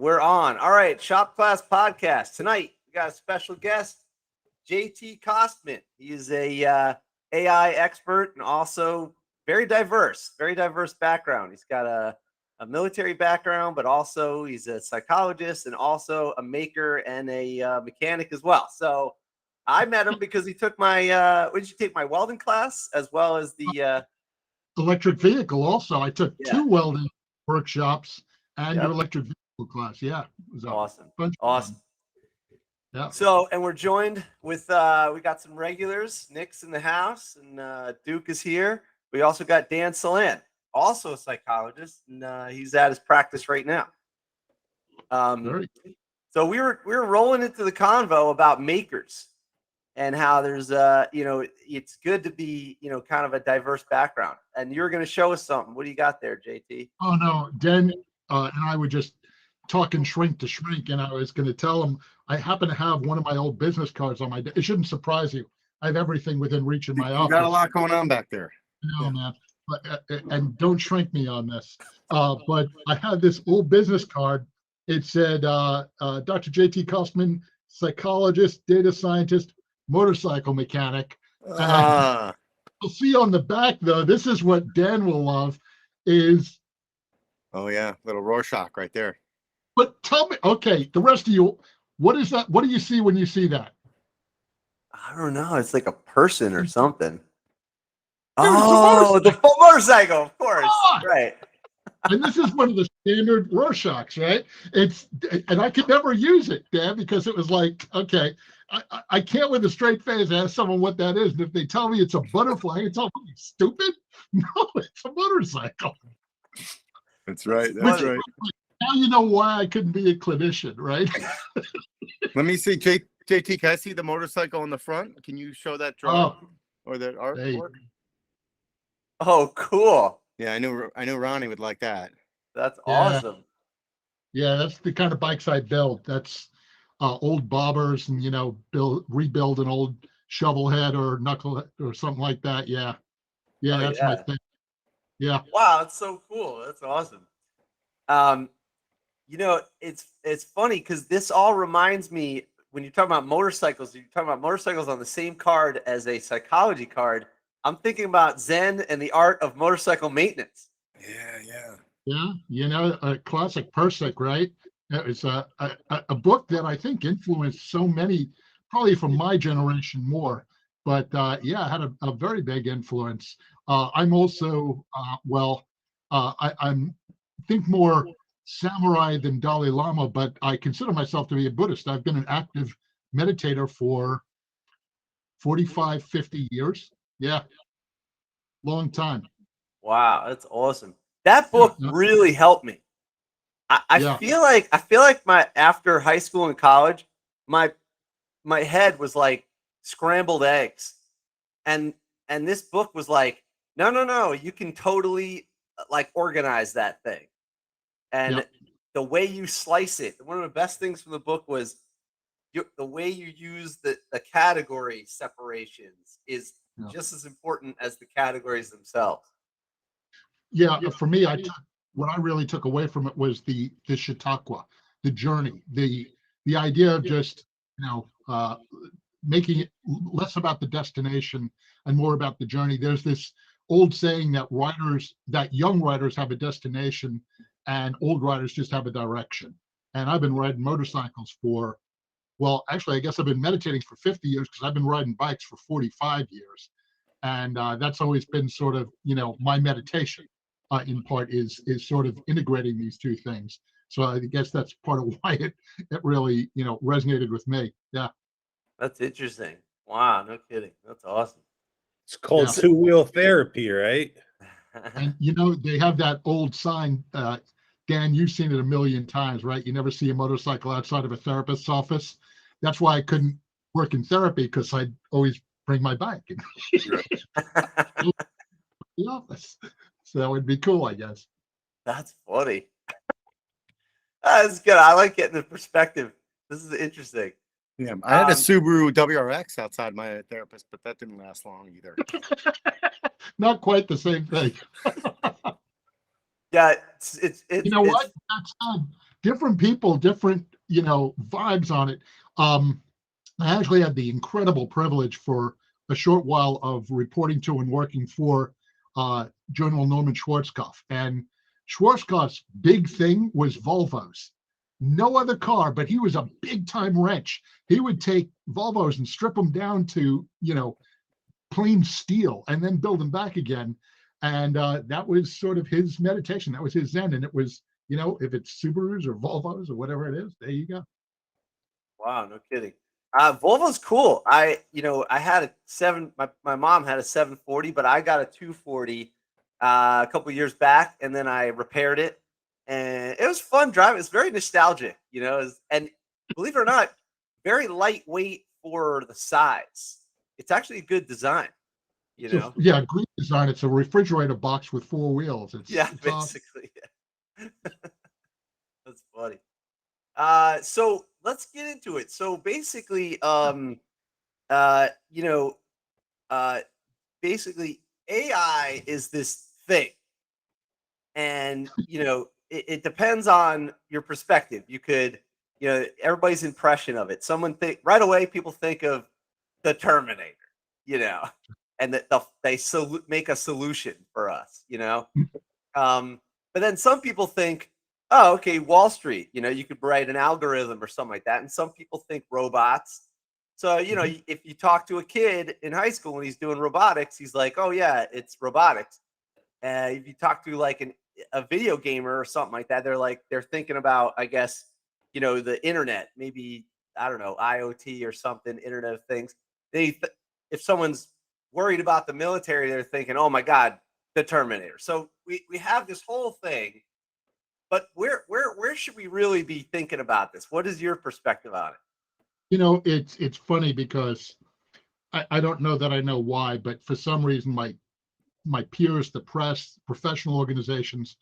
We're on. All right, Shop Class Podcast. Tonight, we got a special guest, JT Kostman. He is a AI expert and also very diverse background. He's got a military background, but also he's a psychologist and also a maker and a mechanic as well. So I met him because he took my, what did you take, my welding class as well as the electric vehicle. Also, I took 2 welding workshops and your electric vehicle class. Yeah, it was awesome. Awesome. Yeah. So, and we're joined with we got some regulars. Nick's in the house, and Duke is here. We also got Dan Salan, also a psychologist, and he's at his practice right now. So we were rolling into the convo about makers and how there's it's good to be kind of a diverse background. And you're going to show us something. What do you got there, JT? Oh no, Dan and I were just talking shrink to shrink, and I was going to tell him I happen to have one of my old business cards on my desk. It shouldn't surprise you. I have everything within reach in my office. You got a lot going on back there. No, man. But, and don't shrink me on this. But I had this old business card. It said, Dr. JT Kostman, psychologist, data scientist, motorcycle mechanic. You'll see on the back, though, this is what Dan will love, is... Oh, yeah, little Rorschach right there. But tell me, okay, the rest of you, what is that? What do you see when you see that? I don't know. It's like a person or something. Oh, the full motorcycle, of course. Right. And this is one of the standard Rorschachs, right? And I could never use it, Dan, because it was like, okay, I can't with a straight face ask someone what that is. And if they tell me it's a butterfly, I can tell them, stupid? No, it's a motorcycle. That's right. That's right. Now you know why I couldn't be a clinician, right? Let me see, JT. Can I see the motorcycle on the front? Can you show that drawing or that artwork? Oh, cool. Yeah, I knew Ronnie would like that. That's awesome. Yeah, that's the kind of bikes I build. That's old bobbers and rebuild an old shovel head or knucklehead or something like that. Yeah, that's my thing. Yeah. Wow, that's so cool. That's awesome. It's funny because this all reminds me when you talk about motorcycles. You're talking about motorcycles on the same card as a psychology card. I'm thinking about Zen and the Art of Motorcycle Maintenance. Yeah, a classic Persic, right? It was a book that I think influenced so many, probably from my generation more, but had a very big influence. I'm also, I'm think more samurai than Dalai Lama, but I consider myself to be a Buddhist. I've been an active meditator for 45, 50 years. Yeah. Long time. Wow, that's awesome. That book really helped me. I feel like my after high school and college, my head was like scrambled eggs. And this book was like, no, you can totally like organize that thing. And the way you slice it, one of the best things from the book was the way you use the category separations is just as important as the categories themselves. Yeah, for me, what I really took away from it was the Chautauqua, the journey, the idea of just making it less about the destination and more about the journey. There's this old saying that young riders have a destination and old riders just have a direction. And I've been riding motorcycles for, well, actually, I guess I've been meditating for 50 years because I've been riding bikes for 45 years. And that's always been sort of, my meditation in part is sort of integrating these two things. So I guess that's part of why it really, resonated with me. Yeah. That's interesting. Wow. No kidding. That's awesome. It's called two-wheel therapy, right? And, they have that old sign, Dan, you've seen it a million times, right? You never see a motorcycle outside of a therapist's office. That's why I couldn't work in therapy, because I'd always bring my bike in the office. So that would be cool, I guess. That's funny. That's good. I like getting the perspective. This is interesting. Yeah, I had a Subaru WRX outside my therapist, but that didn't last long either. Not quite the same thing. Yeah, it's what? That said, different people, different, vibes on it. I actually had the incredible privilege for a short while of reporting to and working for General Norman Schwarzkopf. And Schwarzkopf's big thing was Volvos. No other car, but he was a big time wrench. He would take Volvos and strip them down to, plain steel and then build them back again. And that was sort of his meditation. That was his Zen. And it was, if it's Subarus or Volvos or whatever it is, there you go. Wow, no kidding. Volvo's cool. I had my mom had a 740, but I got a 240 a couple years back, and then I repaired it, and it was fun driving. It's very nostalgic, and believe it or not, very lightweight for the size. It's actually a good design, So, yeah, great design. It's a refrigerator box with 4 wheels. It's basically. Yeah. That's funny. So let's get into it. So basically, basically AI is this thing, and it depends on your perspective. You could, everybody's impression of it. Right away, people think of the Terminator, and that they make a solution for us, but then some people think, oh, okay, Wall Street, you could write an algorithm or something like that. And some people think robots. So, if you talk to a kid in high school and he's doing robotics, he's like, oh yeah, it's robotics. If you talk to like a video gamer or something like that, they're thinking about, I guess, the internet, maybe, I don't know, IoT or something, Internet of Things. If someone's worried about the military, they're thinking, oh my God, the Terminator. So we have this whole thing. But where should we really be thinking about this? What is your perspective on it? It's funny because I don't know that I know why, but for some reason my peers, the press, professional organizations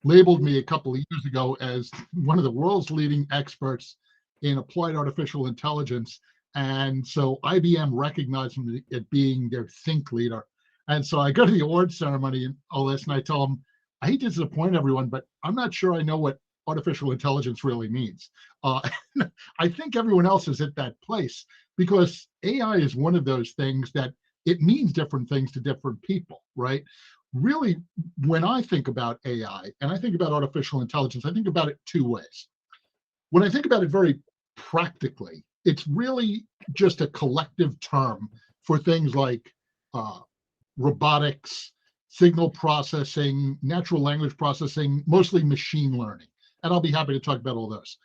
labeled me a couple of years ago as one of the world's leading experts in applied artificial intelligence. And so IBM recognized me as being their think leader. And so I go to the awards ceremony and all this, and I tell them, I hate to disappoint everyone, but I'm not sure I know what artificial intelligence really means. I think everyone else is at that place because AI is one of those things that it means different things to different people, right? Really, when I think about AI and I think about artificial intelligence, I think about it 2 ways. When I think about it very practically, it's really just a collective term for things like robotics, signal processing, natural language processing, mostly machine learning. And I'll be happy to talk about all those.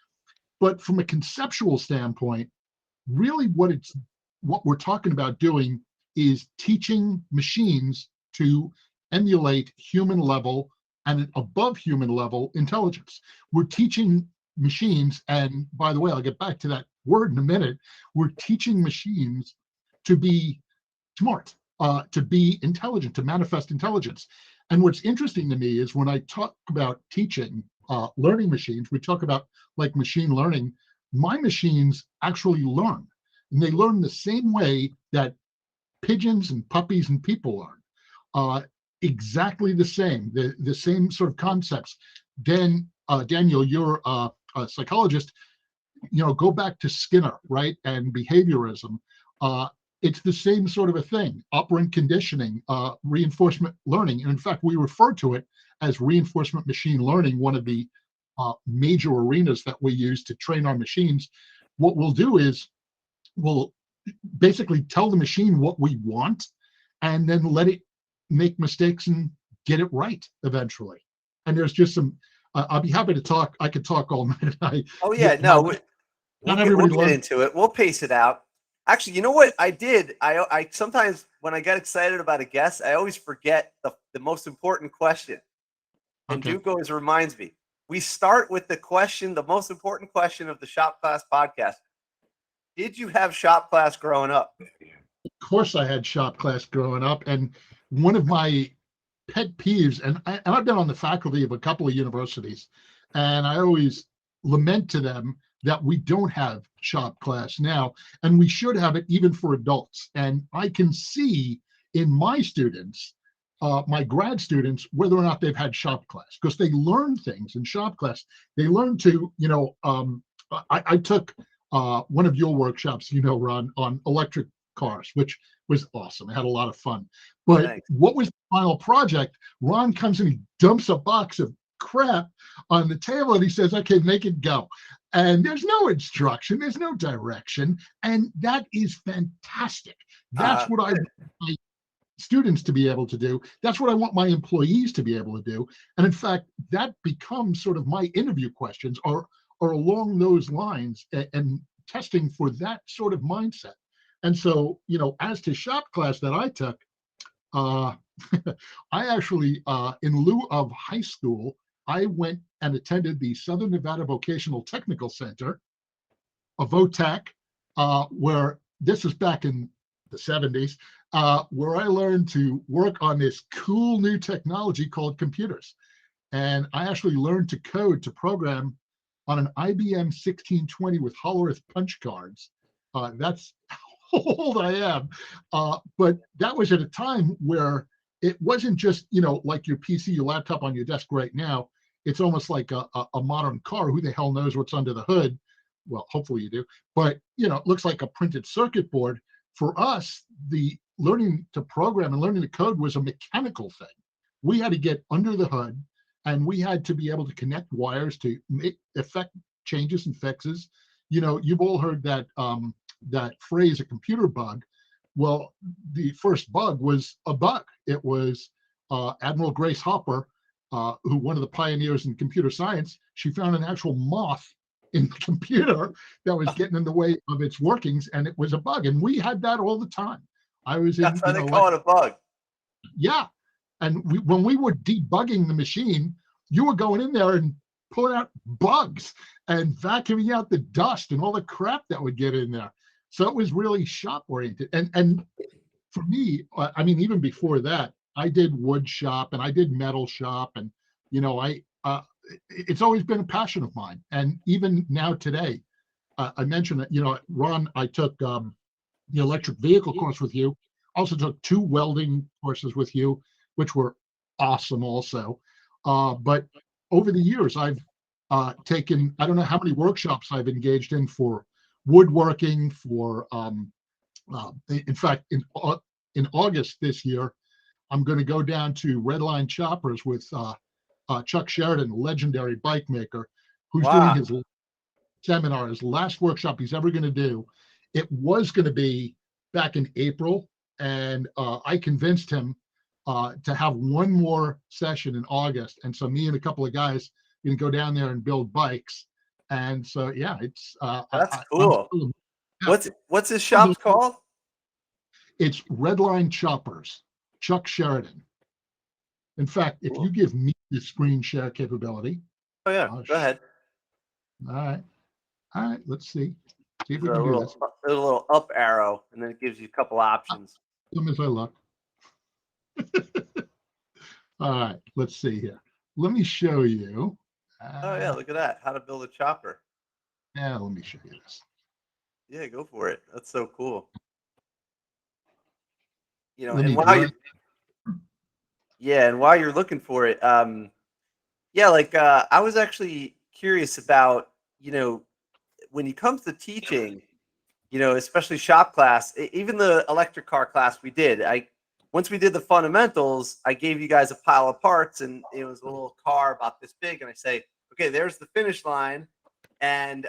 But from a conceptual standpoint, really what we're talking about doing is teaching machines to emulate human level and an above human level intelligence. We're teaching machines, and by the way, I'll get back to that word in a minute, we're teaching machines to be smart, to be intelligent, to manifest intelligence. And what's interesting to me is when I talk about teaching learning machines, we talk about like machine learning, my machines actually learn. And they learn the same way that pigeons and puppies and people learn. Exactly the same, the same sort of concepts. Daniel, you're a psychologist, go back to Skinner, right? And behaviorism. It's the same sort of a thing, operant conditioning, reinforcement learning. And in fact, we refer to it as reinforcement machine learning, one of the major arenas that we use to train our machines. What we'll do is we'll basically tell the machine what we want and then let it make mistakes and get it right eventually. And there's just some, I'll be happy to talk. I could talk all night. We'll get into it. We'll pace it out. Actually, you know what I did? I sometimes when I get excited about a guest, I always forget the most important question. And Duke always reminds me. We start with the most important question of the Shop Class podcast. Did you have shop class growing up? Of course I had shop class growing up. And one of my pet peeves, and I've been on the faculty of a couple of universities, and I always lament to them that we don't have shop class now, and we should have it even for adults. And I can see in my students my grad students whether or not they've had shop class, because they learn things in shop class. They learn to, I took one of your workshops, Ron, on electric cars, which was awesome. I had a lot of fun. But Thanks. what was the final project? Ron comes and he dumps a box of crap on the table and he says, okay, make it go. And there's no instruction, there's no direction. And that is fantastic. That's what I want my students to be able to do. That's what I want my employees to be able to do. And in fact, that becomes sort of my interview questions are along those lines and testing for that sort of mindset. And so, as to shop class that I took, I actually, in lieu of high school, I went and attended the Southern Nevada Vocational Technical Center, a VOTEC, where this is back in the 70s, where I learned to work on this cool new technology called computers. And I actually learned to code, to program on an IBM 1620 with hollow earth punch cards. That's how old I am. But that was at a time where it wasn't just, like your PC, your laptop on your desk right now. It's almost like a modern car. Who the hell knows what's under the hood? Well, hopefully you do. But, it looks like a printed circuit board. For us, the learning to program and learning to code was a mechanical thing. We had to get under the hood and we had to be able to connect wires to effect changes and fixes. You've all heard that that phrase, a computer bug. Well, the first bug was a bug. It was Admiral Grace Hopper, who one of the pioneers in computer science. She found an actual moth in the computer that was getting in the way of its workings, and it was a bug. And we had that all the time. That's why they call it a bug. Yeah. And when we were debugging the machine, you were going in there and pulling out bugs and vacuuming out the dust and all the crap that would get in there. So it was really shop oriented. And for me, I mean, even before that, I did wood shop and I did metal shop. And, it's always been a passion of mine. And even now today, I mentioned that, Ron, I took the electric vehicle course with you. Also took 2 welding courses with you, which were awesome also. But over the years, I've taken, I don't know how many workshops I've engaged in for woodworking, for, in fact, in August this year, I'm going to go down to Redline Choppers with Chuck Sheridan, legendary bike maker, who's doing his seminar, his last workshop he's ever going to do. It was going to be back in April, and I convinced him to have one more session in August. And so me and a couple of guys going to go down there and build bikes. And so, yeah, it's that's cool. What's his shop called? It's Redline Choppers, Chuck Sheridan. In fact, if you give me the screen share capability. Oh yeah, go ahead. All right. Let's see. See if we There's can do this. There's a little up arrow, and then it gives you a couple options. As I look. All right, let's see here. Let me show you. Oh yeah, look at that. How to build a chopper. Yeah, let me show you this. Yeah, go for it. That's so cool. And while you're looking for it, I was actually curious about, when it comes to teaching, especially shop class, even the electric car class we did, once we did the fundamentals, I gave you guys a pile of parts, and it was a little car about this big, and I say, okay, there's the finish line, and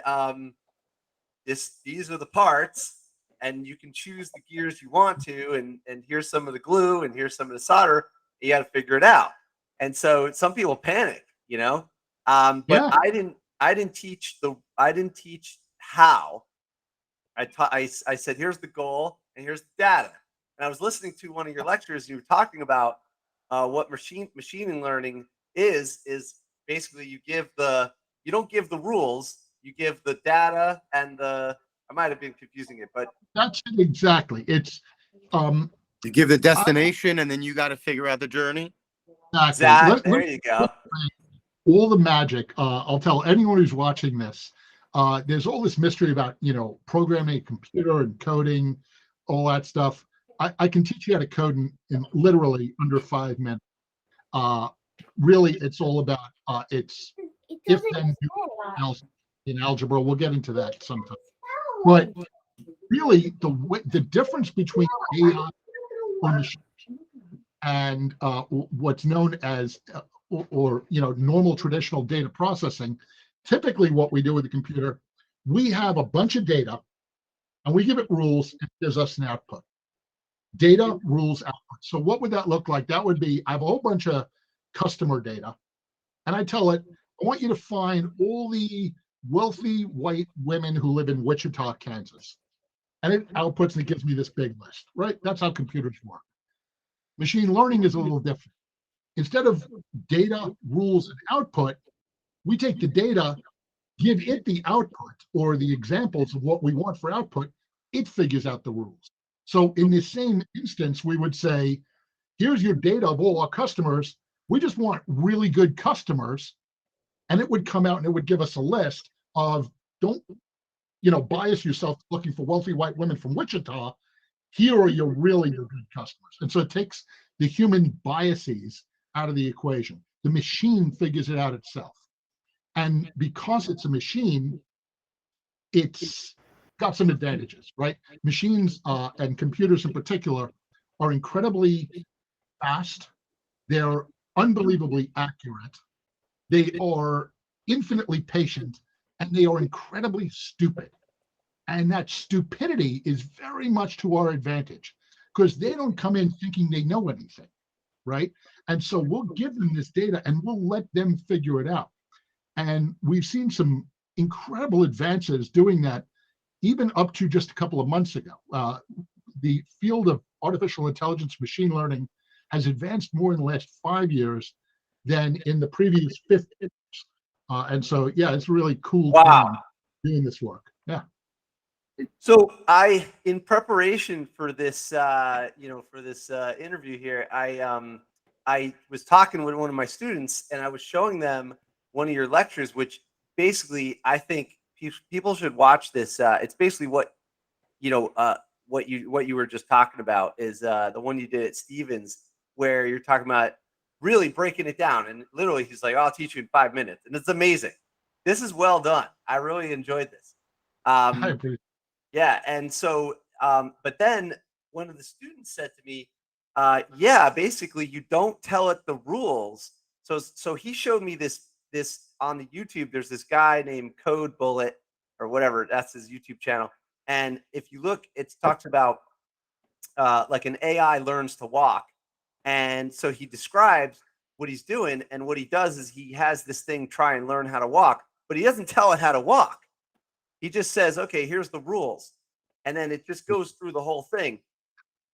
these are the parts, and you can choose the gears you want to, and here's some of the glue, and here's some of the solder. You got to figure it out. And so some people panic, but I didn't teach how. I said, here's the goal and here's the data. And I was listening to one of your lectures, and you were talking about what machining learning is basically you don't give the rules, you give the data and I might have been confusing it, but that's it exactly. It's you give the destination and then you got to figure out the journey. Exactly. There you go. All the magic. I'll tell anyone who's watching this. There's all this mystery about, programming a computer and coding, all that stuff. I can teach you how to code in literally under 5 minutes. Really, it's all about it's if then else in algebra. We'll get into that sometime. But really, the difference between AI or machine and what's known as or normal traditional data processing, typically what we do with the computer, we have a bunch of data and we give it rules and it gives us an output. Data, rules, output. So what would that look like? That would be, I have a whole bunch of customer data and I tell it, I want you to find all the wealthy white women who live in Wichita, Kansas. And it outputs and it gives me this big list, right? That's how computers work. Machine learning is a little different. Instead of data, rules, and output, we take the data, give it the output or the examples of what we want for output, it figures out the rules. So in the same instance, we would say, here's your data of all our customers. We just want really good customers. And it would come out and it would give us a list of, don't bias yourself looking for wealthy white women from Wichita. Here are your good customers. And so it takes the human biases out of the equation. The machine figures it out itself. And because it's a machine, it's got some advantages, right? Machines and computers in particular are incredibly fast. They're unbelievably accurate. They are infinitely patient, and they are incredibly stupid. And that stupidity is very much to our advantage because they don't come in thinking they know anything, right? And so we'll give them this data and we'll let them figure it out. And we've seen some incredible advances doing that, even up to just a couple of months ago. The field of artificial intelligence, machine learning has advanced more in the last 5 years than in the previous 50 years. And so, yeah, it's really cool time doing this work. Yeah. So in preparation for this, interview here, I was talking with one of my students and I was showing them one of your lectures, which basically I think people should watch this. It's basically what you were just talking about is the one you did at Stevens, where you're talking about really breaking it down. And literally he's like, I'll teach you in 5 minutes. And it's amazing. This is well done. I really enjoyed this. Yeah. And so, but then one of the students said to me, basically you don't tell it the rules. So he showed me this on the YouTube. There's this guy named Code Bullet or whatever. That's his YouTube channel. And if you look, it talks about like an AI learns to walk. And so he describes what he's doing. And what he does is he has this thing try and learn how to walk, but he doesn't tell it how to walk. He just says, okay, here's the rules. And then it just goes through the whole thing.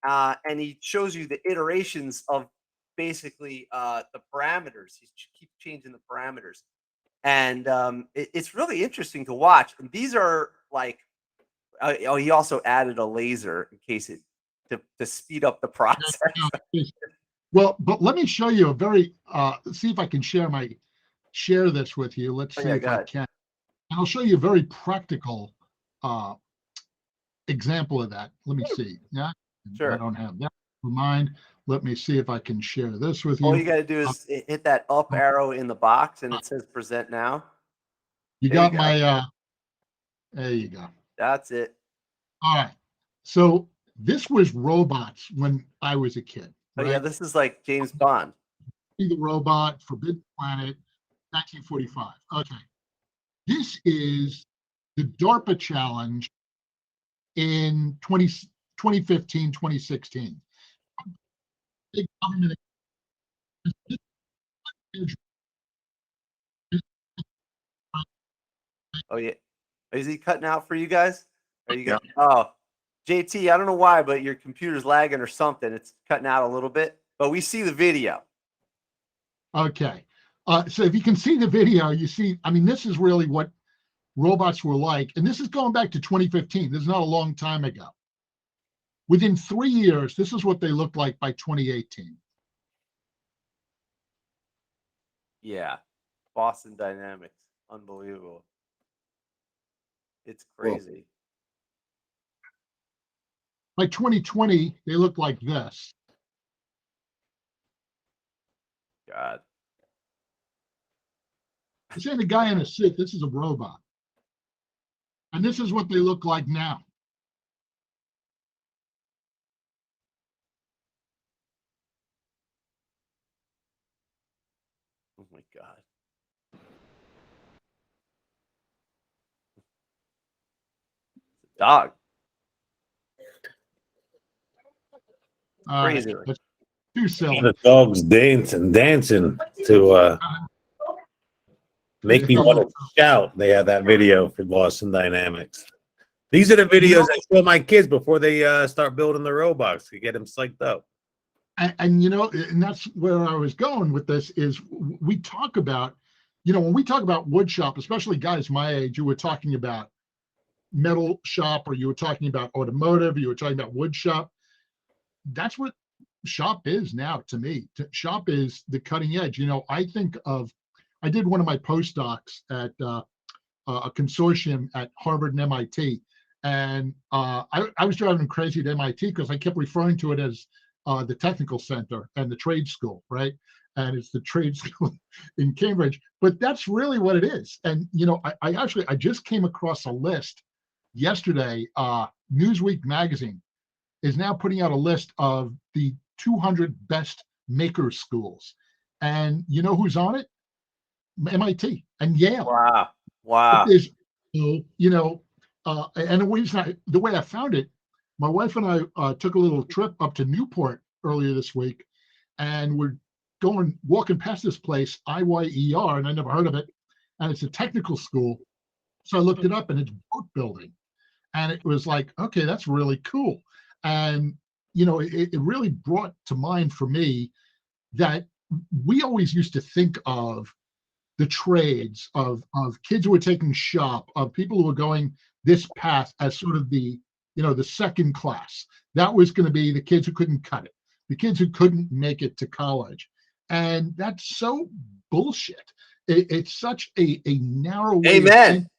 And he shows you the iterations of basically the parameters. He keeps changing the parameters. And it's really interesting to watch. And these are like, he also added a laser in case to speed up the process. Well, but let me show you a very, see if I can share this with you. Let's see if I can. And I'll show you a very practical example of that. Let me see. Yeah, sure. I don't have that. Never mind. Let me see if I can share this with you. All you got to do is hit that up arrow in the box, and it says "Present now." You got my. There you go. That's it. All right. So this was robots when I was a kid. Right? Oh yeah, this is like James Bond. The Robot, Forbidden Planet, 1945. Okay. This is the DARPA challenge in 2015, 2016. Big government. Oh yeah. Is he cutting out for you guys? Are you guys? Oh, JT, I don't know why, but your computer's lagging or something. It's cutting out a little bit, but we see the video. Okay. So if you can see the video, you see, I mean, this is really what robots were like. And this is going back to 2015. This is not a long time ago. Within 3 years, this is what they looked like by 2018. Yeah. Boston Dynamics. Unbelievable. It's crazy. By 2020, they looked like this. God. This ain't a guy in a suit. This is a robot. And this is what they look like now. Oh my God. It's a dog. Crazy. That's too silly. The dog's dancing to make me want to shout. They have that video for Boston Dynamics. These are the videos I show my kids before they start building the robots to get them psyched up. And you know, and that's where I was going with this is we talk about, you know, when we talk about wood shop, especially guys my age, you were talking about metal shop, or you were talking about automotive, you were talking about wood shop. That's what shop is now to me. Shop is the cutting edge. You know, I did one of my postdocs at a consortium at Harvard and MIT. And I was driving crazy at MIT because I kept referring to it as the technical center and the trade school, right? And it's the trade school in Cambridge, but that's really what it is. And, you know, I just came across a list yesterday. Newsweek magazine is now putting out a list of the 200 best maker schools. And you know who's on it? MIT and Yale. Wow. Wow. There's, you know, and the way I found it, my wife and I took a little trip up to Newport earlier this week, and we're walking past this place, IYER, and I never heard of it, and it's a technical school. So I looked it up, and it's boat building, and it was like, okay, that's really cool. And you know, it really brought to mind for me that we always used to think of the trades of kids who were taking shop, of people who were going this path as sort of the, you know, the second class. That was going to be the kids who couldn't cut it, the kids who couldn't make it to college. And that's so bullshit. It's such a narrow way. Amen.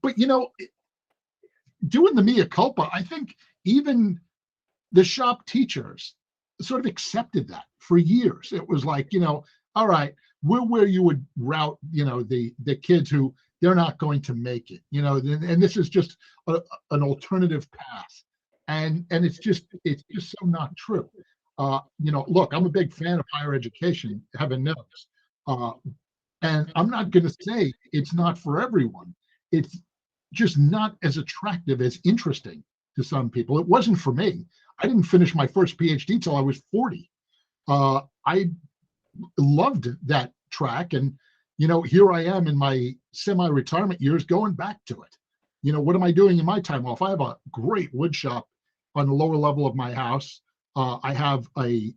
But you know, doing the mea culpa, I think even the shop teachers sort of accepted that for years. It was like, you know, all right, we're where you would route, you know, the kids who they're not going to make it, you know, and this is just an alternative path. And it's just so not true. You know, look, I'm a big fan of higher education, heaven knows. And I'm not going to say it's not for everyone. It's just not as attractive, as interesting to some people. It wasn't for me. I didn't finish my first PhD till I was 40. I loved that track. And, you know, here I am in my semi-retirement years going back to it. You know, what am I doing in my time off? I have a great wood shop on the lower level of my house. I have a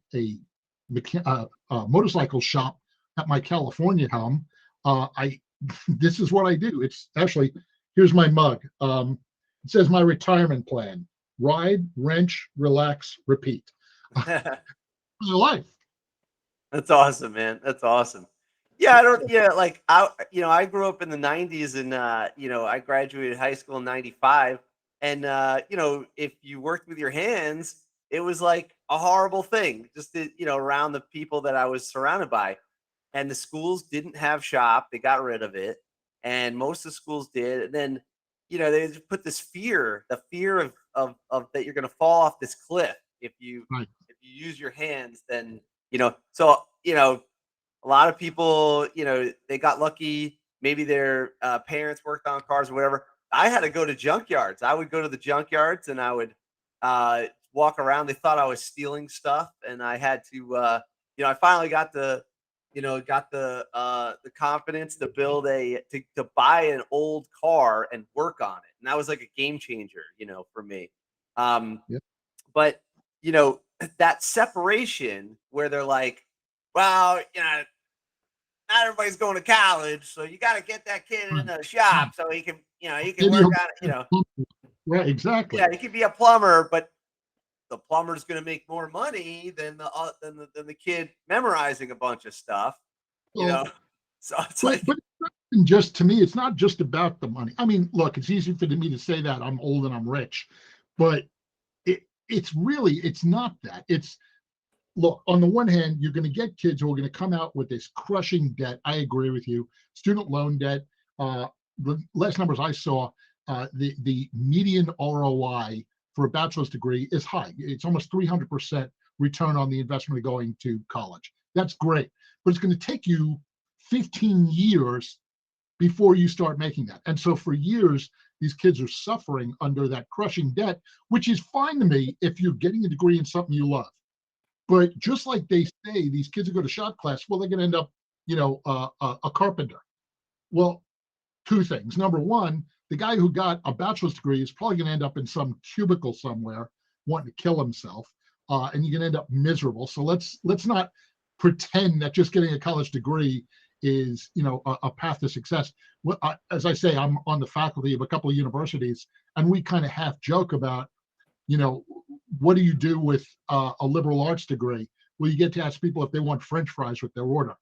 motorcycle shop at my California home. This is what I do. It's actually, here's my mug. It says my retirement plan: ride, wrench, relax, repeat. My life. That's awesome, man. That's awesome. Yeah, I grew up in the 90s, and I graduated high school in 95. And if you worked with your hands, it was like a horrible thing, just around the people that I was surrounded by. And the schools didn't have shop. They got rid of it. And most of the schools did. And then, they just put this fear, the fear of that you're going to fall off this cliff if you use your hands. Then, a lot of people, they got lucky. Maybe their parents worked on cars or whatever. I had to go to junkyards. I would go to the junkyards and I would walk around. They thought I was stealing stuff, and I had to, I finally got the confidence to build to buy an old car and work on it. And that was like a game changer, for me. Yep. But, that separation where they're like, well, not everybody's going to college, so you got to get that kid in a shop so he can, he can work on it, Right, exactly. Yeah, he could be a plumber, but the plumber's going to make more money than the kid memorizing a bunch of stuff, So it's but just to me, it's not just about the money. I mean, look, it's easy for me to say that I'm old and I'm rich, but it's not that. It's, look, on the one hand, you're going to get kids who are going to come out with this crushing debt. I agree with you. Student loan debt. The last numbers I saw, the median ROI for a bachelor's degree is high. It's almost 300% return on the investment of going to college. That's great, but it's going to take you 15 years before you start making that. And so for years, these kids are suffering under that crushing debt, which is fine to me if you're getting a degree in something you love. But just like they say, these kids who go to shop class, well, they're going to end up, a carpenter. Well, two things. Number one, the guy who got a bachelor's degree is probably going to end up in some cubicle somewhere wanting to kill himself, and you're going to end up miserable. So let's not pretend that just getting a college degree is, a path to success. Well, as I say, I'm on the faculty of a couple of universities, and we kind of half joke about, what do you do with a liberal arts degree? Well, you get to ask people if they want French fries with their order.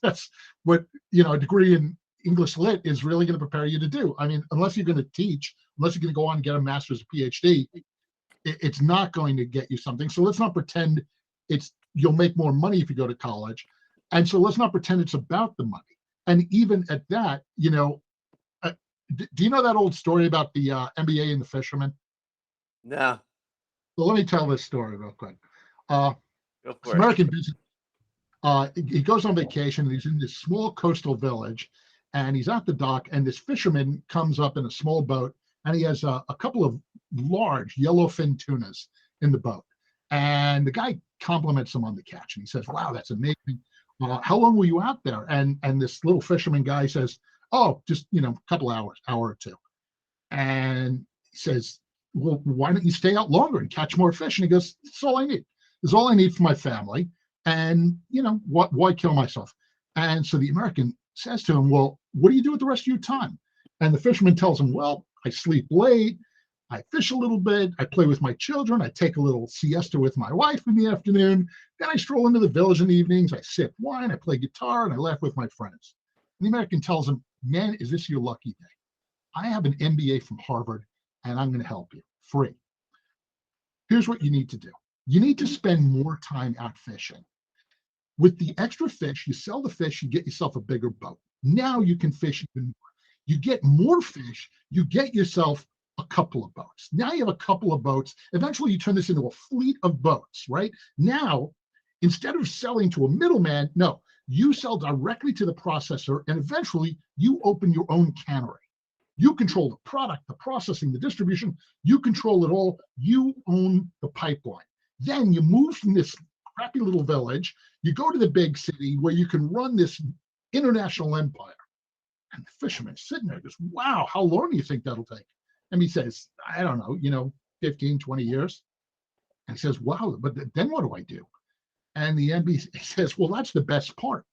That's what, a degree in English Lit is really going to prepare you to do. I mean, unless you're going to teach, unless you're going to go on and get a master's or PhD, it's not going to get you something. So let's not pretend you'll make more money if you go to college. And so let's not pretend it's about the money. And even at that, do you know that old story about the MBA and the fisherman? No. Well, let me tell this story real quick. Go for American business. He goes on vacation and he's in this small coastal village, and he's at the dock, and this fisherman comes up in a small boat, and he has a couple of large yellowfin tunas in the boat. And the guy compliments him on the catch, and he says, "Wow, that's amazing. How long were you out there?" And this little fisherman guy says, "Oh, just a couple hours, hour or two." And he says, "Well, why don't you stay out longer and catch more fish?" And he goes, "That's all I need. It's all I need for my family. And why kill myself?" And so the American says to him, "Well, what do you do with the rest of your time?" And the fisherman tells him, "Well, I sleep late, I fish a little bit, I play with my children, I take a little siesta with my wife in the afternoon, then I stroll into the village in the evenings, I sip wine, I play guitar, and I laugh with my friends." And the American tells him, "Man, is this your lucky day? I have an MBA from Harvard, and I'm going to help you free. Here's what you need to do. You need to spend more time out fishing. With the extra fish, you sell the fish, you get yourself a bigger boat. Now you can fish even more. You get more fish, you get yourself a couple of boats. Now you have a couple of boats. Eventually you turn this into a fleet of boats, right? Now, instead of selling to a middleman, no, you sell directly to the processor, and eventually you open your own cannery. You control the product, the processing, the distribution. You control it all. You own the pipeline. Then you move from this crappy little village. You go to the big city where you can run this international empire." And the fisherman's sitting there, goes, "Wow, how long do you think that'll take?" And he says, "I don't know, 15, 20 years. And he says, "Wow, but then what do I do?" And the MBA says, "Well, that's the best part.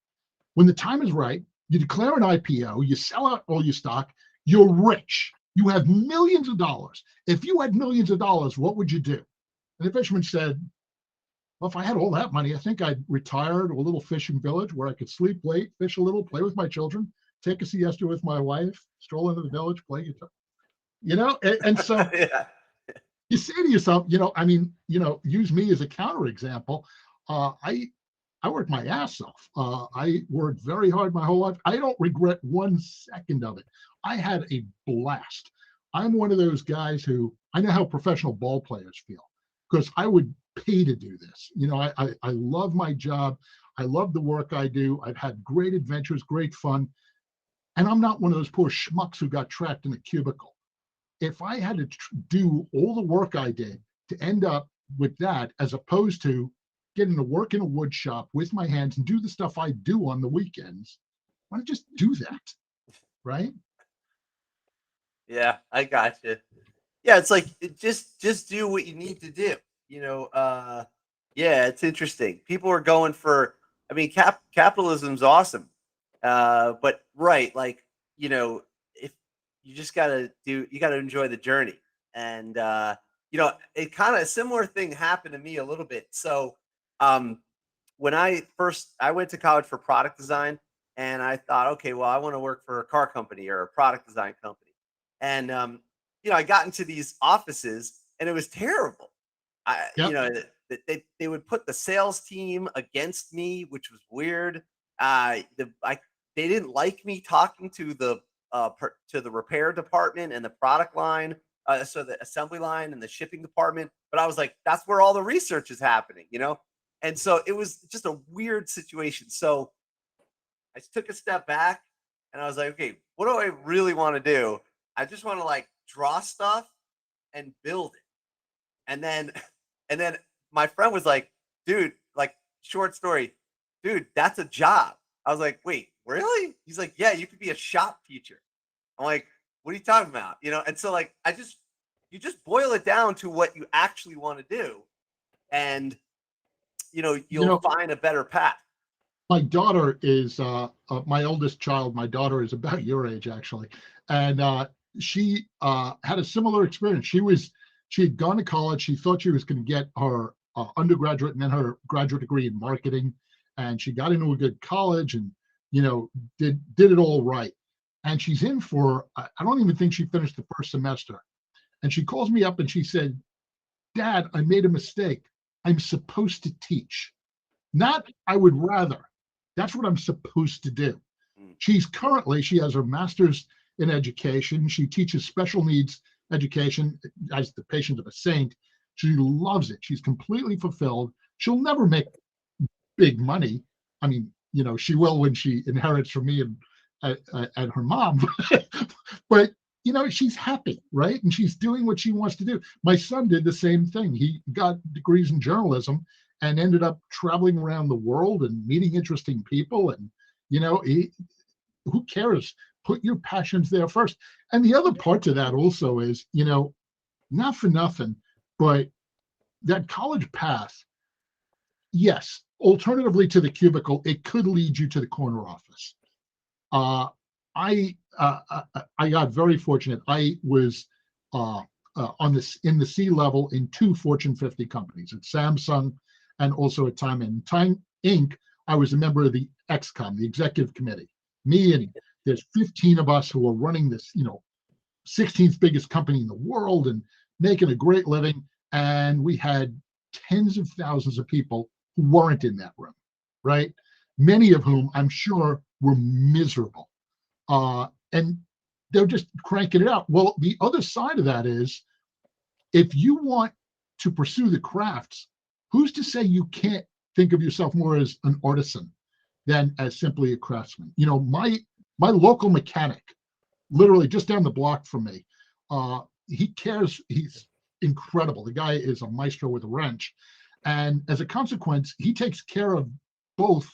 When the time is right, you declare an IPO, you sell out all your stock, you're rich. You have millions of dollars. If you had millions of dollars, what would you do?" And the fisherman said, "Well, if I had all that money, I think I'd retire to a little fishing village where I could sleep late, fish a little, play with my children, take a siesta with my wife, stroll into the village, play guitar." And so Yeah. you say to yourself, use me as a counterexample. I worked my ass off. I worked very hard my whole life. I don't regret 1 second of it. I had a blast. I'm one of those guys who, I know how professional ball players feel, because I would pay to do this. I love my job. I love the work I do. I've had great adventures, great fun. And I'm not one of those poor schmucks who got trapped in a cubicle. If I had to do all the work I did to end up with that, as opposed to getting to work in a wood shop with my hands and do the stuff I do on the weekends, why don't I just do that? Right? Yeah, I got you. Yeah, it's like just do what you need to do. Yeah, it's interesting. People are going for, I mean, capitalism's awesome. But right, like, if you just you gotta enjoy the journey. And it kind of, a similar thing happened to me a little bit. So when I went to college for product design, and I thought, okay, well, I want to work for a car company or a product design company. And I got into these offices, and it was terrible. You know, they would put the sales team against me, which was weird. They didn't like me talking to the repair department and the product line, so the assembly line and the shipping department. But I was like, that's where all the research is happening, you know? And so it was just a weird situation. So I took a step back and I was like, okay, what do I really want to do? I just want to like draw stuff and build it. And then my friend was like, dude, like, short story, dude, that's a job. I was like, wait, really? He's like, yeah, you could be a shop teacher. I'm like, what are you talking about? You know? And so like, you just boil it down to what you actually want to do. And, you'll find a better path. My daughter is my oldest child. My daughter is about your age, actually. And she had a similar experience. She had gone to college. She thought she was going to get her undergraduate and then her graduate degree in marketing. And she got into a good college and, did it all right. And she's in for, I don't even think she finished the first semester. And she calls me up and she said, Dad, I made a mistake. I'm supposed to teach. Not I would rather. That's what I'm supposed to do. She has her master's in education. She teaches special needs education as the patient of a saint. She loves it. She's completely fulfilled. She'll never make big money. I mean, she will when she inherits from me and her mom. But, she's happy, right? And she's doing what she wants to do. My son did the same thing. He got degrees in journalism and ended up traveling around the world and meeting interesting people. And, who cares? Put your passions there first. And the other part to that also is, not for nothing, but that college path, yes, alternatively to the cubicle, it could lead you to the corner office. I got very fortunate. I was in the C level in 2 Fortune 50 companies, at Samsung and also at Time Inc. Time Inc. I was a member of the XCOM, the executive committee. Me and there's 15 of us who are running this, 16th biggest company in the world and making a great living. And we had tens of thousands of people who weren't in that room, right? Many of whom I'm sure were miserable. And they're just cranking it out. Well, the other side of that is, if you want to pursue the crafts, who's to say you can't think of yourself more as an artisan than as simply a craftsman? My local mechanic, literally just down the block from me, he cares. He's incredible. The guy is a maestro with a wrench. And as a consequence, he takes care of both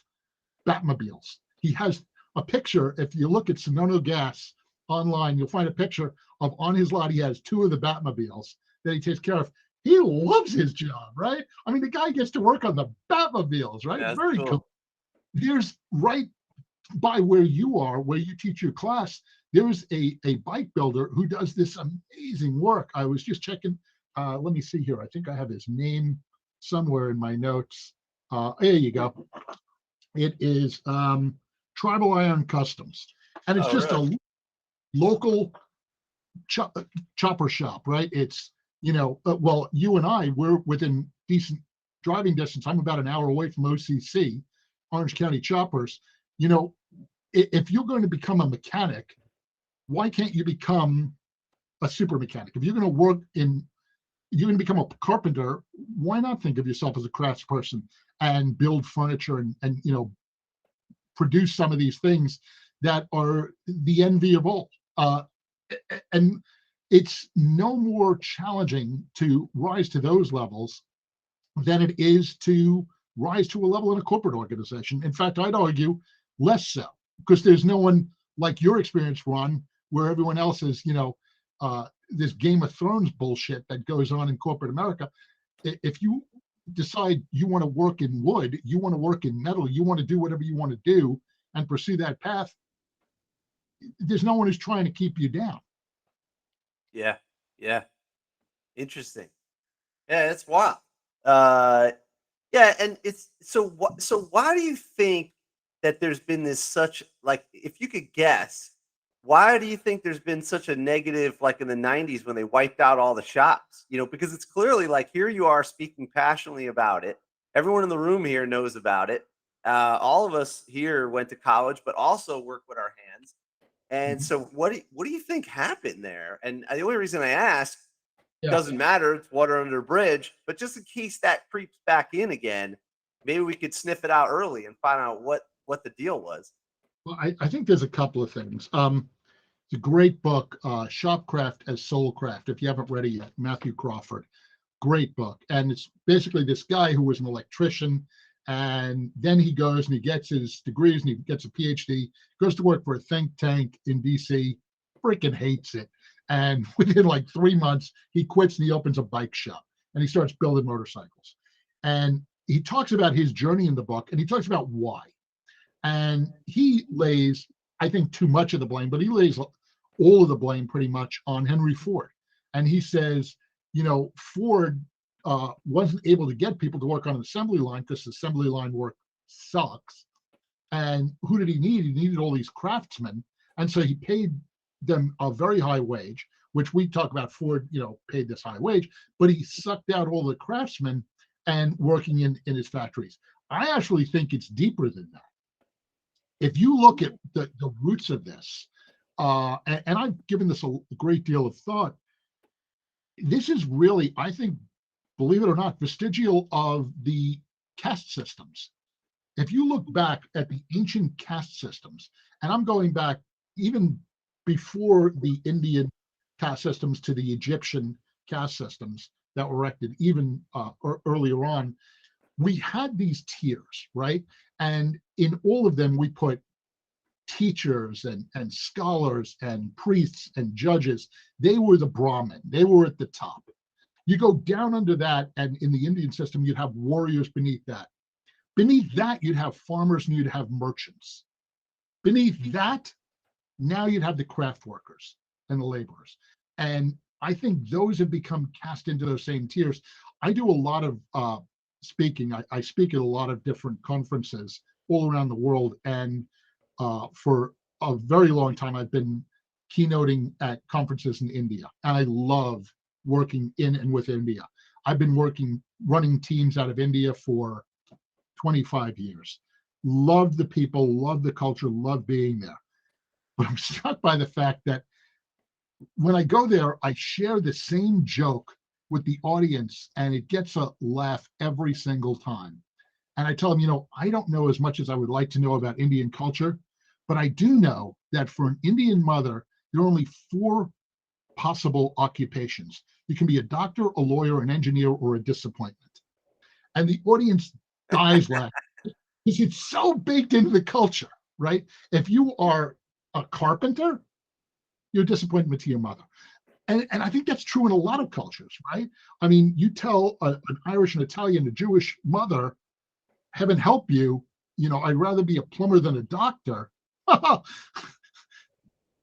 Batmobiles. He has a picture. If you look at Sonono Gas online, you'll find a picture of, on his lot, he has 2 of the Batmobiles that he takes care of. He loves his job, right? I mean, the guy gets to work on the Batmobiles, right? That's very cool. There's right by where you are, where you teach your class, there's a bike builder who does this amazing work. I was just checking. Let me see here. I think I have his name somewhere in my notes. There you go. It is Tribal Iron Customs. And it's just a local chopper shop, right? It's, well, you and I, we're within decent driving distance. I'm about an hour away from OCC, Orange County Choppers. If you're going to become a mechanic, why can't you become a super mechanic? If you're going to become a carpenter, why not think of yourself as a craftsperson and build furniture and produce some of these things that are the envy of all? And it's no more challenging to rise to those levels than it is to rise to a level in a corporate organization. In fact, I'd argue less so, because there's no one like your experience, Ron, where everyone else is, this Game of Thrones bullshit that goes on in corporate America. If you decide you want to work in wood, you want to work in metal, you want to do whatever you want to do and pursue that path, there's no one who's trying to keep you down. Yeah. Interesting. Yeah, it's wild. Yeah, and it's so why do you think that there's been this such, like, if you could guess, why do you think there's been such a negative, like in the 90s when they wiped out all the shops? You know, because it's clearly like here you are speaking passionately about it. Everyone in the room here knows about it. All of us here went to college, but also work with our hands. And so what do you think happened there? And the only reason I ask, doesn't matter, it's water under a bridge, but just in case that creeps back in again, maybe we could sniff it out early and find out what the deal was. Well, I think there's a couple of things. It's a great book, Shopcraft as Soulcraft. If you haven't read it yet, Matthew Crawford, great book. And it's basically this guy who was an electrician, and then he goes and he gets his degrees and he gets a PhD, goes to work for a think tank in DC, freaking hates it. And within like 3 months, he quits and he opens a bike shop and he starts building motorcycles. And he talks about his journey in the book, and he talks about why. And he lays, I think, too much of the blame, but he lays all of the blame pretty much on Henry Ford. And he says, you know, Ford wasn't able to get people to work on an assembly line because assembly line work sucks. And who did he need? He needed all these craftsmen. And so he paid them a very high wage, which we talk about. Ford, you know, paid this high wage, but he sucked out all the craftsmen and working in his factories. I actually think it's deeper than that. If you look at the roots of this, and I've given this a great deal of thought, this is really, I think, believe it or not, vestigial of the caste systems. If you look back at the ancient caste systems, and I'm going back even before the Indian caste systems to the Egyptian caste systems that were erected even earlier on, we had these tiers, right? And in all of them, we put teachers and scholars and priests and judges. They were the Brahmin. They were at the top. You go down under that, and in the Indian system, you'd have warriors beneath that. Beneath that, you'd have farmers and you'd have merchants. Beneath that, now you'd have the craft workers and the laborers. And I think those have become cast into those same tiers. I do a lot of speaking. I speak at a lot of different conferences all around the world. And for a very long time, I've been keynoting at conferences in India. And I love working in and with India. I've been running teams out of India for 25 years. Love the people, love the culture, love being there. But I'm struck by the fact that when I go there, I share the same joke with the audience, and it gets a laugh every single time. And I tell them, you know, I don't know as much as I would like to know about Indian culture, but I do know that for an Indian mother, there are only 4 possible occupations. You can be a doctor, a lawyer, an engineer, or a disappointment. And the audience dies laughing because it's so baked into the culture, right? If you are a carpenter, you're a disappointment to your mother. And I think that's true in a lot of cultures, right? I mean, you tell an Irish, an Italian, a Jewish mother, heaven help you, you know, I'd rather be a plumber than a doctor.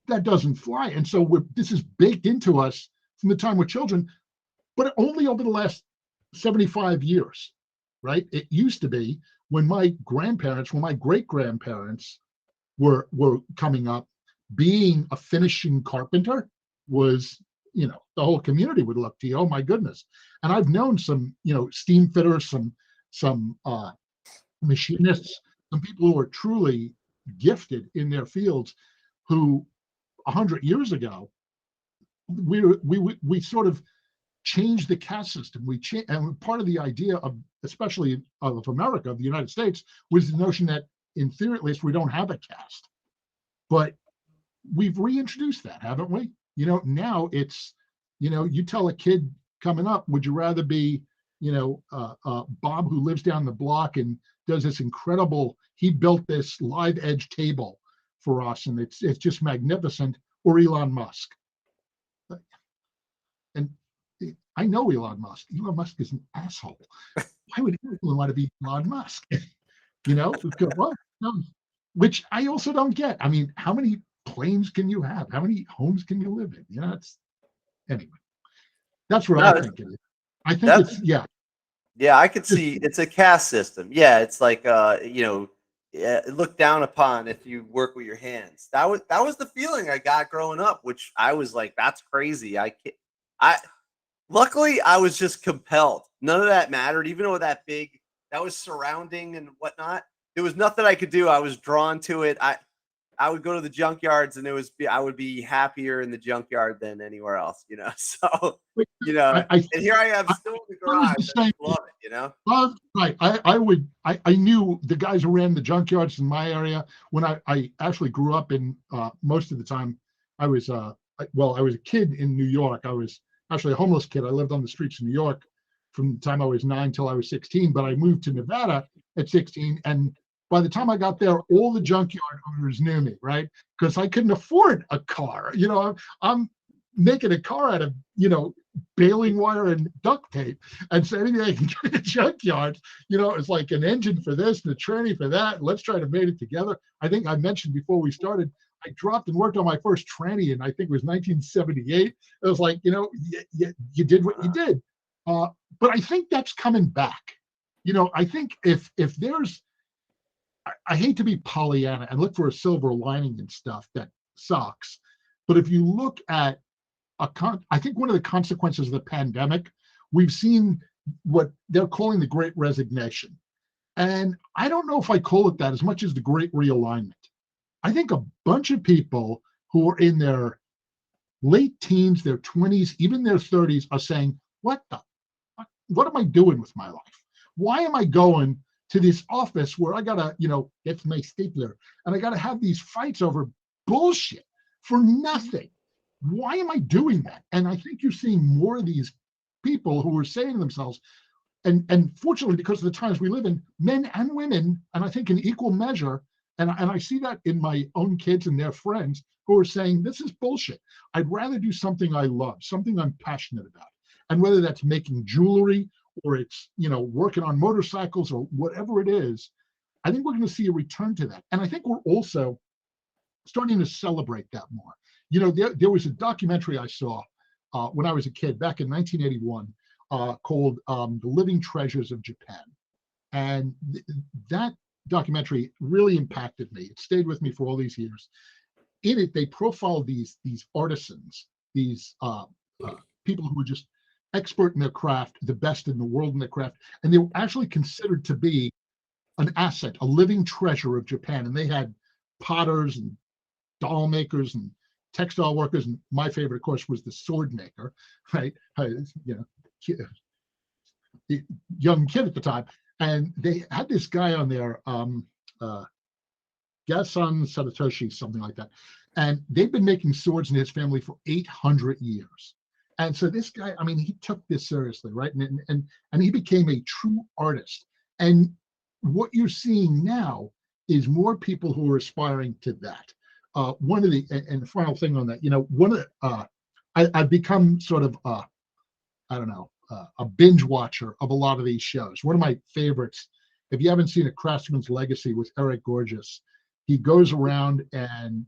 That doesn't fly. And so this is baked into us from the time we're children, but only over the last 75 years, right? It used to be when my great-grandparents were coming up, being a finishing carpenter was, you know, the whole community would look to you. Oh my goodness. And I've known some, you know, steam fitters, some machinists, some people who are truly gifted in their fields, who 100 years ago, we sort of changed the caste system. And part of the idea of, especially of America, of the United States, was the notion that, in theory at least, we don't have a caste. But we've reintroduced that, haven't we? You know, now it's, you know, you tell a kid coming up, would you rather be, you know, Bob, who lives down the block and does this incredible, he built this live edge table for us, and it's just magnificent, or Elon Musk? And I know Elon Musk. Elon Musk is an asshole. Why would anyone want to be Elon Musk? You know, well, no, which I also don't get. I mean, how many planes can you have? How many homes can you live in? You know, anyway. That's what I think it is. I think it's, yeah. Yeah, I could see it's a caste system. Yeah, it's like you know, looked down upon if you work with your hands. That was the feeling I got growing up, which I was like, that's crazy. I luckily I was just compelled. None of that mattered, even though that was surrounding and whatnot. There was nothing I could do. I was drawn to it. I would go to the junkyards, and I would be happier in the junkyard than anywhere else, you know. So, you know, and here I am still in the garage. I love it, you know. Well, right. I knew the guys who ran the junkyards in my area when I actually grew up in, most of the time I was, I was a kid in New York. I was actually a homeless kid. I lived on the streets of New York from the time I was 9 till I was 16, but I moved to Nevada at 16. And by the time I got there, all the junkyard owners knew me, right? Because I couldn't afford a car. You know, I'm making a car out of, you know, baling wire and duct tape. And so anything I can get in the junkyard, you know, it's like an engine for this and a tranny for that. Let's try to mate it together. I think I mentioned before we started, I dropped and worked on my first tranny, and I think it was 1978. It was like, you know, you did what you did. But I think that's coming back. You know, I think if there's, I hate to be Pollyanna and look for a silver lining and stuff that sucks. But if you look at I think one of the consequences of the pandemic, we've seen what they're calling the Great Resignation. And I don't know if I call it that as much as the Great Realignment. I think a bunch of people who are in their late teens, their 20s, even their 30s are saying, what am I doing with my life? Why am I going to this office where I gotta, you know, get my stapler and I gotta have these fights over bullshit for nothing? Why am I doing that? And I think you're seeing more of these people who are saying to themselves, and fortunately, because of the times we live in, men and women, and I think in equal measure, and I see that in my own kids and their friends who are saying, this is bullshit. I'd rather do something I love, something I'm passionate about. And whether that's making jewelry or it's, you know, working on motorcycles or whatever it is, I think we're going to see a return to that. And I think we're also starting to celebrate that more. You know, there was a documentary I saw when I was a kid back in 1981 called The Living Treasures of Japan. And that documentary really impacted me. It stayed with me for all these years. In it, they profiled these artisans, these people who were just expert in their craft, the best in the world in their craft. And they were actually considered to be an asset, a living treasure of Japan. And they had potters and doll makers and textile workers, and my favorite, of course, was the sword maker, right? You know, young kid at the time, and they had this guy on there, Gasan Sadatoshi, something like that, and they've been making swords in his family for 800 years. And so this guy, I mean, he took this seriously, right? And he became a true artist. And what you're seeing now is more people who are aspiring to that. One of the, and the final thing on that, you know, one of the, I've become sort of, I don't know, a binge watcher of a lot of these shows. One of my favorites, if you haven't seen A Craftsman's Legacy with Eric Gorgeous, he goes around and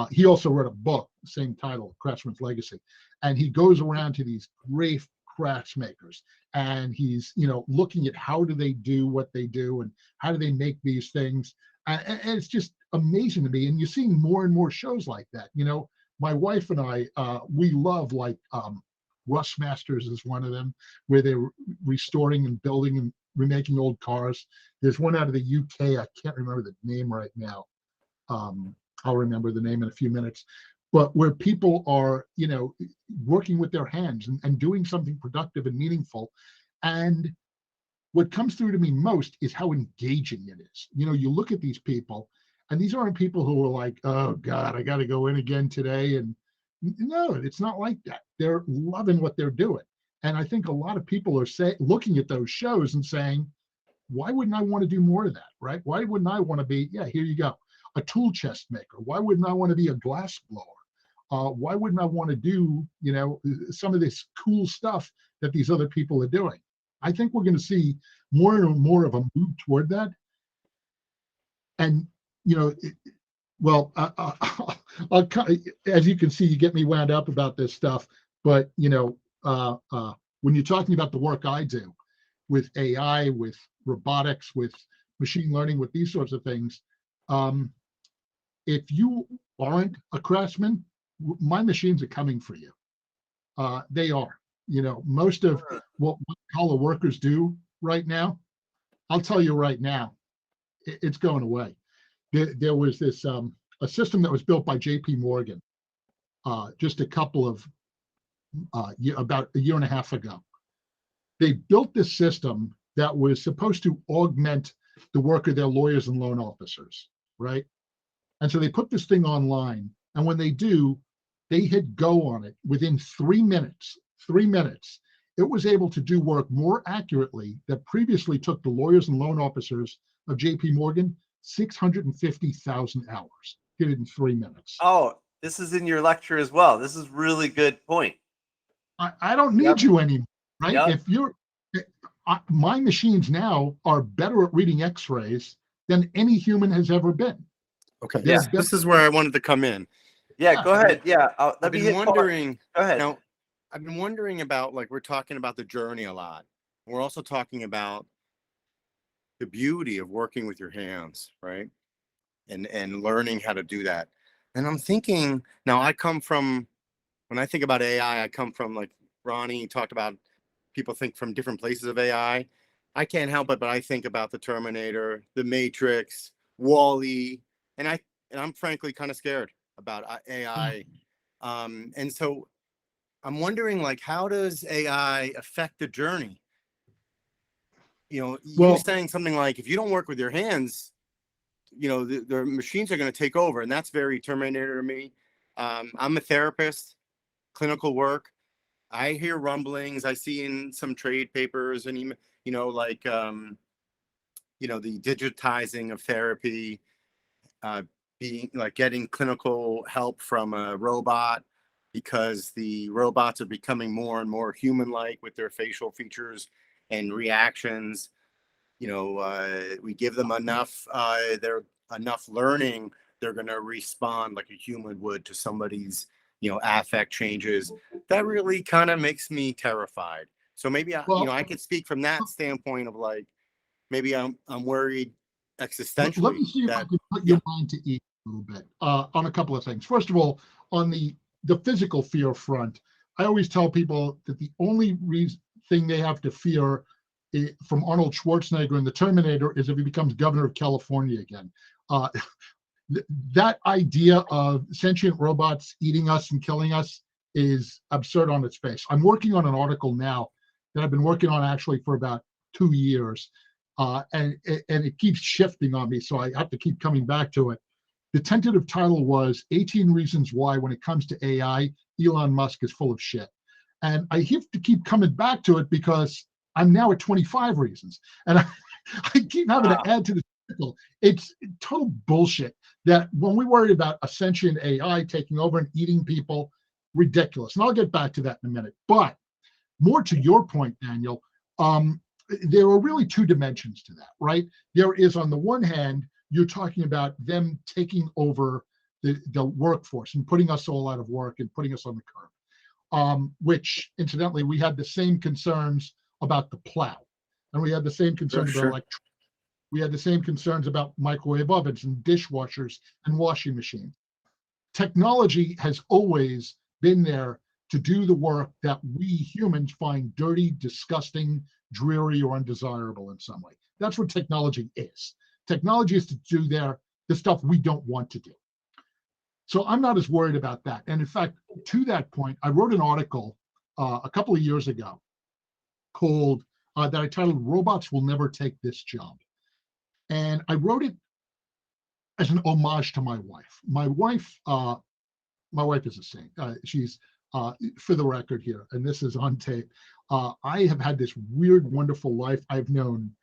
he also wrote a book, same title, Craftsman's Legacy. And he goes around to these great crafts makers and he's, you know, looking at how do they do what they do and how do they make these things. And it's just amazing to me. And you're seeing more and more shows like that. You know, my wife and I, we love like Rust Masters is one of them, where they're restoring and building and remaking old cars. There's one out of the UK. I can't remember the name right now. I'll remember the name in a few minutes. But where people are, you know, working with their hands and doing something productive and meaningful. And what comes through to me most is how engaging it is. You know, you look at these people, and these aren't people who are like, oh God, I got to go in again today. And no, it's not like that. They're loving what they're doing. And I think a lot of people are looking at those shows and saying, why wouldn't I want to do more of that, right? Why wouldn't I want to be, yeah, here you go, a tool chest maker? Why wouldn't I want to be a glass blower? Why wouldn't I want to do, you know, some of this cool stuff that these other people are doing? I think we're going to see more and more of a move toward that. And, you know, as you can see, you get me wound up about this stuff. But, you know, when you're talking about the work I do with AI, with robotics, with machine learning, with these sorts of things, If you aren't a craftsman, my machines are coming for you. They are. Most of what collar workers do right now, I'll tell you right now, it's going away. There was this a system that was built by JP Morgan just about a year and a half ago. They built this system that was supposed to augment the work of their lawyers and loan officers, right? And so they put this thing online, and when they do, they hit go on it within 3 minutes. 3 minutes, it was able to do work more accurately that previously took the lawyers and loan officers of JP Morgan 650,000 hours. Did it in 3 minutes. Oh, this is in your lecture as well. This is really good point. I don't need you anymore, right? Yep. If you're, my machines now are better at reading X-rays than any human has ever been. Okay, Yeah. this is where I wanted to come in. Yeah, go ahead. Yeah, I've been wondering. Go ahead. Now, I've been wondering about, like, we're talking about the journey a lot. We're also talking about the beauty of working with your hands, right? And learning how to do that. And I'm thinking, now when I think about AI, I come from, like Ronnie talked about, people think from different places of AI. I can't help it, but I think about the Terminator, the Matrix, Wall-E, and I'm frankly kind of scared about AI. And so I'm wondering, like, how does AI affect the journey? You were saying something like, if you don't work with your hands, the machines are going to take over, and that's very Terminator to me. I'm a therapist, clinical work. I hear rumblings. I see in some trade papers and even, the digitizing of therapy, being like getting clinical help from a robot, because the robots are becoming more and more human-like with their facial features and reactions. We give them enough learning, they're going to respond like a human would to somebody's, affect changes. That really kind of makes me terrified. So maybe I could speak from that standpoint of, like, maybe I'm worried existentially. Let me see if I can put your mind to ease a little bit on a couple of things. First of all, on the physical fear front, I always tell people that the only thing they have to fear from Arnold Schwarzenegger in the Terminator is if he becomes governor of California again. That idea of sentient robots eating us and killing us is absurd on its face. I'm working on an article now that I've been working on actually for about 2 years, and it keeps shifting on me, so I have to keep coming back to it. The tentative title was 18 Reasons Why, when it comes to AI, Elon Musk is full of shit. And I have to keep coming back to it because I'm now at 25 reasons. And I keep having to add to the article. It's total bullshit that when we worry about a sentient AI taking over and eating people, ridiculous. And I'll get back to that in a minute. But more to your point, Daniel, there are really two dimensions to that, right? There is, on the one hand, you're talking about them taking over the workforce and putting us all out of work and putting us on the curb, which, incidentally, we had the same concerns about the plow, and we had the same concerns about electricity. We had the same concerns about microwave ovens and dishwashers and washing machines. Technology has always been there to do the work that we humans find dirty, disgusting, dreary, or undesirable in some way. That's what technology is. Technology is to do the stuff we don't want to do. So I'm not as worried about that. And in fact, to that point, I wrote an article a couple of years ago called that I titled "Robots Will Never Take This Job." And I wrote it as an homage to my wife. My wife is a saint. She's, for the record here, and this is on tape, I have had this weird, wonderful life. I've known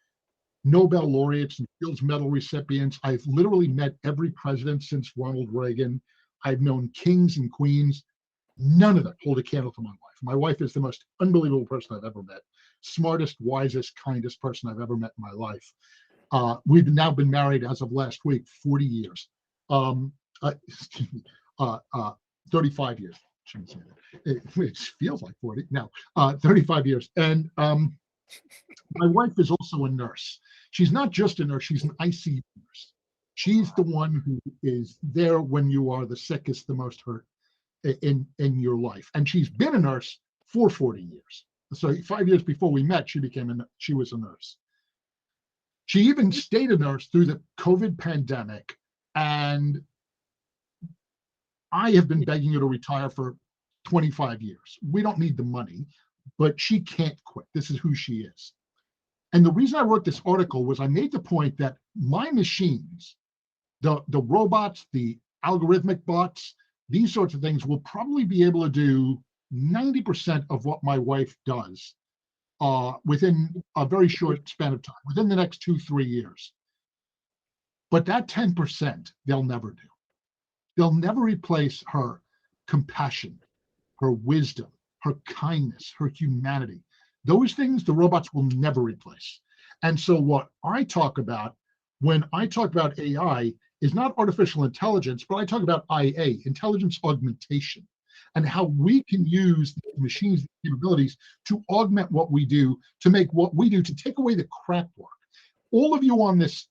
Nobel laureates and Fields Medal recipients. I've literally met every president since Ronald Reagan. I've known kings and queens. None of them hold a candle to my wife. My wife is the most unbelievable person I've ever met. Smartest, wisest, kindest person I've ever met in my life. We've now been married, as of last week, 40 years. 35 years. Shouldn't say that. It feels like 40 now. 35 years. And my wife is also a nurse. She's not just a nurse, she's an ICU nurse. She's the one who is there when you are the sickest, the most hurt in your life. And she's been a nurse for 40 years. So 5 years before we met, she was a nurse. She even stayed a nurse through the COVID pandemic. And I have been begging her to retire for 25 years. We don't need the money, but she can't quit. This is who she is. And the reason I wrote this article was I made the point that my machines, the robots, the algorithmic bots, these sorts of things will probably be able to do 90% of what my wife does within a very short span of time, within the next 2-3 years. But that 10%, they'll never do. They'll never replace her compassion, her wisdom, her kindness, her humanity. Those things the robots will never replace. And so what I talk about when I talk about AI is not artificial intelligence, but I talk about IA, intelligence augmentation, and how we can use the machines' capabilities to augment what we do, to make what we do, to take away the crap work. All of you on this,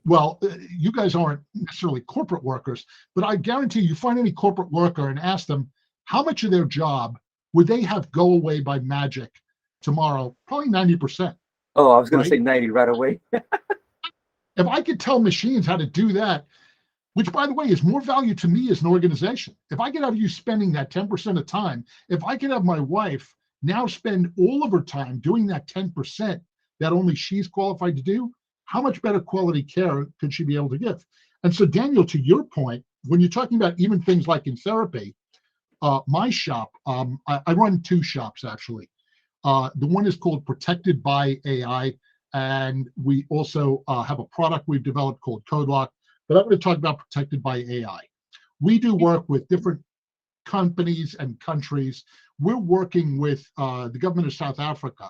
well, you guys aren't necessarily corporate workers, but I guarantee you find any corporate worker and ask them how much of their job would they have go away by magic tomorrow? Probably 90%. Oh, I was going right? to say 90 right away. If I could tell machines how to do that, which by the way is more value to me as an organization, if I could have you spending that 10% of time, if I could have my wife now spend all of her time doing that 10% that only she's qualified to do, how much better quality care could she be able to give? And so Daniel, to your point, when you're talking about even things like in therapy, my shop, I run 2 shops actually. The one is called Protected by AI, and we also have a product we've developed called CodeLock, but I'm going to talk about Protected by AI. We do work with different companies and countries. We're working with the government of South Africa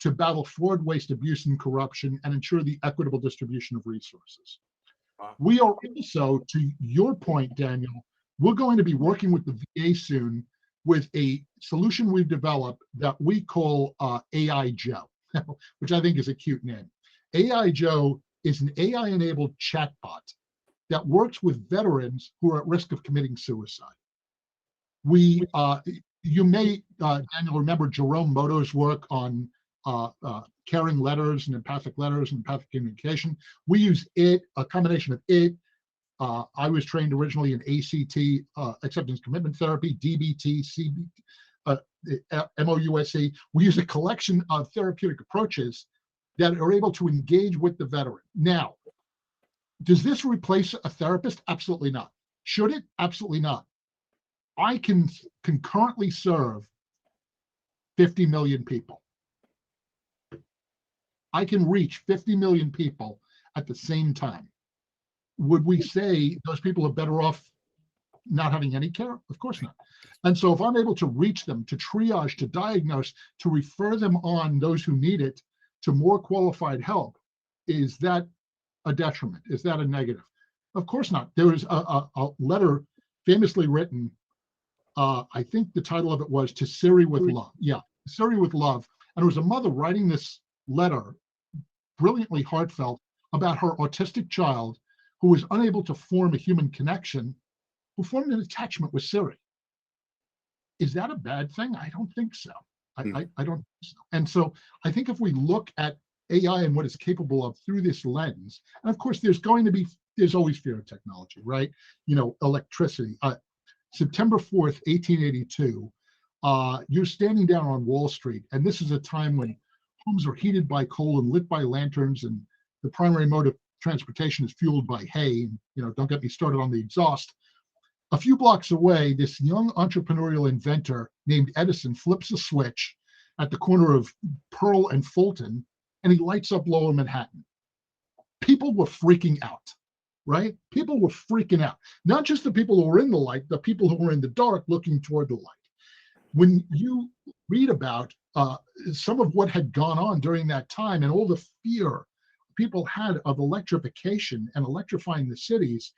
to battle fraud, waste, abuse, and corruption and ensure the equitable distribution of resources. Wow. We are also, to your point, Daniel, we're going to be working with the VA soon with a solution we've developed that we call AI Joe, which I think is a cute name. AI Joe is an AI-enabled chatbot that works with veterans who are at risk of committing suicide. We, you may, Daniel, remember Jerome Moto's work on caring letters and empathic communication. We use it, a combination of it. I was trained originally in ACT, acceptance commitment therapy, DBT, CBT, MOUSE. We use a collection of therapeutic approaches that are able to engage with the veteran. Now, does this replace a therapist? Absolutely not. Should it? Absolutely not. I can concurrently serve 50 million people. I can reach 50 million people at the same time. Would we say those people are better off not having any care? Of course not. And so if I'm able to reach them, to triage, to diagnose, to refer them on, those who need it, to more qualified help, is that a detriment? Is that a negative? Of course not. There is a letter famously written, I think the title of it was To Siri with Love. Yeah, Siri with Love. And it was a mother writing this letter, brilliantly heartfelt, about her autistic child who was unable to form a human connection, who formed an attachment with Siri. Is that a bad thing? I don't think so. I don't think so. And so I think if we look at AI and what it's capable of through this lens, and of course there's always fear of technology, right? You know, electricity. September 4th, 1882, you're standing down on Wall Street, and this is a time when homes are heated by coal and lit by lanterns, and the primary mode of transportation is fueled by hay. And, you know, don't get me started on the exhaust. A few blocks away, this young entrepreneurial inventor named Edison flips a switch at the corner of Pearl and Fulton, and he lights up Lower Manhattan. People were freaking out, right? People were freaking out. Not just the people who were in the light, the people who were in the dark looking toward the light. When you read about some of what had gone on during that time and all the fear people had of electrification and electrifying the cities,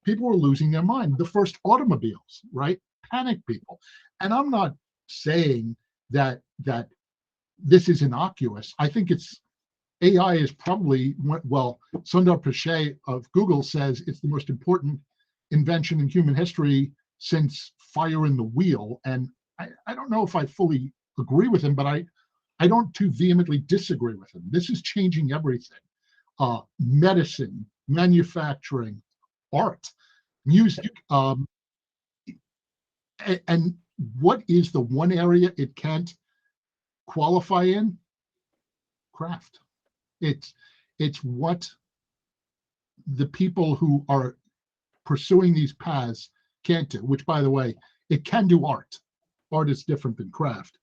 people were losing their mind. The first automobiles, right? Panic people. And I'm not saying that this is innocuous. I think it's AI is probably, well, Sundar Pichai of Google says it's the most important invention in human history since fire in the wheel. And I don't know if I fully agree with him, but I don't too vehemently disagree with him. This is changing everything. Medicine, manufacturing, art, music. And what is the one area it can't qualify in? Craft. It's what the people who are pursuing these paths can't do, which, by the way, it can do art. Art is different than craft.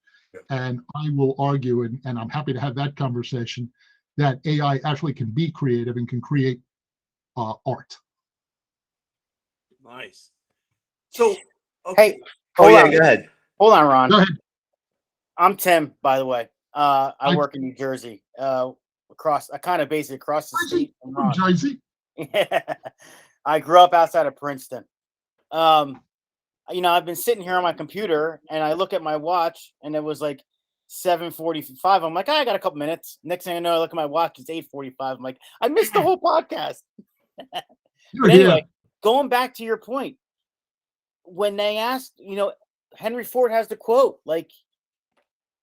And I will argue, and I'm happy to have that conversation, that AI actually can be creative and can create art. Nice. So, okay. Hey, Oh, hold yeah, on. go ahead. Hold on, Ron. Go ahead. I'm Tim, by the way. I work in New Jersey. Basically across the state from From Ron. Jersey. I grew up outside of Princeton. I've been sitting here on my computer and I look at my watch and it was like 7:45. I'm like, I got a couple minutes. Next thing I know, I look at my watch, it's 8:45. I'm like, I missed the whole podcast. But anyway, going back to your point, when they asked, Henry Ford has the quote, like,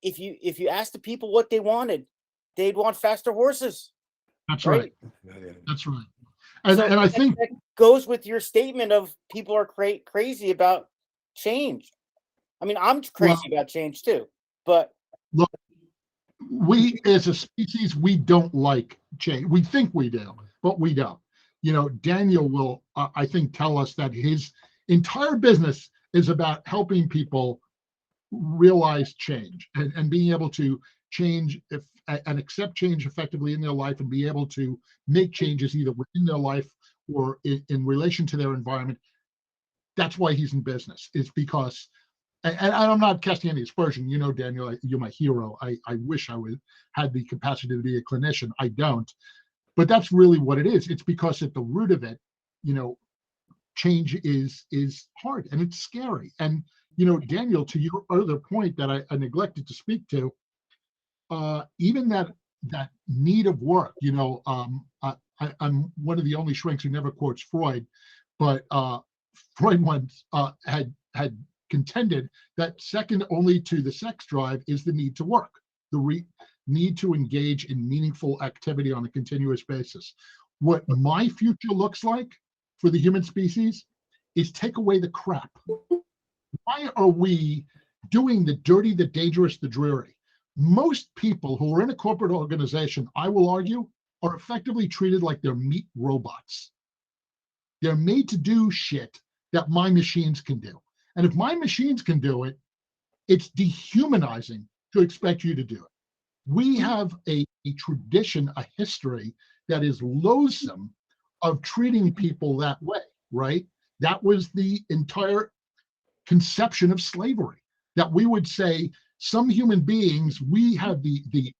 if you ask the people what they wanted, they'd want faster horses. That's right. That's right. And I think that goes with your statement of people are crazy about change. I mean, I'm crazy about change too, but look, we as a species, we don't like change. We think we do, but we don't. Daniel will, I think, tell us that his entire business is about helping people realize change and being able to change and accept change effectively in their life and be able to make changes either within their life or in relation to their environment. That's why he's in business. It's because, and I'm not casting any aspersion. Daniel, you're my hero. I wish I had the capacity to be a clinician. I don't. But that's really what it is. It's because at the root of it, change is hard and it's scary. And Daniel, to your other point that I neglected to speak to, even that need of work. I'm one of the only shrinks who never quotes Freud, but Freud once had contended that second only to the sex drive is the need to work, the need to engage in meaningful activity on a continuous basis. What my future looks like for the human species is take away the crap. Why are we doing the dirty, the dangerous, the dreary? Most people who are in a corporate organization, I will argue, are effectively treated like they're meat robots. They're made to do shit that my machines can do. And if my machines can do it, it's dehumanizing to expect you to do it. We have a tradition, a history that is loathsome of treating people that way, right? That was the entire conception of slavery, that we would say some human beings, we have the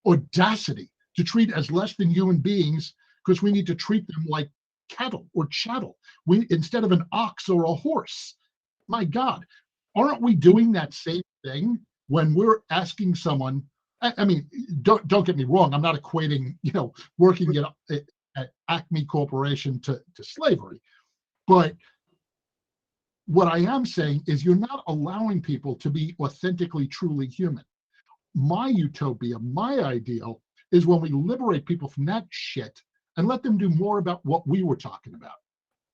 audacity to treat as less than human beings because we need to treat them like cattle or chattel, instead of an ox or a horse. My God, aren't we doing that same thing when we're asking someone? I mean, don't get me wrong. I'm not equating, working at Acme Corporation to slavery, but what I am saying is you're not allowing people to be authentically, truly human. My utopia, my ideal, is when we liberate people from that shit and let them do more about what we were talking about.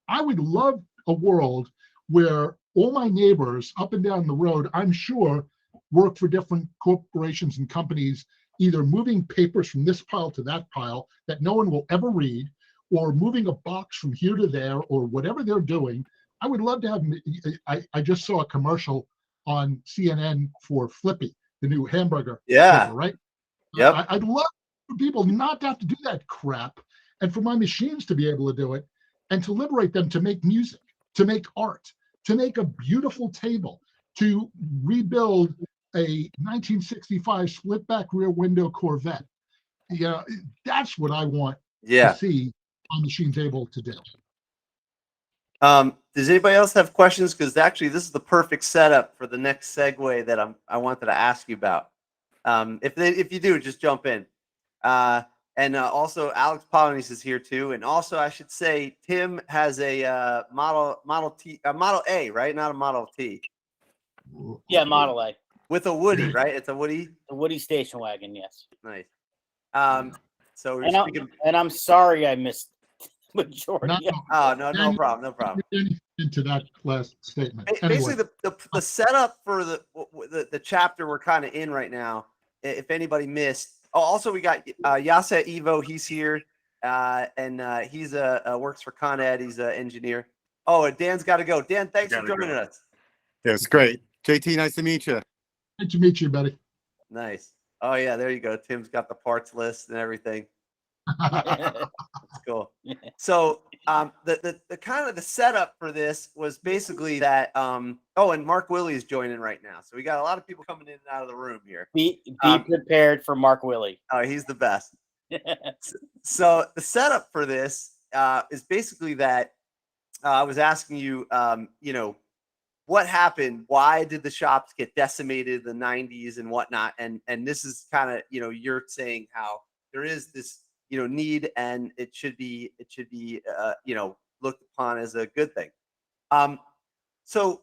I would love a world where all my neighbors up and down the road, I'm sure, work for different corporations and companies, either moving papers from this pile to that pile that no one will ever read, or moving a box from here to there, or whatever they're doing. I would love to have, I just saw a commercial on CNN for Flippy, the new hamburger. Yeah. Flavor, right? Yep. I'd love for people not to have to do that crap and for my machines to be able to do it and to liberate them to make music, to make art, to make a beautiful table, to rebuild a 1965 split back rear window Corvette. That's what I want to see my machines able to do. Does anybody else have questions? Because actually, this is the perfect setup for the next segue that I wanted to ask you about. If you do, just jump in. And also Alex Polynice is here too. And also I should say Tim has a Model T, a Model A, right? Not a Model T. Yeah, Model A. With a Woody, right? It's a Woody. The Woody station wagon, yes. Nice. So we're And, speaking. I'm sorry I missed majority. Oh no problem, no problem. Into that last statement. Basically, Anyway. the setup for the chapter we're kind of in right now. If anybody missed. Oh, also we got Yasa Evo. He's here, and he's works for Con Ed. He's an engineer. Oh, and Dan's got to go. Dan, thanks for joining us. Yeah, it's great. JT, nice to meet you. Good to meet you, buddy. Nice. Oh yeah, there you go. Tim's got the parts list and everything. That's cool. So the kind of the setup for this was basically that oh, and Mark Willie is joining right now. So we got a lot of people coming in and out of the room here. Be prepared for Mark Willie. Oh, he's the best. So the setup for this is basically that I was asking you, you know, what happened? Why did the shops get decimated in the 90s and whatnot? And this is kind of, you know, you're saying how there is this, you know, need, and it should be you know, looked upon as a good thing. So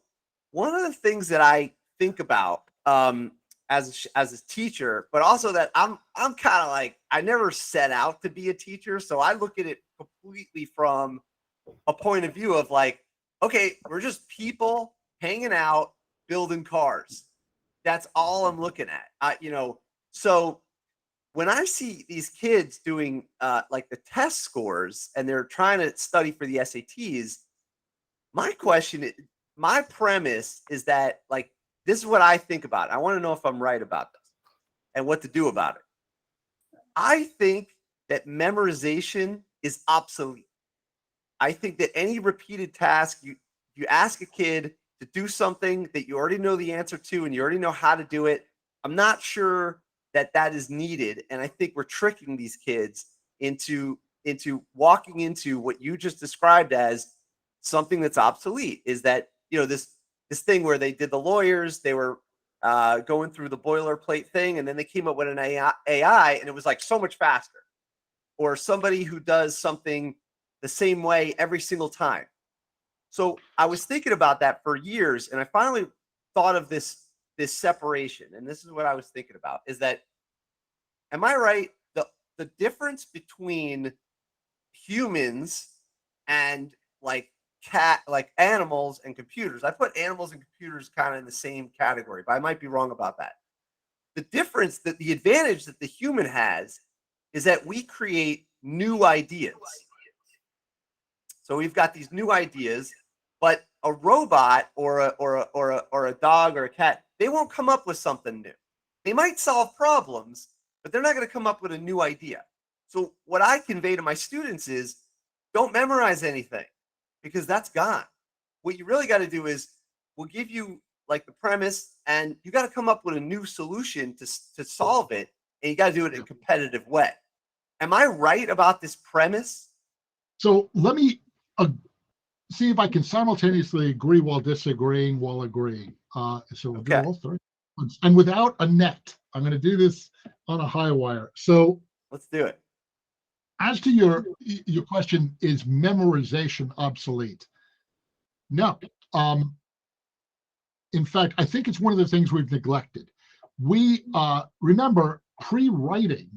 one of the things that I think about as a teacher, but also that I'm kind of like, I never set out to be a teacher, so I look at it completely from a point of view of like, okay, we're just people hanging out, building cars. That's all I'm looking at. You know, so when I see these kids doing like the test scores and they're trying to study for the SATs, my premise is that, like, this is what I think about it. I want to know if I'm right about this and what to do about it. I think that memorization is obsolete. I think that any repeated task, you ask a kid to do something that you already know the answer to and you already know how to do it. I'm not sure that is needed. And I think we're tricking these kids into walking into what you just described as something that's obsolete. Is that, you know, this thing where they did the lawyers, they were going through the boilerplate thing, and then they came up with an AI, and it was like so much faster. Or somebody who does something the same way every single time. So I was thinking about that for years, and I finally thought of this separation. And this is what I was thinking about, is that, am I right? The difference between humans and like animals and computers. I put animals and computers kind of in the same category, but I might be wrong about that. The difference, that the advantage that the human has is that we create new ideas. So we've got these new ideas, but a robot or a dog or a cat, they won't come up with something new. They might solve problems, but they're not going to come up with a new idea. So what I convey to my students is, don't memorize anything, because that's gone. What you really got to do is, we'll give you like the premise, and you got to come up with a new solution to solve it, and you got to do it in a competitive way. Am I right about this premise? So let me see if I can simultaneously agree while disagreeing while agreeing. So we'll do all three. And without a net, I'm going to do this on a high wire. So let's do it. As to your question, is memorization obsolete? No. In fact, I think it's one of the things we've neglected. We remember pre-writing,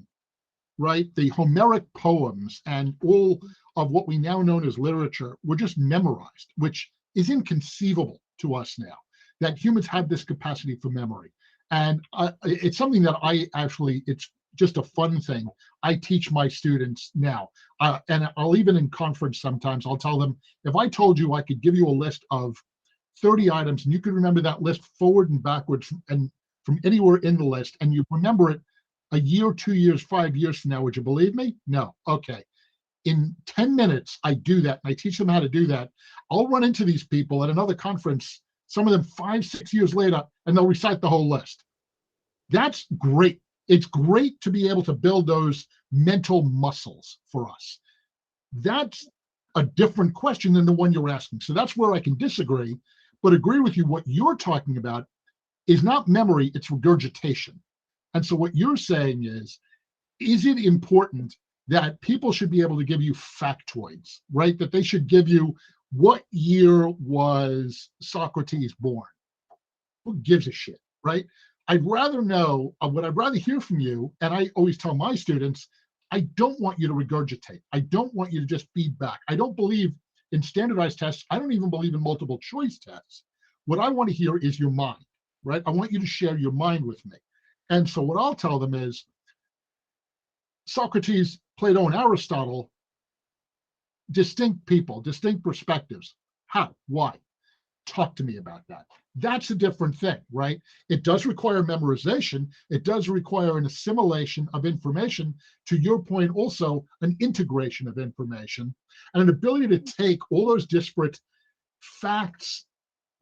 right? The Homeric poems and all of what we now know as literature were just memorized, which is inconceivable to us now, that humans have this capacity for memory. And it's something that it's just a fun thing. I teach my students now, and I'll even in conference sometimes, I'll tell them, if I told you I could give you a list of 30 items and you could remember that list forward and backwards and from anywhere in the list, and you remember it a year, 2 years, 5 years from now, would you believe me? No. Okay. In 10 minutes, I do that, and I teach them how to do that. I'll run into these people at another conference, some of them 5, 6 years later, and they'll recite the whole list. That's great. It's great to be able to build those mental muscles for us. That's a different question than the one you're asking. So that's where I can disagree, but agree with you. What you're talking about is not memory, it's regurgitation. And so what you're saying is, is it important that people should be able to give you factoids, right? That they should give you, what year was Socrates born? Who gives a shit, right? I'd rather know, what I'd rather hear from you, and I always tell my students, I don't want you to regurgitate. I don't want you to just feedback. I don't believe in standardized tests. I don't even believe in multiple choice tests. What I want to hear is your mind, right? I want you to share your mind with me. And so what I'll tell them is, Socrates, Plato, and Aristotle, distinct people, distinct perspectives. How? Why? Talk to me about that. That's a different thing, right? It does require memorization. It does require an assimilation of information. To your point, also an integration of information and an ability to take all those disparate facts,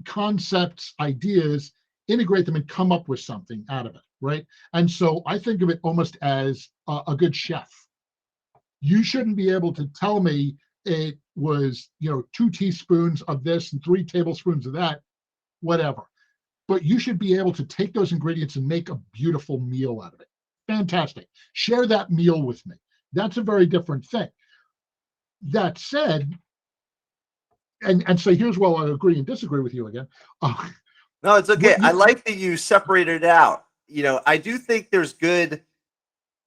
concepts, ideas, integrate them and come up with something out of it, right? And so I think of it almost as a good chef. You shouldn't be able to tell me it was, 2 teaspoons of this and 3 tablespoons of that, whatever. But you should be able to take those ingredients and make a beautiful meal out of it. Fantastic. Share that meal with me. That's a very different thing. That said, and so here's where I agree and disagree with you again. No, it's okay. I like that you separated it out. I do think there's good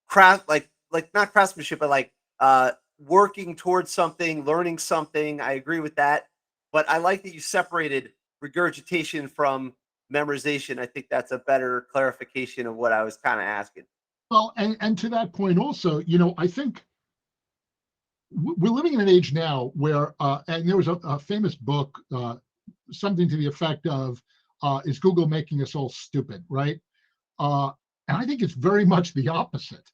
craft, like not craftsmanship, but like working towards something, learning something. I agree with that. But I like that you separated regurgitation from memorization. I think that's a better clarification of what I was kind of asking. Well, and to that point also, I think we're living in an age now where, and there was a famous book, something to the effect of, is Google making us all stupid, right? And I think it's very much the opposite.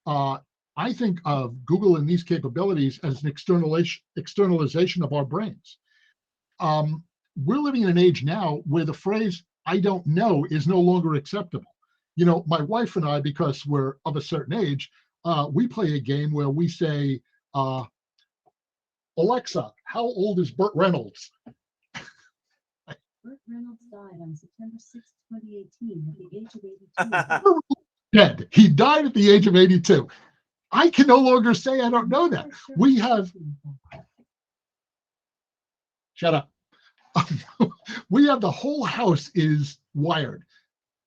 I think of Google and these capabilities as an externalization of our brains. We're living in an age now where the phrase, I don't know, is no longer acceptable. My wife and I, because we're of a certain age, we play a game where we say, Alexa, how old is Burt Reynolds? Burt Reynolds died on September 6, 2018 at the age of 82. Dead. He died at the age of 82. I can no longer say I don't know that. We have, shut up. We have, the whole house is wired.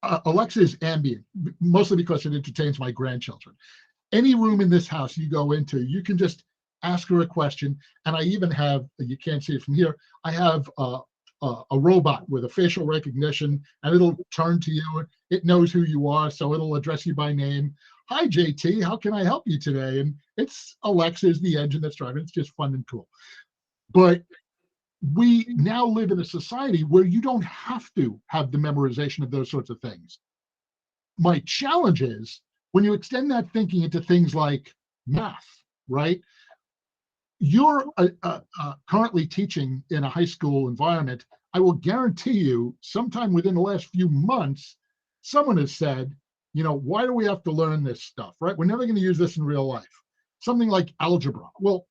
Alexa is ambient, mostly because it entertains my grandchildren. Any room in this house you go into, you can just ask her a question. And I even have, you can't see it from here, I have a robot with a facial recognition, and it'll turn to you. It knows who you are, so it'll address you by name. Hi, JT, how can I help you today? And it's Alexa is the engine that's driving. It's just fun and cool. But we now live in a society where you don't have to have the memorization of those sorts of things. My challenge is when you extend that thinking into things like math, right? You're currently teaching in a high school environment. I will guarantee you sometime within the last few months, someone has said, why do we have to learn this stuff, right? We're never going to use this in real life. Something like algebra. Well,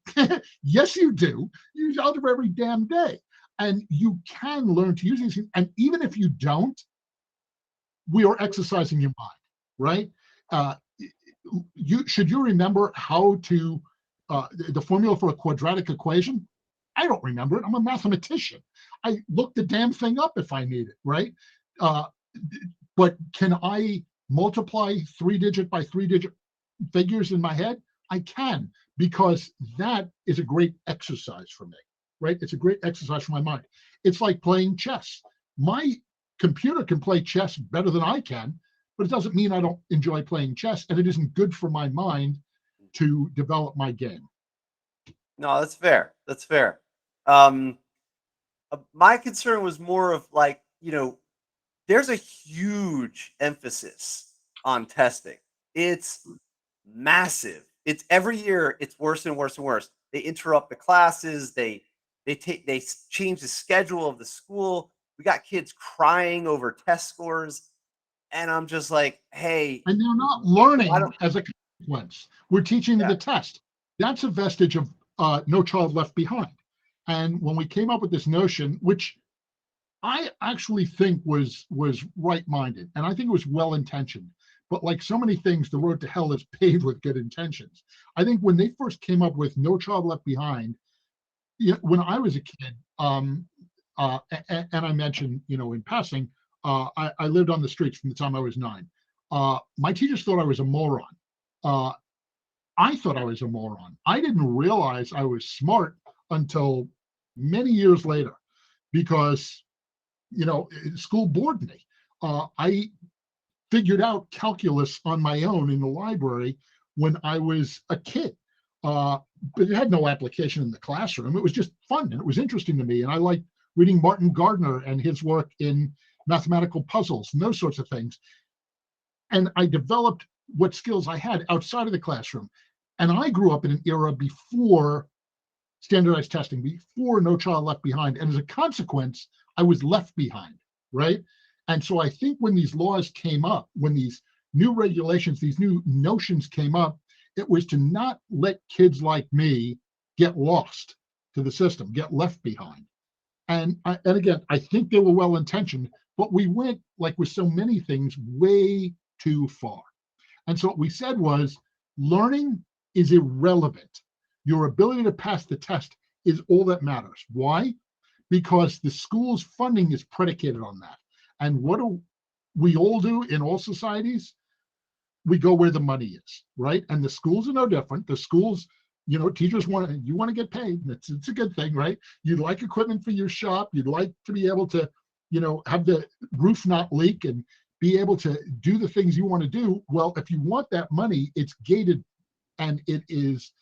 yes, you do. You use algebra every damn day. And you can learn to use these things. And even if you don't, we are exercising your mind, right? Should you remember how to, the formula for a quadratic equation? I don't remember it. I'm a mathematician. I look the damn thing up if I need it, right? But can I multiply 3-digit by 3-digit figures in my head? I can, because that is a great exercise for me, right? It's a great exercise for my mind. It's like playing chess. My computer can play chess better than I can, but it doesn't mean I don't enjoy playing chess, and it isn't good for my mind to develop my game. No, that's fair. That's fair. My concern was more of like, there's a huge emphasis on testing. It's massive. It's every year it's worse and worse and worse. They interrupt the classes. They change the schedule of the school. We got kids crying over test scores, and I'm just like, hey. And they're not learning as a consequence. We're teaching them the test. That's a vestige of No Child Left Behind. And when we came up with this notion, which I actually think was right-minded, and I think it was well-intentioned, But like so many things, the road to hell is paved with good intentions. I think when they first came up with No Child Left Behind, when I was a kid, and I mentioned, in passing, I lived on the streets from the time I was 9. My teachers thought I was a moron. I thought I was a moron. I didn't realize I was smart until many years later, because, school bored me. I figured out calculus on my own in the library when I was a kid. But it had no application in the classroom. It was just fun and it was interesting to me. And I liked reading Martin Gardner and his work in mathematical puzzles and those sorts of things. And I developed what skills I had outside of the classroom. And I grew up in an era before standardized testing, before No Child Left Behind. And as a consequence, I was left behind, right? And so I think when these laws came up, when these new regulations, these new notions came up, it was to not let kids like me get lost to the system, get left behind. And again, I think they were well-intentioned, but we went, like with so many things, way too far. And so what we said was, learning is irrelevant. Your ability to pass the test is all that matters. Why? Because the school's funding is predicated on that. And what do we all do in all societies? We go where the money is, right? And the schools are no different. The schools, teachers want to get paid. It's a good thing, right? You'd like equipment for your shop. You'd like to be able to, have the roof not leak and be able to do the things you want to do. Well, if you want that money, it's gated and it is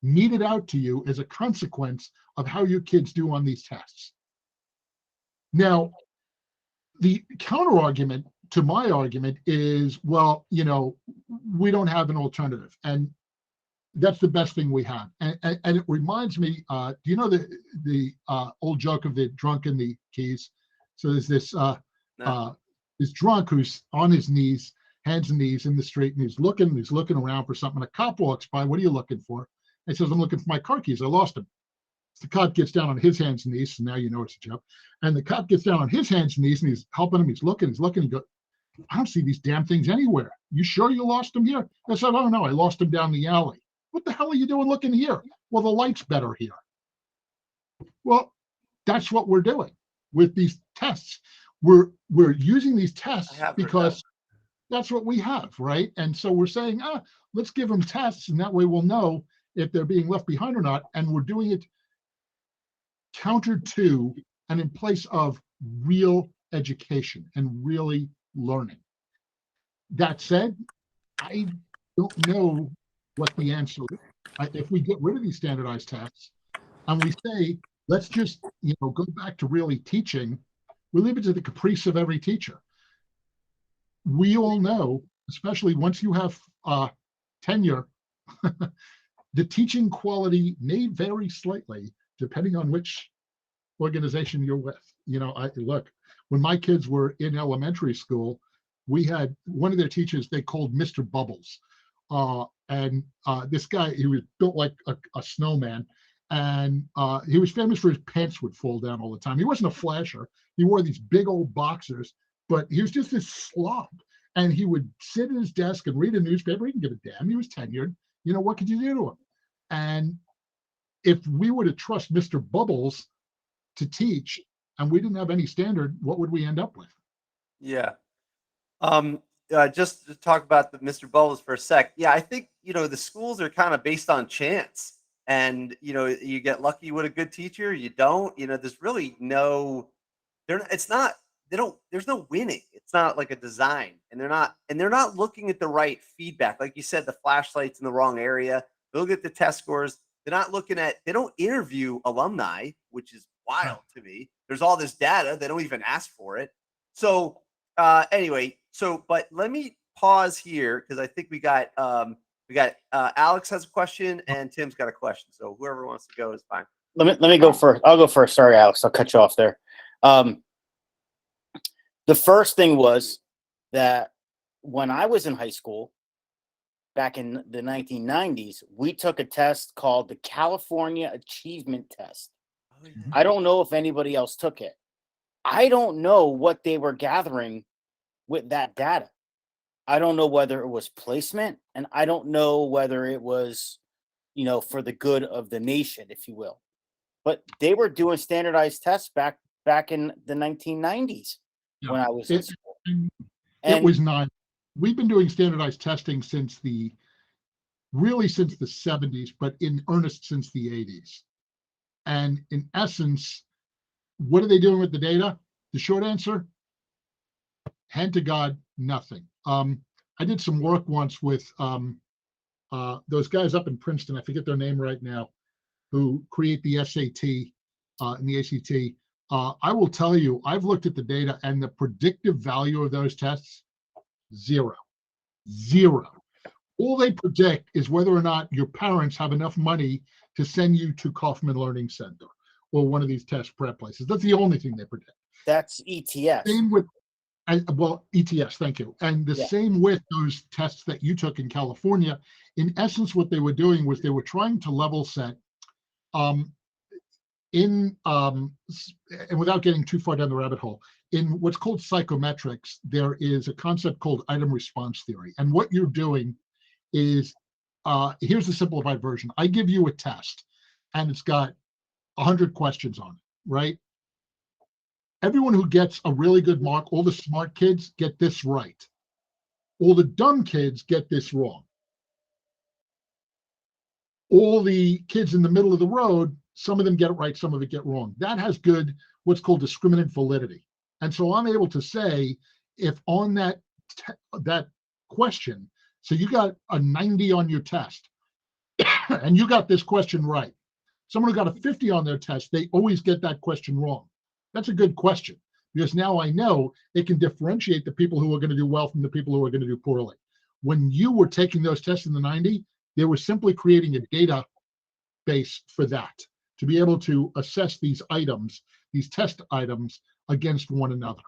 meted out to you as a consequence of how your kids do on these tests. Now, the counter argument to my argument is, well, we don't have an alternative. And that's the best thing we have. And it reminds me, do you know the old joke of the drunk and the keys? So there's this this drunk who's on his knees, hands and knees in the street, and he's looking around for something. A cop walks by. What are you looking for? And he says, I'm looking for my car keys. I lost them. The cop gets down on his hands and knees. So now you know it's a joke. And the cop gets down on his hands and knees and he's helping him. He's looking. He goes, I don't see these damn things anywhere. You sure you lost them here? I said, oh no, I lost them down the alley. What the hell are you doing looking here? Well, the light's better here. Well, that's what we're doing with these tests. We're using these tests because that's what we have, right? And so we're saying, let's give them tests, and that way we'll know if they're being left behind or not. And we're doing it counter to and in place of real education and really learning. That said, I don't know what the answer is. If we get rid of these standardized tests and we say, let's just go back to really teaching, we leave it to the caprice of every teacher. We all know, especially once you have tenure, the teaching quality may vary slightly depending on which organization you're with. Look, when my kids were in elementary school, we had one of their teachers they called Mr. Bubbles. And this guy, he was built like a snowman. And he was famous for his pants would fall down all the time. He wasn't a flasher. He wore these big old boxers, but he was just this slob. And he would sit at his desk and read a newspaper. He didn't give a damn. He was tenured. What could you do to him? And if we were to trust Mr. Bubbles to teach and we didn't have any standard, what would we end up with? Yeah. Just to talk about the Mr. Bubbles for a sec. Yeah, I think, the schools are kind of based on chance. And, you get lucky with a good teacher, you don't, there's really no, there's no winning. It's not like a design, and they're not looking at the right feedback. Like you said, the flashlight's in the wrong area. They'll get the test scores. They don't interview alumni, which is wild to me. There's all this data. They don't even ask for it. So anyway, but let me pause here because I think we got Alex has a question and Tim's got a question. So whoever wants to go is fine. Let me go first. I'll go first. Sorry, Alex. I'll cut you off there. The first thing was that when I was in high school, back in the 1990s, we took a test called the California Achievement Test. Oh, yeah. I don't know if anybody else took it. I don't know what they were gathering with that data. I don't know whether it was placement, and I don't know whether it was, for the good of the nation, if you will. But they were doing standardized tests back in the 1990s when I was in school. It was not. We've been doing standardized testing since the 70s, but in earnest since the 80s. And in essence, what are they doing with the data? The short answer, hand to God, nothing. I did some work once with those guys up in Princeton, I forget their name right now, who create the SAT and the ACT. I will tell you, I've looked at the data, and the predictive value of those tests, zero. All they predict is whether or not your parents have enough money to send you to Kaufman Learning Center or one of these test prep places. That's the only thing they predict. That's ETS. Same with, ETS, thank you. And the same with those tests that you took in California. In essence, what they were doing was they were trying to level set and without getting too far down the rabbit hole, in what's called psychometrics, there is a concept called item response theory. And what you're doing is, here's the simplified version. I give you a test, and it's got 100 questions on it, right? Everyone who gets a really good mark, all the smart kids get this right. All the dumb kids get this wrong. All the kids in the middle of the road, some of them get it right, some of it get wrong. That has good, what's called discriminant validity. And so I'm able to say, if on that question, so you got a 90 on your test, and you got this question right. Someone who got a 50 on their test, they always get that question wrong. That's a good question, because now I know it can differentiate the people who are going to do well from the people who are going to do poorly. When you were taking those tests in the 90, they were simply creating a database for that, to be able to assess these items, these test items, against one another.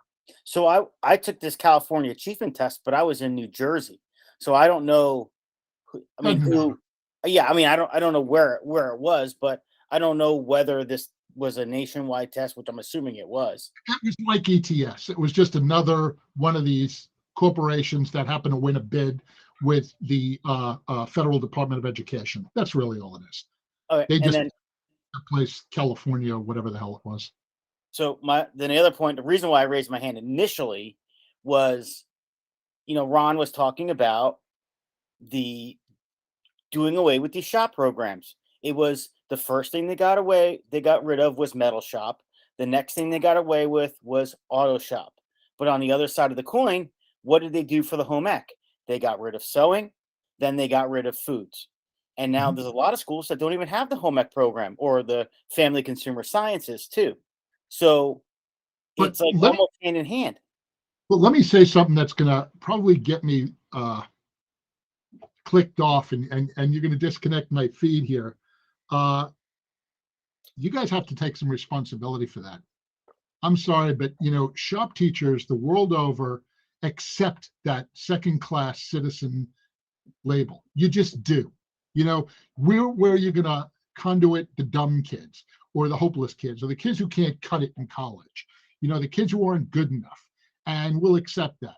So I took this California achievement test, but I was in New Jersey, so I don't know. I don't know where it was, but I don't know whether this was a nationwide test, which I'm assuming it was. It was like ETS. It was just another one of these corporations that happened to win a bid with the Federal Department of Education. That's really all it is. Okay, they just replaced California or whatever the hell it was. So the other point, the reason why I raised my hand initially was, Ron was talking about the doing away with these shop programs. It was the first thing they got rid of was Metal Shop. The next thing they got away with was Auto Shop. But on the other side of the coin, what did they do for the home ec? They got rid of sewing, then they got rid of foods. And now there's a lot of schools that don't even have the home ec program or the family consumer sciences too. So it's like almost hand in hand. Well, let me say something that's going to probably get me clicked off, and you're going to disconnect my feed here. You guys have to take some responsibility for that. I'm sorry, but shop teachers the world over accept that second-class citizen label. You just do. Where you're going to conduit the dumb kids, or the hopeless kids, or the kids who can't cut it in college, the kids who aren't good enough, and we'll accept that.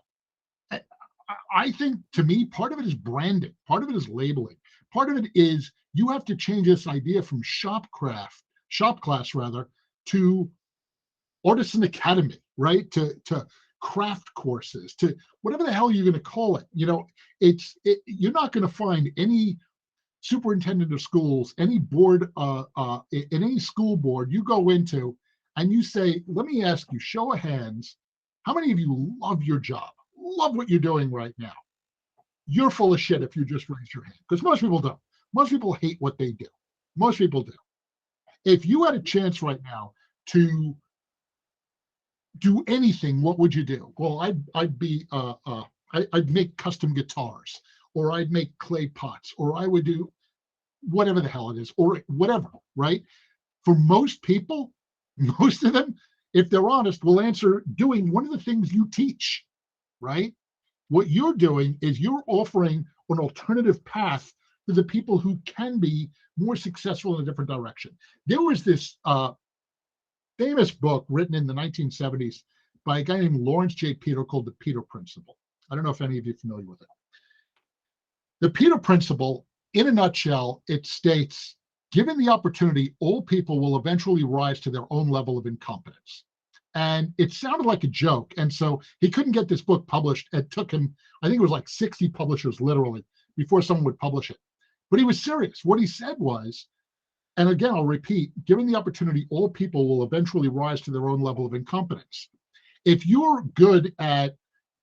I think, to me, part of it is branding, part of it is labeling, part of it is you have to change this idea from shop class rather, to artisan academy, right? To craft courses, to whatever the hell you're going to call it. You're not going to find any superintendent of schools, any board, in any school board you go into, and you say, let me ask you, show of hands, how many of you love your job, love what you're doing right now? You're full of shit if you just raise your hand, because most people don't. Most people hate what they do. Most people do. If you had a chance right now to do anything, what would you do? Well, I'd make custom guitars, or I'd make clay pots, or I would do whatever the hell it is, or whatever, right? For most people, most of them, if they're honest, will answer doing one of the things you teach, right? What you're doing is you're offering an alternative path to the people who can be more successful in a different direction. There was this famous book written in the 1970s by a guy named Lawrence J. Peter called The Peter Principle. I don't know if any of you are familiar with it. The Peter Principle, in a nutshell, it states, given the opportunity, all people will eventually rise to their own level of incompetence. And it sounded like a joke. And so he couldn't get this book published. It took him, I think it was like 60 publishers literally before someone would publish it. But he was serious. What he said was, and again, I'll repeat, given the opportunity, all people will eventually rise to their own level of incompetence. If you're good at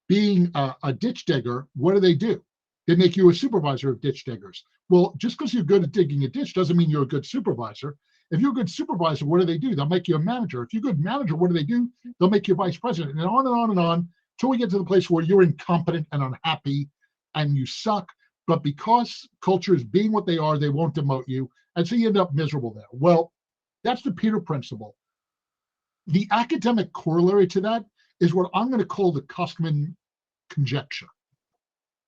being a ditch digger, what do? They make you a supervisor of ditch diggers. Well, just because you're good at digging a ditch doesn't mean you're a good supervisor. If you're a good supervisor, what do? They'll make you a manager. If you're a good manager, what do? They'll make you vice president, and on and on and on, till we get to the place where you're incompetent and unhappy and you suck. But because culture is being what they are, they won't demote you. And so you end up miserable there. Well, that's the Peter Principle. The academic corollary to that is what I'm going to call the Kostman conjecture.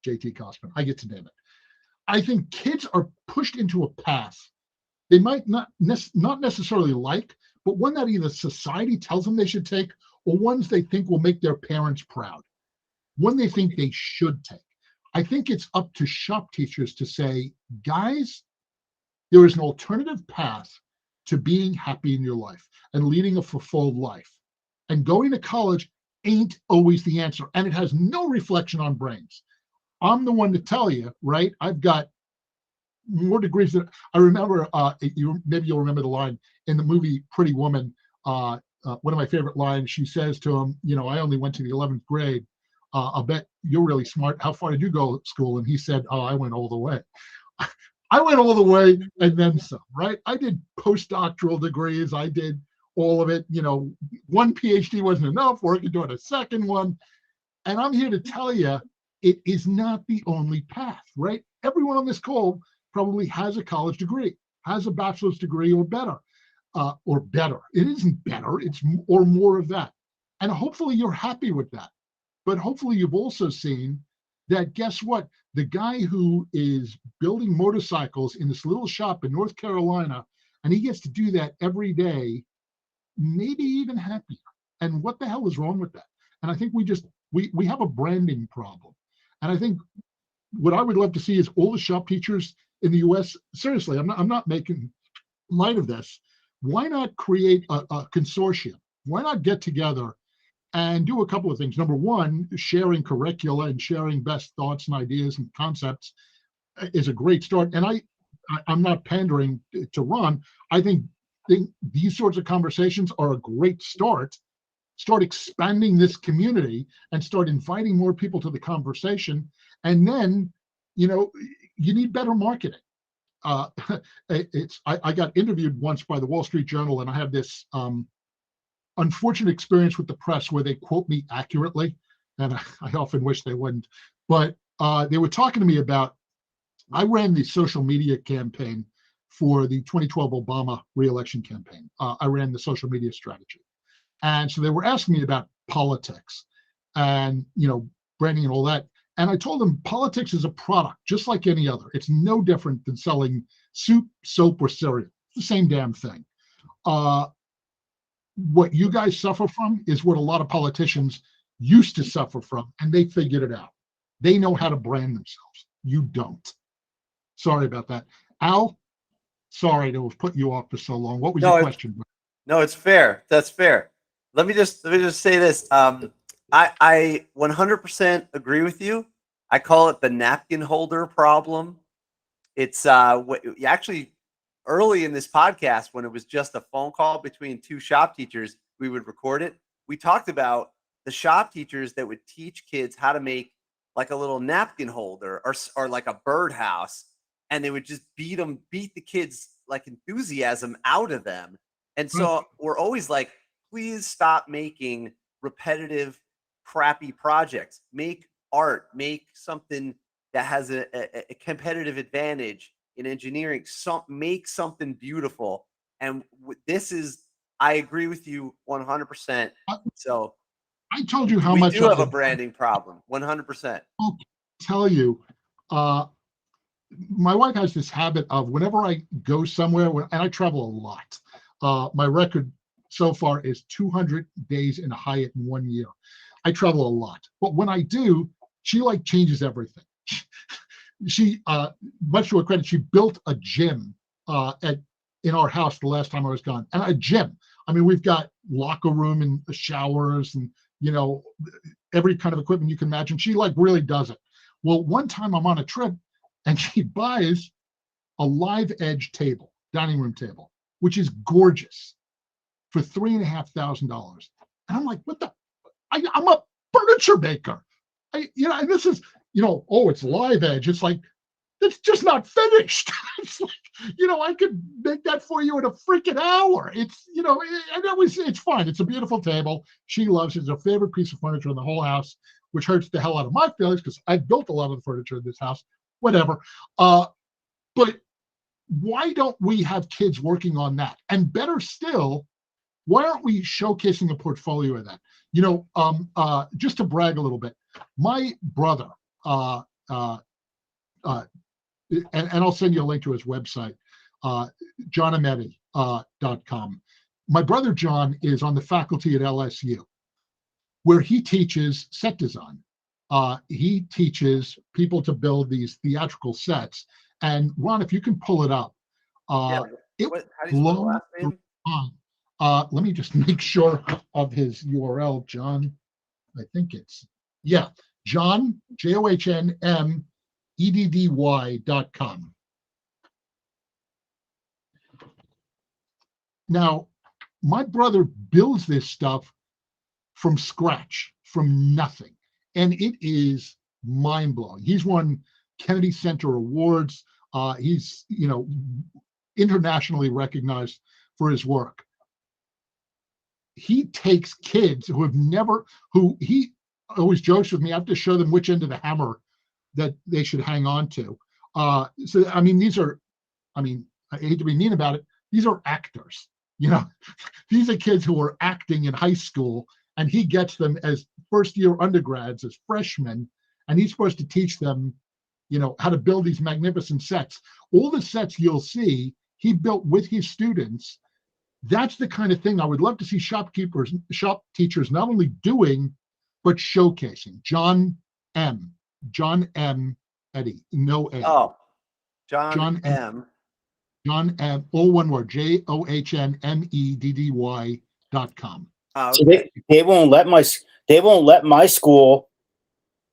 JT Kostman, I get to name it. I think kids are pushed into a path they might not necessarily like, but one that either society tells them they should take or ones they think will make their parents proud, one they think they should take. I think it's up to shop teachers to say, guys, there is an alternative path to being happy in your life and leading a fulfilled life. And going to college ain't always the answer. And it has no reflection on brains. I'm the one to tell you, right? I've got more degrees than I remember. Maybe you'll remember the line in the movie Pretty Woman. One of my favorite lines, she says to him, I only went to the 11th grade. I'll bet you're really smart. How far did you go to school? And he said, oh, I went all the way. I went all the way and then some, right? I did postdoctoral degrees. I did all of it. One PhD wasn't enough. Working doing a second one. And I'm here to tell you, it is not the only path, right? Everyone on this call probably has a college degree, has a bachelor's degree or better. It isn't better, it's or more of that. And hopefully you're happy with that. But hopefully you've also seen that, guess what? The guy who is building motorcycles in this little shop in North Carolina, and he gets to do that every day, maybe even happier. And what the hell is wrong with that? And I think we have a branding problem. And I think what I would love to see is all the shop teachers in the US, seriously, I'm not making light of this. Why not create a consortium? Why not get together and do a couple of things? Number one, sharing curricula and sharing best thoughts and ideas and concepts is a great start. And I'm not pandering to Ron. I think these sorts of conversations are a great start. Start expanding this community and start inviting more people to the conversation. And then, you need better marketing. I got interviewed once by the Wall Street Journal, and I have this unfortunate experience with the press where they quote me accurately, and I often wish they wouldn't. But they were talking to me about, I ran the social media campaign for the 2012 Obama re-election campaign. I ran the social media strategy. And so they were asking me about politics and, branding and all that. And I told them politics is a product, just like any other. It's no different than selling soup, soap, or cereal. It's the same damn thing. What you guys suffer from is what a lot of politicians used to suffer from, and they figured it out. They know how to brand themselves. You don't. Sorry about that. Al, sorry to have put you off for so long. What was your question? No, it's fair. That's fair. Let me just say this. I 100% agree with you. I call it the napkin holder problem. It's actually early in this podcast, when it was just a phone call between two shop teachers, we would record it. We talked about the shop teachers that would teach kids how to make like a little napkin holder or like a birdhouse, and they would just beat the kids like enthusiasm out of them. And so we're always like, please stop making repetitive, crappy projects. Make art, make something that has a competitive advantage in engineering. Make something beautiful. And I agree with you 100%. So I told you how much we do have a branding problem. 100%. I'll tell you, my wife has this habit of whenever I go somewhere, and I travel a lot. My record so far is 200 days in a Hyatt in 1 year. I travel a lot, but when I do, She like changes everything. She much to her credit, she built a gym in our house the last time I was gone. And a gym. I mean, we've got locker room and showers and, every kind of equipment you can imagine. She like really does it. Well, one time I'm on a trip and she buys a live edge table, dining room table, which is gorgeous, for $3,500. And I'm like, what the? I'm a furniture maker. And this is, oh, it's live edge. It's like, it's just not finished. It's like, I could make that for you in a freaking hour. It's, and it's fine. It's a beautiful table. She loves it. It's her favorite piece of furniture in the whole house, which hurts the hell out of my feelings because I've built a lot of the furniture in this house, whatever. But why don't we have kids working on that? And better still, why aren't we showcasing a portfolio of that? Just to brag a little bit, my brother, and I'll send you a link to his website, johnametti.com. My brother John is on the faculty at LSU, where he teaches set design. He teaches people to build these theatrical sets. And Ron, if you can pull it up, how do you spell the last name? Let me just make sure of his URL, John. I think it's, John, JohnMeddy.com. Now, my brother builds this stuff from scratch, from nothing. And it is mind-blowing. He's won Kennedy Center Awards. He's, internationally recognized for his work. He takes kids who he always jokes with me, I have to show them which end of the hammer that they should hang on to. So, I mean, I hate to be mean about it, these are actors, these are kids who are acting in high school, and he gets them as first-year undergrads, as freshmen, and he's supposed to teach them, how to build these magnificent sets. All the sets you'll see, he built with his students. That's the kind of thing I would love to see shop teachers not only doing, but showcasing. John M. Eddy, no A. Oh, John M. John M. All one word, JohnMeddy.com. Oh, So okay. they won't let my school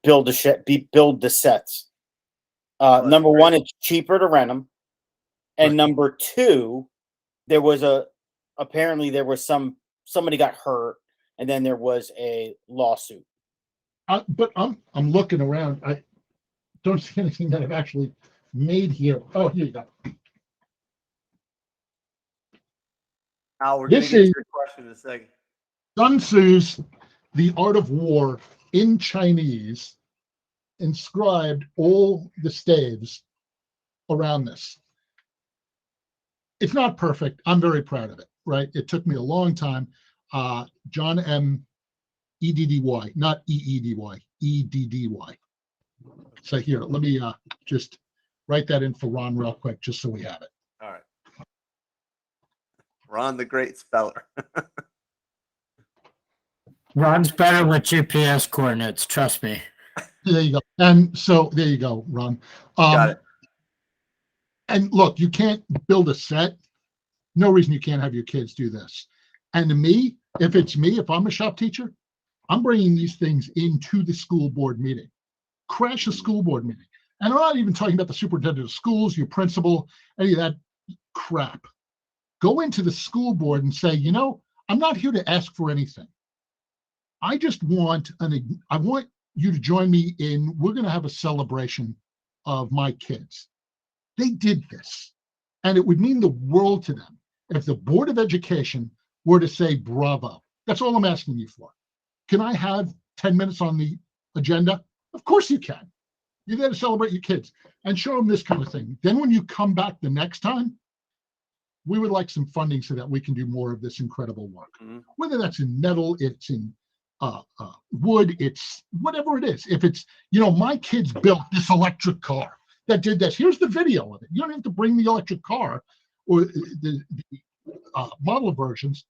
build the sets. Number one, it's cheaper to rent them, and number two, apparently there was somebody got hurt, and then there was a lawsuit. But I'm looking around. I don't see anything that I've actually made here. Oh, here you go. We're going to get to your question in a second. Sun Tzu's The Art of War in Chinese inscribed all the staves around this. It's not perfect. I'm very proud of it, right? It took me a long time. John M. Eddy, not Eedy, Eddy. So here, let me just write that in for Ron real quick, just so we have it. All right. Ron, the great speller. Ron's better with GPS coordinates, trust me. There you go. And so there you go, Ron. Got it. And look, you can't build a set. No reason you can't have your kids do this. And to me, if I'm a shop teacher, I'm bringing these things into the school board meeting. Crash a school board meeting. And I'm not even talking about the superintendent of schools, your principal, any of that crap. Go into the school board and say, I'm not here to ask for anything. I just want you to join me in, we're going to have a celebration of my kids. They did this, and it would mean the world to them if the Board of Education were to say, bravo. That's all I'm asking you for. Can I have 10 minutes on the agenda? Of course you can. You're there to celebrate your kids and show them this kind of thing. Then when you come back the next time, we would like some funding so that we can do more of this incredible work. Mm-hmm. Whether that's in metal, it's in wood, it's whatever it is. If it's, my kids built this electric car that did this. Here's the video of it. You don't have to bring the electric car or the model versions,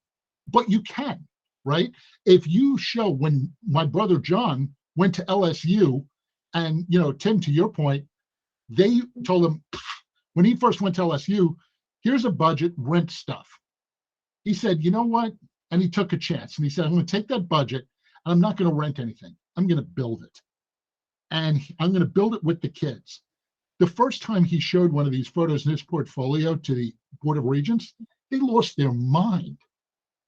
but you can, right? If you show, when my brother John went to LSU, And, Tim, to your point, they told him when he first went to LSU, here's a budget, rent stuff. He said, you know what? And he took a chance. And he said, I'm going to take that budget and I'm not going to rent anything. I'm going to build it. And I'm going to build it with the kids. The first time he showed one of these photos in his portfolio to the Board of Regents, they lost their mind,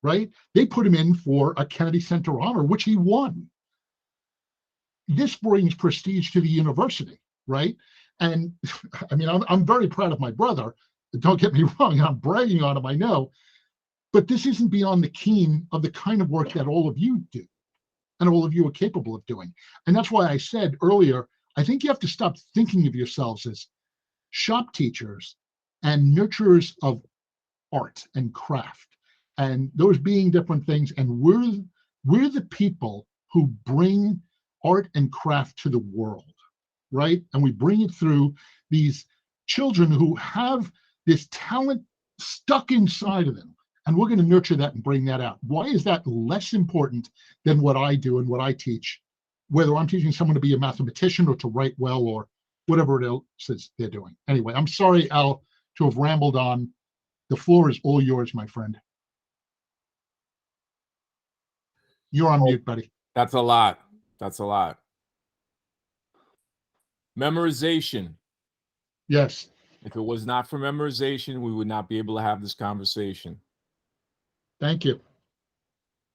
right? They put him in for a Kennedy Center honor, which he won. This brings prestige to the university, right? And I mean, I'm very proud of my brother. Don't get me wrong, I'm bragging on him, I know. But this isn't beyond the keen of the kind of work that all of you do and all of you are capable of doing. And that's why I said earlier, I think you have to stop thinking of yourselves as shop teachers and nurturers of art and craft, and those being different things. And we're the people who bring art and craft to the world, right? And we bring it through these children who have this talent stuck inside of them. And we're going to nurture that and bring that out. Why is that less important than what I do and what I teach, whether I'm teaching someone to be a mathematician or to write well or whatever it else is they're doing? Anyway, I'm sorry, Al, to have rambled on. The floor is all yours, my friend. You're on mute, buddy. That's a lot. That's a lot. Memorization. Yes. If it was not for memorization, we would not be able to have this conversation. Thank you.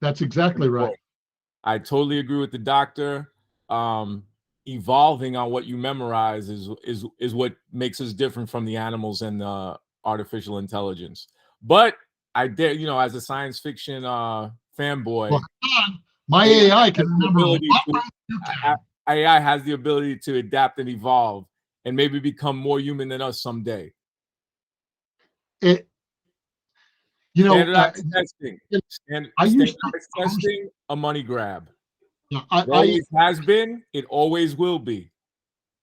That's exactly right. I totally agree with the doctor. Evolving on what you memorize is what makes us different from the animals and the artificial intelligence. But I dare, as a science fiction fanboy, well, my AI can remember. AI has the ability to adapt and evolve and maybe become more human than us someday. Standardized testing. Standardized testing, a money grab. Yeah, it always has been. It always will be.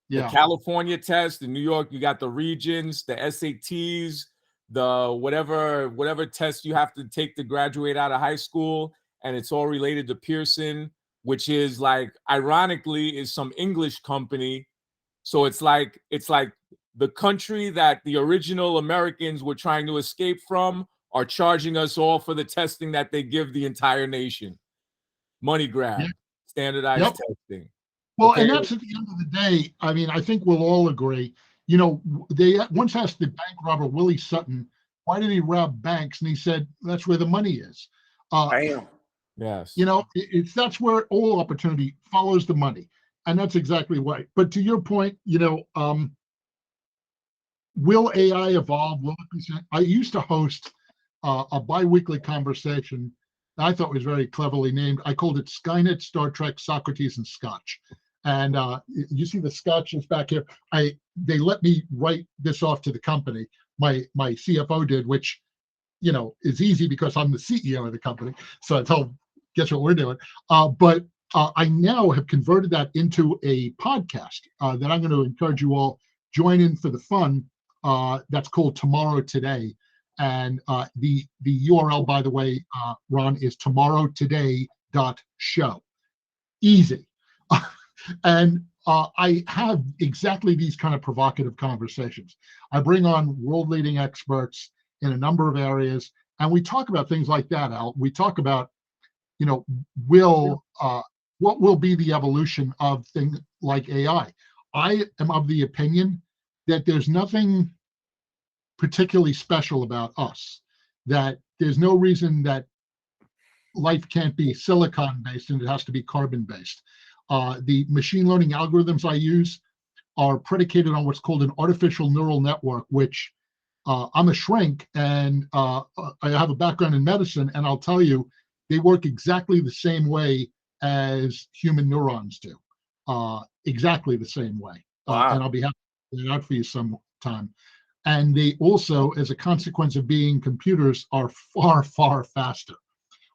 Yeah. The California test, in New York, you got the regions, the SATs, the whatever test you have to take to graduate out of high school, and it's all related to Pearson, which is like, ironically, is some English company. So it's like the country that the original Americans were trying to escape from are charging us all for the testing that they give the entire nation. Money grab, standardized testing. Well, okay. And that's at the end of the day, I mean, I think we'll all agree, they once asked the bank robber, Willie Sutton, why did he rob banks? And he said, that's where the money is. Yes. That's where all opportunity follows the money. And that's exactly right. But to your point, will AI evolve? I used to host a bi-weekly conversation I thought was very cleverly named. I called it Skynet, Star Trek, Socrates, and Scotch. And you see the Scotch is back here. They let me write this off to the company. My CFO did, which is easy because I'm the CEO of the company. So I told, guess what we're doing. But I now have converted that into a podcast that I'm going to encourage you all join in for the fun. That's called Tomorrow Today. And the URL, by the way, Ron, is tomorrowtoday.show. Easy. And I have exactly these kind of provocative conversations. I bring on world-leading experts in a number of areas, and we talk about things like that, Al. We talk about, what will be the evolution of things like AI. I am of the opinion that there's nothing particularly special about us, that there's no reason that life can't be silicon-based and it has to be carbon-based. The machine learning algorithms I use are predicated on what's called an artificial neural network, which I'm a shrink and I have a background in medicine, and I'll tell you, they work exactly the same way as human neurons do, exactly the same way. Wow. And I'll be happy to put it out for you sometime. And they also, as a consequence of being computers, are far, far faster.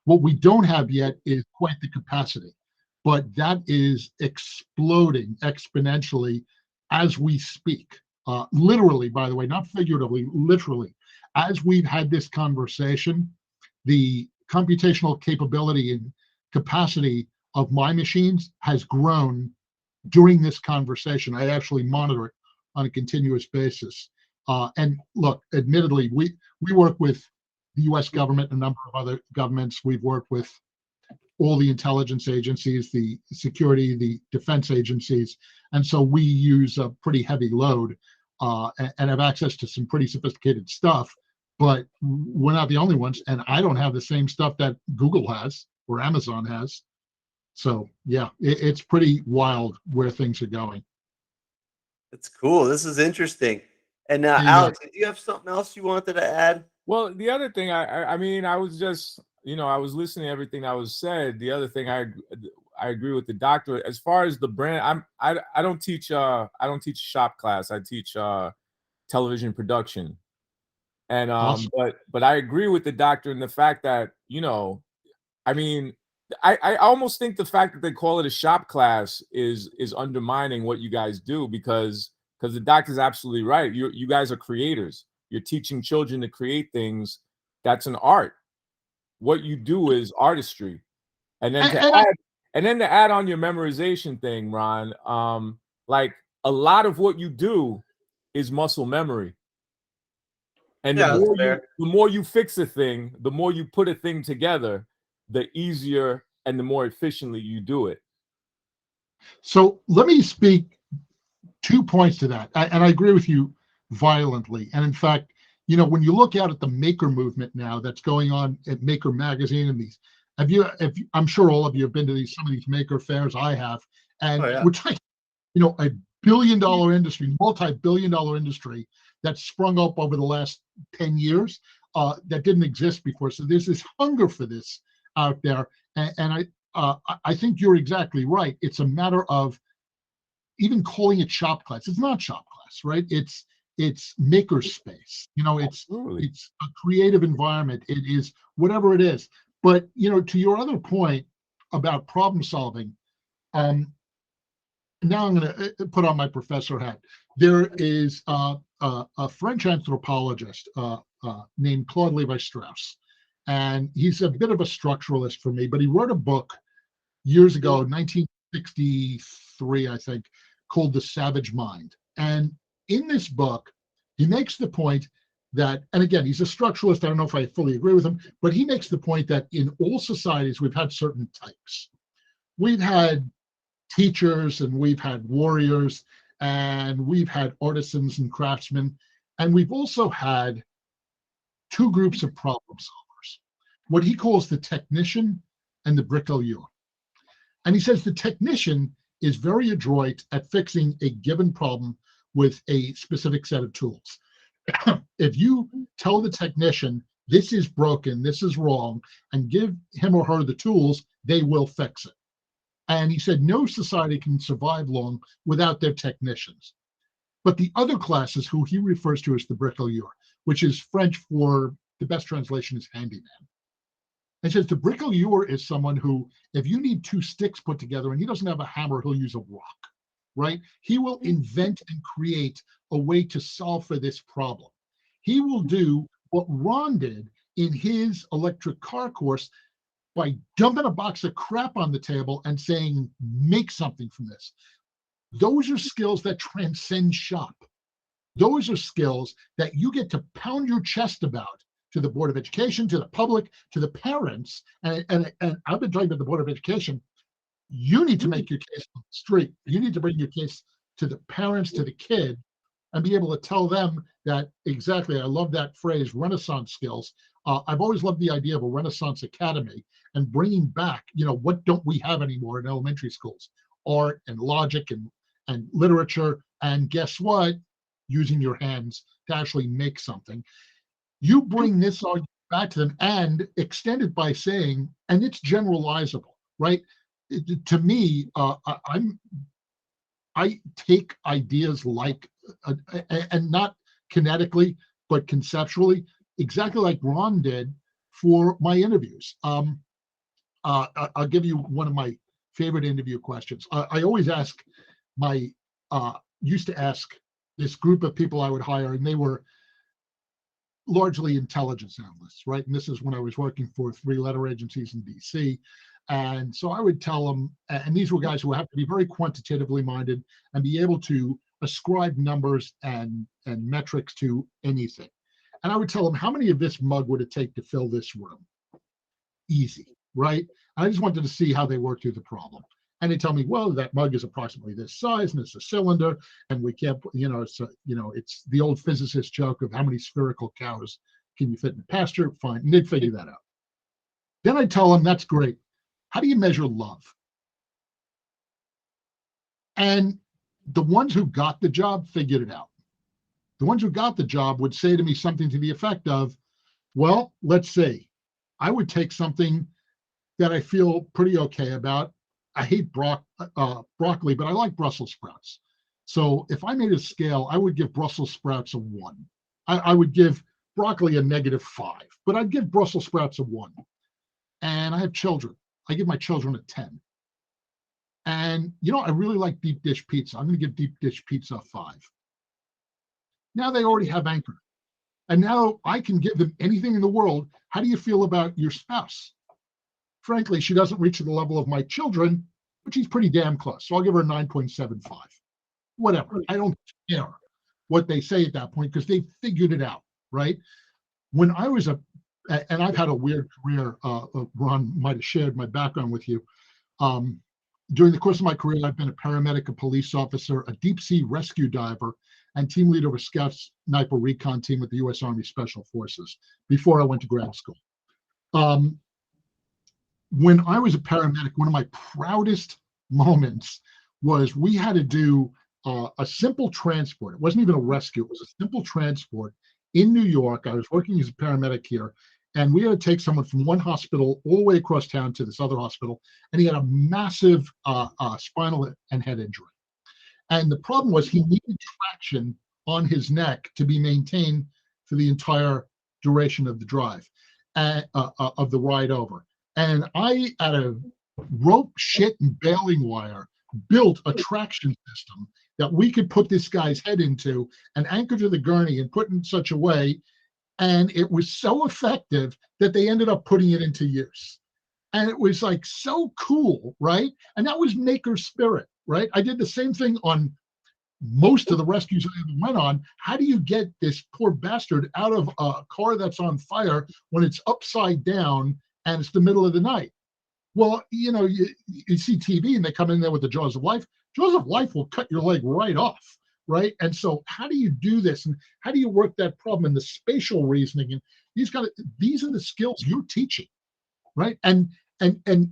What we don't have yet is quite the capacity, but that is exploding exponentially as we speak. Literally, by the way, not figuratively, literally. As we've had this conversation, the computational capability and capacity of my machines has grown during this conversation, I actually monitor it on a continuous basis. And look, admittedly, we work with the U.S. government and a number of other governments. We've worked with all the intelligence agencies, the security, the defense agencies. And so we use a pretty heavy load and have access to some pretty sophisticated stuff, but we're not the only ones. And I don't have the same stuff that Google has or Amazon has. So yeah, it's pretty wild where things are going. It's cool. This is interesting. And Yeah. Alex, do you have something else you wanted to add? Well, the other thing, I mean, I was just, I was listening to everything that was said. The other thing I agree with the doctor. As far as the brand, I don't teach shop class. I teach television production. And Awesome. but I agree with the doctor in the fact that, I mean, I almost think the fact that they call it a shop class is undermining what you guys do, because the doctor's absolutely right. You guys are creators. You're teaching children to create things. That's an art. What you do is artistry. And then to add on your memorization thing, Ron, like a lot of what you do is muscle memory. And the more you fix a thing, the more you put a thing together, the easier and the more efficiently you do it. So let me speak 2 points to that. And I agree with you violently. And in fact, when you look out at the maker movement now that's going on at Maker Magazine and these, I'm sure all of you have been to some of these maker fairs. I have. And we're talking, a billion-dollar industry, multi-billion-dollar industry that's sprung up over the last 10 years that didn't exist before. So there's this hunger for this out there. And I think you're exactly right. It's a matter of even calling it shop class. It's not shop class, right? It's maker space. It's a creative environment. It is whatever it is. But to your other point about problem solving, now I'm going to put on my professor hat. There is a French anthropologist named Claude Lévi-Strauss, and he's a bit of a structuralist for me. But he wrote a book years ago, 1963, I think, called The Savage Mind. And in this book, he makes the point that, and again, he's a structuralist. I don't know if I fully agree with him, but he makes the point that in all societies, we've had certain types. We've had teachers, and we've had warriors, and we've had artisans and craftsmen, and we've also had 2 groups of problem solvers, what he calls the technician and the bricoleur. And he says the technician is very adroit at fixing a given problem with a specific set of tools. If you tell the technician, this is broken, this is wrong, and give him or her the tools, they will fix it. And he said no society can survive long without their technicians. But the other classes, who he refers to as the bricoleur, which is French for, the best translation is handyman. And says the bricoleur is someone who, if you need 2 sticks put together and he doesn't have a hammer, he'll use a rock, right? He will invent and create a way to solve for this problem. He will do what Ron did in his electric car course by dumping a box of crap on the table and saying, make something from this. Those are skills that transcend shop. Those are skills that you get to pound your chest about to the Board of Education, to the public, to the parents. And I've been talking about the Board of Education. You need to make your case on the street. You need to bring your case to the parents, to the kid, and be able to tell them that exactly. I love that phrase, Renaissance skills. I've always loved the idea of a Renaissance Academy and bringing back, what don't we have anymore in elementary schools? Art and logic and literature. And guess what? Using your hands to actually make something. You bring this argument back to them and extend it by saying, and it's generalizable, right? To me, I take ideas like, and not kinetically, but conceptually, exactly like Ron did for my interviews. I'll give you one of my favorite interview questions. I always ask used to ask this group of people I would hire, and they were largely intelligence analysts, right? And this is when I was working for 3-letter agencies in DC. And so I would tell them, and these were guys who have to be very quantitatively minded and be able to ascribe numbers and metrics to anything. And I would tell them, how many of this mug would it take to fill this room? Easy, right? I just wanted to see how they work through the problem. And they tell me, well, that mug is approximately this size, and it's a cylinder, and we can't, it's the old physicist joke of how many spherical cows can you fit in a pasture? Fine, and they'd figure that out. Then I tell them, that's great. How do you measure love? And the ones who got the job figured it out. The ones who got the job would say to me something to the effect of, well, let's see. I would take something that I feel pretty okay about. I hate broccoli, but I like Brussels sprouts. So if I made a scale, I would give Brussels sprouts a 1. I would give broccoli a -5, but I'd give Brussels sprouts a 1. And I have children. I give my children a 10. And, I really like deep dish pizza. I'm going to give deep dish pizza a 5. Now they already have anchor. And now I can give them anything in the world. How do you feel about your spouse? Frankly, she doesn't reach the level of my children, but she's pretty damn close. So I'll give her a 9.75. Whatever. I don't care what they say at that point because they figured it out, right? When I was and I've had a weird career, Ron might have shared my background with you. During the course of my career, I've been a paramedic, a police officer, a deep sea rescue diver, and team leader of a Scout Sniper Recon Team with the U.S. Army Special Forces before I went to grad school. When I was a paramedic, one of my proudest moments was we had to do a simple transport. It wasn't even a rescue. It was a simple transport in New York. I was working as a paramedic here, and we had to take someone from one hospital all the way across town to this other hospital, and he had a massive spinal and head injury. And the problem was he needed traction on his neck to be maintained for the entire duration of the drive, of the ride over. And I, out of rope, shit, and baling wire, built a traction system that we could put this guy's head into and anchor to the gurney and put in such a way. And it was so effective that they ended up putting it into use. And it was like so cool, right? And that was maker spirit, right? I did the same thing on most of the rescues I ever went on. How do you get this poor bastard out of a car that's on fire when it's upside down and it's the middle of the night? Well, you see TV and they come in there with the jaws of life. Jaws of life will cut your leg right off, right? And so how do you do this? And how do you work that problem in the spatial reasoning? And these are the skills you're teaching, right? And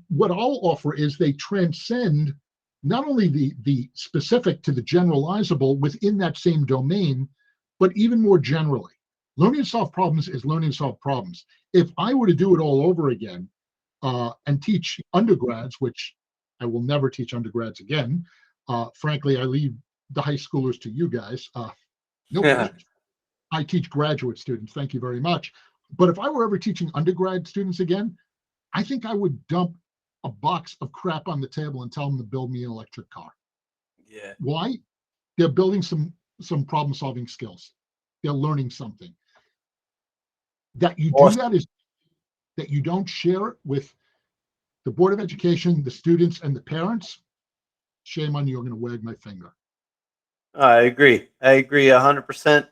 what I'll offer is they transcend not only the specific to the generalizable within that same domain, but even more generally. Learning to solve problems is learning to solve problems. If I were to do it all over again and teach undergrads, which I will never teach undergrads again, frankly, I leave the high schoolers to you guys. No questions. I teach graduate students. Thank you very much. But if I were ever teaching undergrad students again, I think I would dump a box of crap on the table and tell them to build me an electric car. Yeah. Why? They're building some problem-solving skills. They're learning something. That you do that is that you don't share it with the Board of Education, the students, and the parents. Shame on you. I'm going to wag my finger. I agree 100%.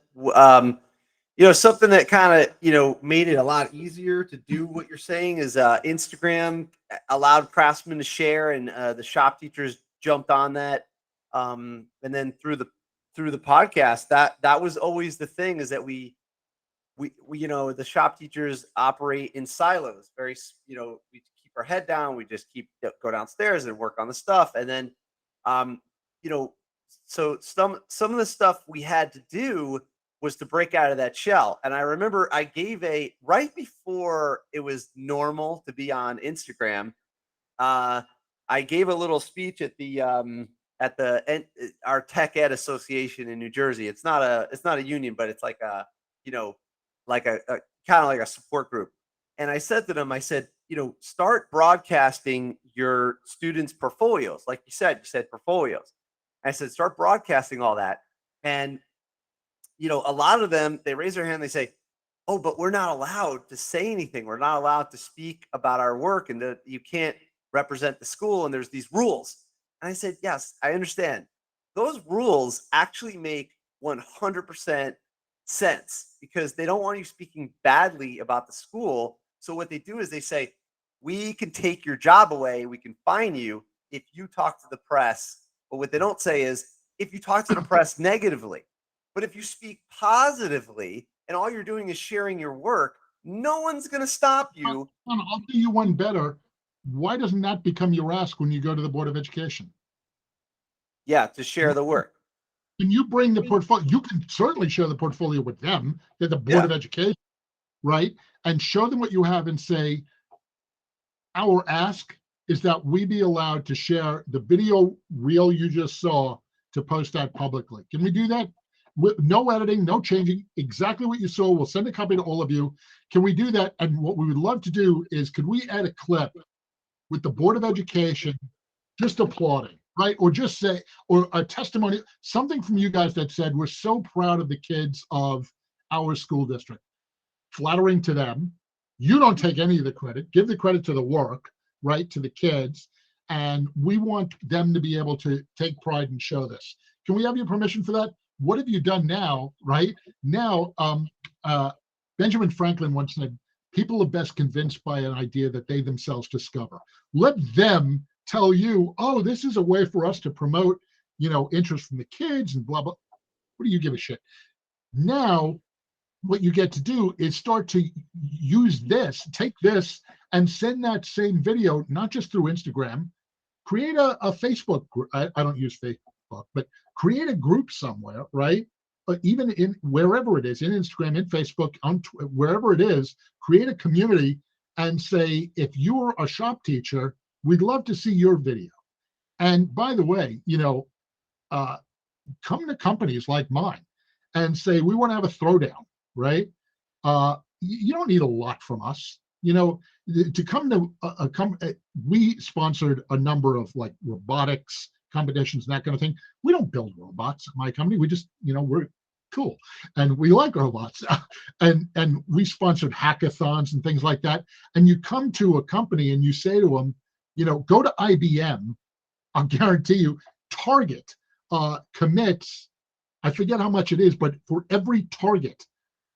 Something that kind of, made it a lot easier to do what you're saying is Instagram allowed craftsmen to share, and the shop teachers jumped on that. And then through the podcast, that was always the thing, is that we the shop teachers operate in silos. Very, we keep our head down. We just go downstairs and work on the stuff. And then, so some of the stuff we had to do was to break out of that shell. And I remember I gave right before it was normal to be on Instagram, I gave a little speech at our Tech Ed Association in New Jersey. It's not a union, but it's like a kind of like a support group. And I said to them, start broadcasting your students' portfolios. Like you said portfolios. I said, start broadcasting all that. And, a lot of them, they raise their hand, they say, oh, but we're not allowed to say anything. We're not allowed to speak about our work, and that you can't represent the school, and there's these rules. And I said, yes, I understand. Those rules actually make 100% sense because they don't want you speaking badly about the school. So what they do is they say, we can take your job away. We can fine you if you talk to the press. But what they don't say is if you talk to the press negatively. But if you speak positively and all you're doing is sharing your work, no one's going to stop you. I'll do you one better. Why doesn't that become your ask when you go to the Board of Education? Yeah, to share the work. When you bring the portfolio, you can certainly share the portfolio with them. They're the Board of Education, right? And show them what you have and say, our ask is that we be allowed to share the video reel you just saw to post that publicly. Can we do that? With no editing, no changing, exactly what you saw. We'll send a copy to all of you. Can we do that? And what we would love to do is, could we add a clip with the Board of Education just applauding, right? Or just say, or a testimony, something from you guys that said, we're so proud of the kids of our school district. Flattering to them. You don't take any of the credit. Give the credit to the work, right? To the kids. And we want them to be able to take pride and show this. Can we have your permission for that? What have you done now, right? Now, Benjamin Franklin once said, people are best convinced by an idea that they themselves discover. Let them tell you, oh, this is a way for us to promote, interest from the kids and blah, blah. What do you give a shit? Now, what you get to do is start to use this, take this and send that same video, not just through Instagram, create a Facebook group. I don't use Facebook, but create a group somewhere, right? But even in wherever it is, in Instagram, in Facebook, on wherever it is, create a community and say, if you're a shop teacher, we'd love to see your video. And by the way, come to companies like mine and say, we want to have a throwdown, right? You don't need a lot from us. To come to we sponsored a number of like robotics competitions and that kind of thing. We don't build robots at my company. We just, we're cool and we like robots. and we sponsored hackathons and things like that. And you come to a company and you say to them, go to IBM. I'll guarantee you, Target commits, I forget how much it is, but for every target,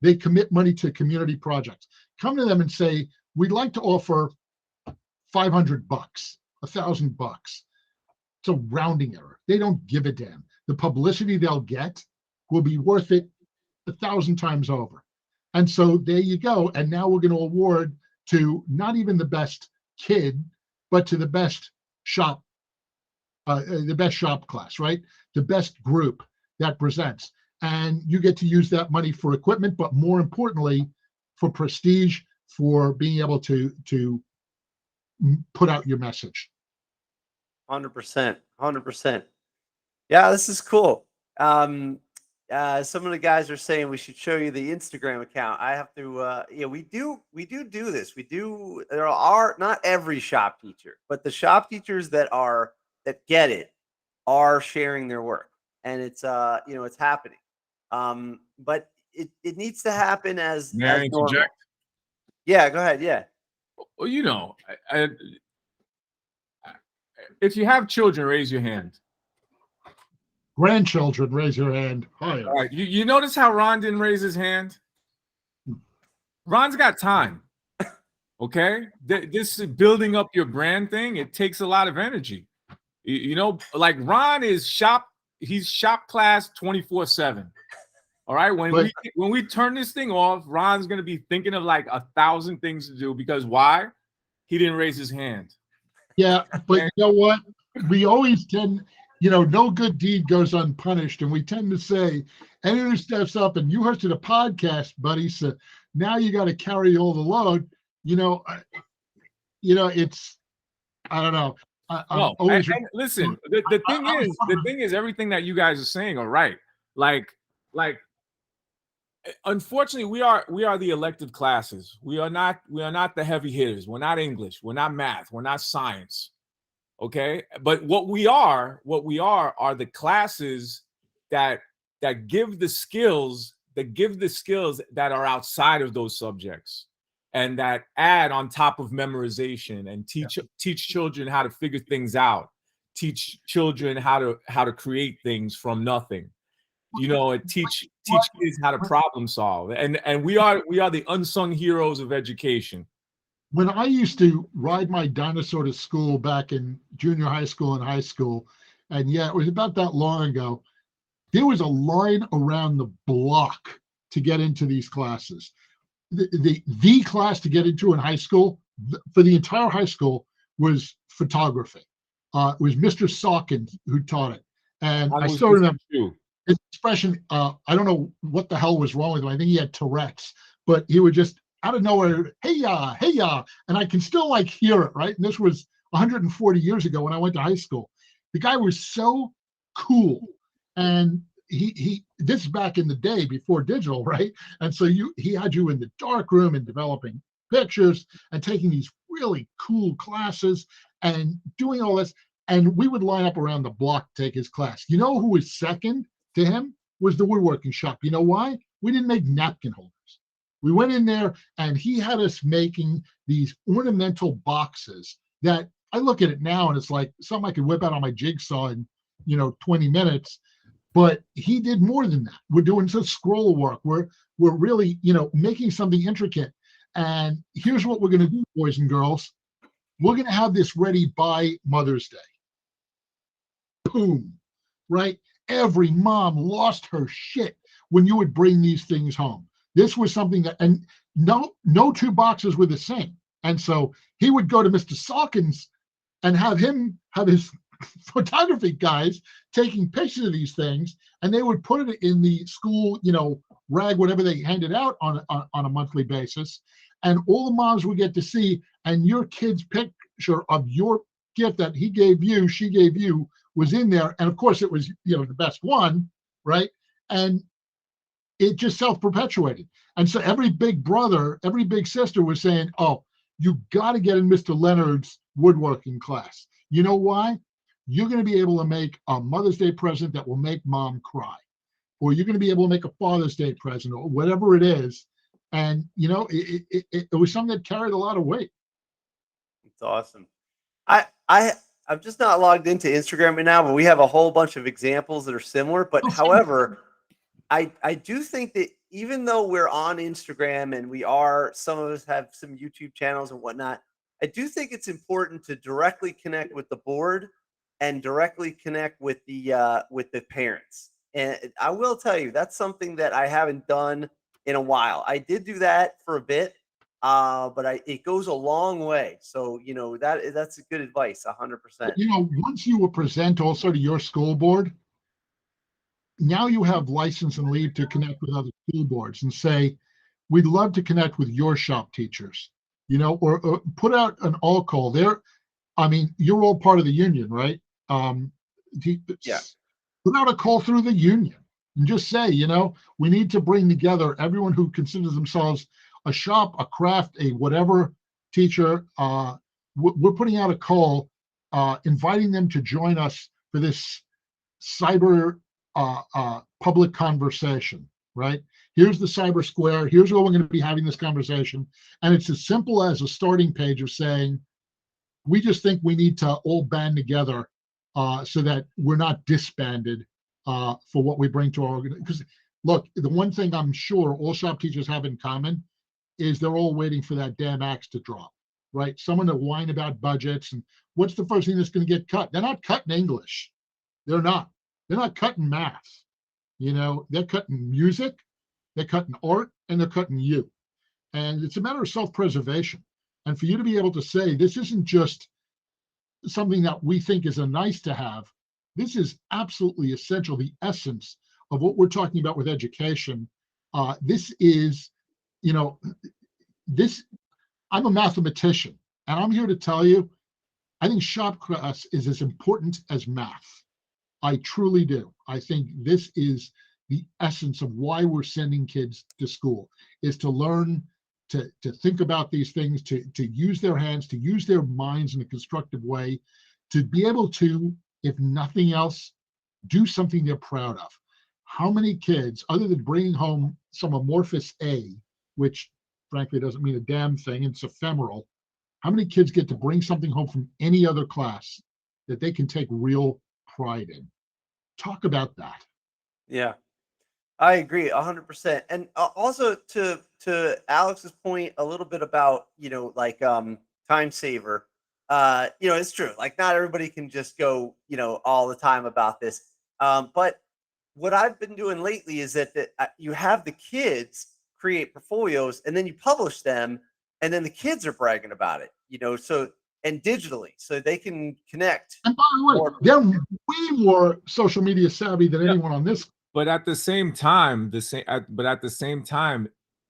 they commit money to community projects. Come to them and say, we'd like to offer $500, $1,000. It's a rounding error. They don't give a damn. The publicity they'll get will be worth it 1,000 times over. And so there you go. And now we're going to award to not even the best kid, but to the best shop class, right? The best group that presents. And you get to use that money for equipment, but more importantly, for prestige, for being able to put out your message. 100%. 100%. Yeah, this is cool. Some of the guys are saying we should show you the Instagram account. I have to, we do this. There are not every shop teacher, but the shop teachers that get it are sharing their work, and it's it's happening. But it needs to happen as normal. Yeah, go ahead. Yeah. Well, if you have children, raise your hand. Grandchildren, raise your hand higher. All right. You notice how Ron didn't raise his hand? Ron's got time. Okay. This building up your brand thing, it takes a lot of energy. Like Ron is he's shop class 24/7. All right. When we turn this thing off, Ron's gonna be thinking of like 1,000 things to do because why? He didn't raise his hand. Yeah, but you know what? We always tend, no good deed goes unpunished, and we tend to say, anyone who steps up, and you hosted a podcast, buddy, so now you got to carry all the load. It's, I don't know. Listen, the thing is, everything that you guys are saying are right. Like, unfortunately, we are the elective classes. We are not the heavy hitters. We're not English. We're not math. We're not science. Okay, but what we are the classes that give the skills that give the skills that are outside of those subjects, and that add on top of memorization, and teach children how to figure things out, teach children how to create things from nothing, and teach kids how to problem solve. And we are the unsung heroes of education. When I used to ride my dinosaur to school back in junior high school and high school, and it was about that long ago, there was a line around the block to get into these classes. The class to get into in high school, for the entire high school, was photography. It was Mr. Sawkins who taught it. And I still remember his expression. I don't know what the hell was wrong with him. I think he had Tourette's, but he would just out of nowhere, hey ya, and I can still hear it, right? And this was 140 years ago when I went to high school. The guy was so cool, and this is back in the day before digital, right? And so he had you in the dark room and developing pictures and taking these really cool classes and doing all this. And we would line up around the block to take his class. You know who was second to him? Was the woodworking shop. You know why? We didn't make napkin holders. We went in there and he had us making these ornamental boxes that I look at it now and it's like something I could whip out on my jigsaw in 20 minutes. But he did more than that. We're doing some scroll work. We're really, making something intricate. And here's what we're going to do, boys and girls. We're going to have this ready by Mother's Day. Boom, right? Every mom lost her shit when you would bring these things home. This was something that, and no two boxes were the same. And so he would go to Mr. Sawkins and have his photography guys taking pictures of these things, and they would put it in the school, rag, whatever they handed out on a monthly basis, and all the moms would get to see, and your kid's picture of your gift that he gave you, she gave you, was in there, and of course it was the best one, right? And it just self-perpetuated. And so every big brother, every big sister was saying, oh, you got to get in Mr. Leonard's woodworking class. You know why? You're going to be able to make a Mother's Day present that will make mom cry, or you're going to be able to make a Father's Day present, or whatever it is. And it was something that carried a lot of weight. It's awesome. I'm just not logged into Instagram right now, but we have a whole bunch of examples that are similar. But however, I do think that even though we're on Instagram and some of us have some YouTube channels and whatnot, I do think it's important to directly connect with the board and directly connect with the parents. And I will tell you, that's something that I haven't done in a while. I did do that for a bit, but it goes a long way. So, that's a good advice, 100%. Once you will present also to your school board, now you have license and leave to connect with other school boards and say, we'd love to connect with your shop teachers, or put out an all call there. I mean, you're all part of the union, right? Yeah. Put out a call through the union and just say, we need to bring together everyone who considers themselves a shop, a craft, a whatever teacher. We're putting out a call, inviting them to join us for this cyber public conversation, right? Here's the cyber square. Here's where we're going to be having this conversation. And it's as simple as a starting page of saying, we just think we need to all band together so that we're not disbanded for what we bring to our organization. Because look, the one thing I'm sure all shop teachers have in common is they're all waiting for that damn axe to drop, right? Someone to whine about budgets and what's the first thing that's going to get cut? They're not cutting English. They're not. They're not cutting math. They're cutting music, they're cutting art, and they're cutting you. And it's a matter of self-preservation. And for you to be able to say, this isn't just something that we think is a nice to have, this is absolutely essential, the essence of what we're talking about with education. This is, I'm a mathematician, and I'm here to tell you, I think Shopcraft is as important as math. I truly do. I think this is the essence of why we're sending kids to school, is to learn to think about these things, to use their hands, to use their minds in a constructive way, to be able to, if nothing else, do something they're proud of. how many kids, other than bringing home some amorphous A, which frankly doesn't mean a damn thing, it's ephemeral, how many kids get to bring something home from any other class that they can take real pride in? Talk about that. Yeah, I agree 100%. And also to Alex's point a little bit about, like time saver. It's true. Like not everybody can just go, all the time about this. But what I've been doing lately is that you have the kids create portfolios and then you publish them, and then the kids are bragging about it, so, and digitally, so they can connect. And by the way, they're way more social media savvy than anyone on this. But at the same time,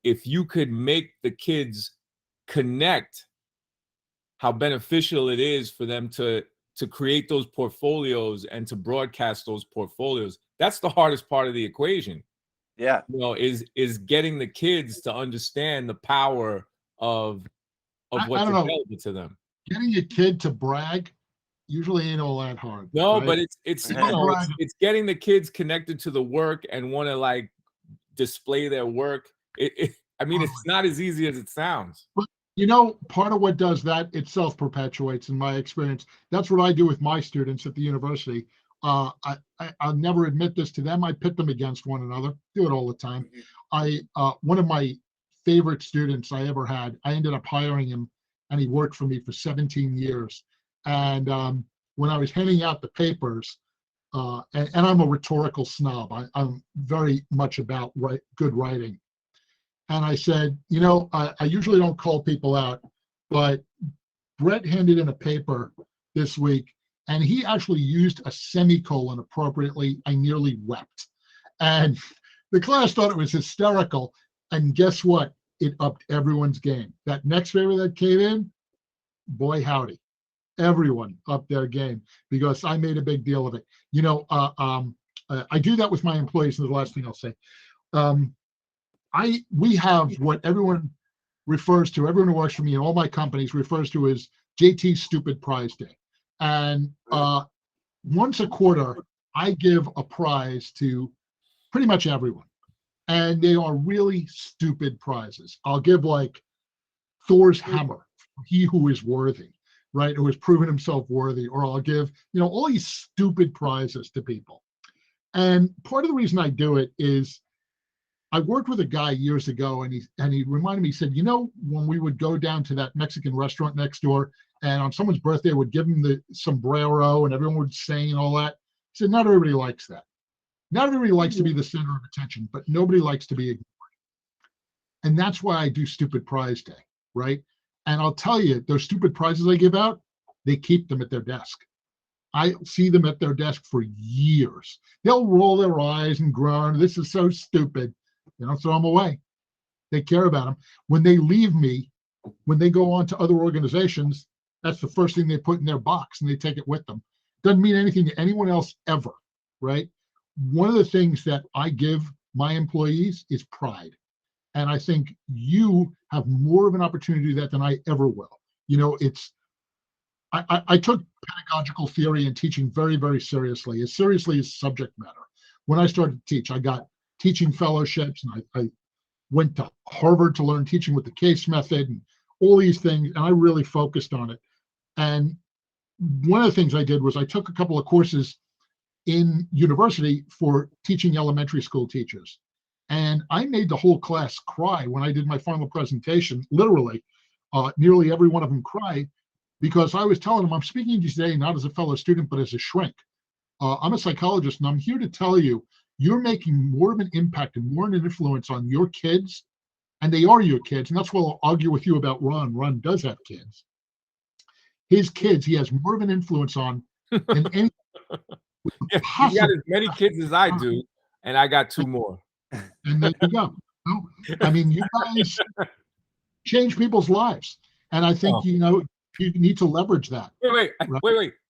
if you could make the kids connect how beneficial it is for them to create those portfolios and to broadcast those portfolios, that's the hardest part of the equation. Yeah. Is getting the kids to understand the power of what's available to them. Getting a kid to brag usually ain't all that hard. No, right? but it's getting the kids connected to the work and want to like display their work. It's not as easy as it sounds. But part of what does that, it self-perpetuates in my experience. That's what I do with my students at the university. I'll never admit this to them. I pit them against one another. Do it all the time. One of my favorite students I ever had, I ended up hiring him, and he worked for me for 17 years. And when I was handing out the papers, and I'm a rhetorical snob, I'm very much about good writing. And I said, I usually don't call people out, but Brett handed in a paper this week, and he actually used a semicolon appropriately. I nearly wept. And the class thought it was hysterical. And guess what? It upped everyone's game. That next paper that came in, boy, howdy. Everyone upped their game because I made a big deal of it. I do that with my employees, and the last thing I'll say. We have what everyone refers to, everyone who works for me in all my companies refers to as JT Stupid Prize Day. And once a quarter, I give a prize to pretty much everyone. And they are really stupid prizes. I'll give like Thor's hammer, he who is worthy, right? Who has proven himself worthy. Or I'll give, all these stupid prizes to people. And part of the reason I do it is I worked with a guy years ago, and he reminded me, he said, when we would go down to that Mexican restaurant next door, and on someone's birthday, would give them the sombrero, and everyone would sing and all that. He said, not everybody likes that. Not everybody likes to be the center of attention, but nobody likes to be ignored. And that's why I do Stupid Prize Day, right? And I'll tell you, those stupid prizes I give out, they keep them at their desk. I see them at their desk for years. They'll roll their eyes and groan, this is so stupid. They don't throw them away. They care about them. When they leave me, when they go on to other organizations, that's the first thing they put in their box, and they take it with them. Doesn't mean anything to anyone else ever, right? One of the things that I give my employees is pride. And I think you have more of an opportunity to do that than I ever will. I took pedagogical theory and teaching very, very seriously as subject matter. When I started to teach, I got teaching fellowships, and I went to Harvard to learn teaching with the case method and all these things, and I really focused on it. And one of the things I did was I took a couple of courses in university for teaching elementary school teachers. And I made the whole class cry when I did my final presentation, literally. Nearly every one of them cried, because I was telling them, I'm speaking to you today not as a fellow student, but as a shrink. I'm a psychologist, and I'm here to tell you, you're making more of an impact and more of an influence on your kids, and they are your kids. And that's why I'll argue with you about Ron. Ron does have kids. His kids, he has more of an influence on than any. You got as many kids as I do, and I got 2 more. And there you go. I mean, you guys change people's lives, and I think you need to leverage that. Wait.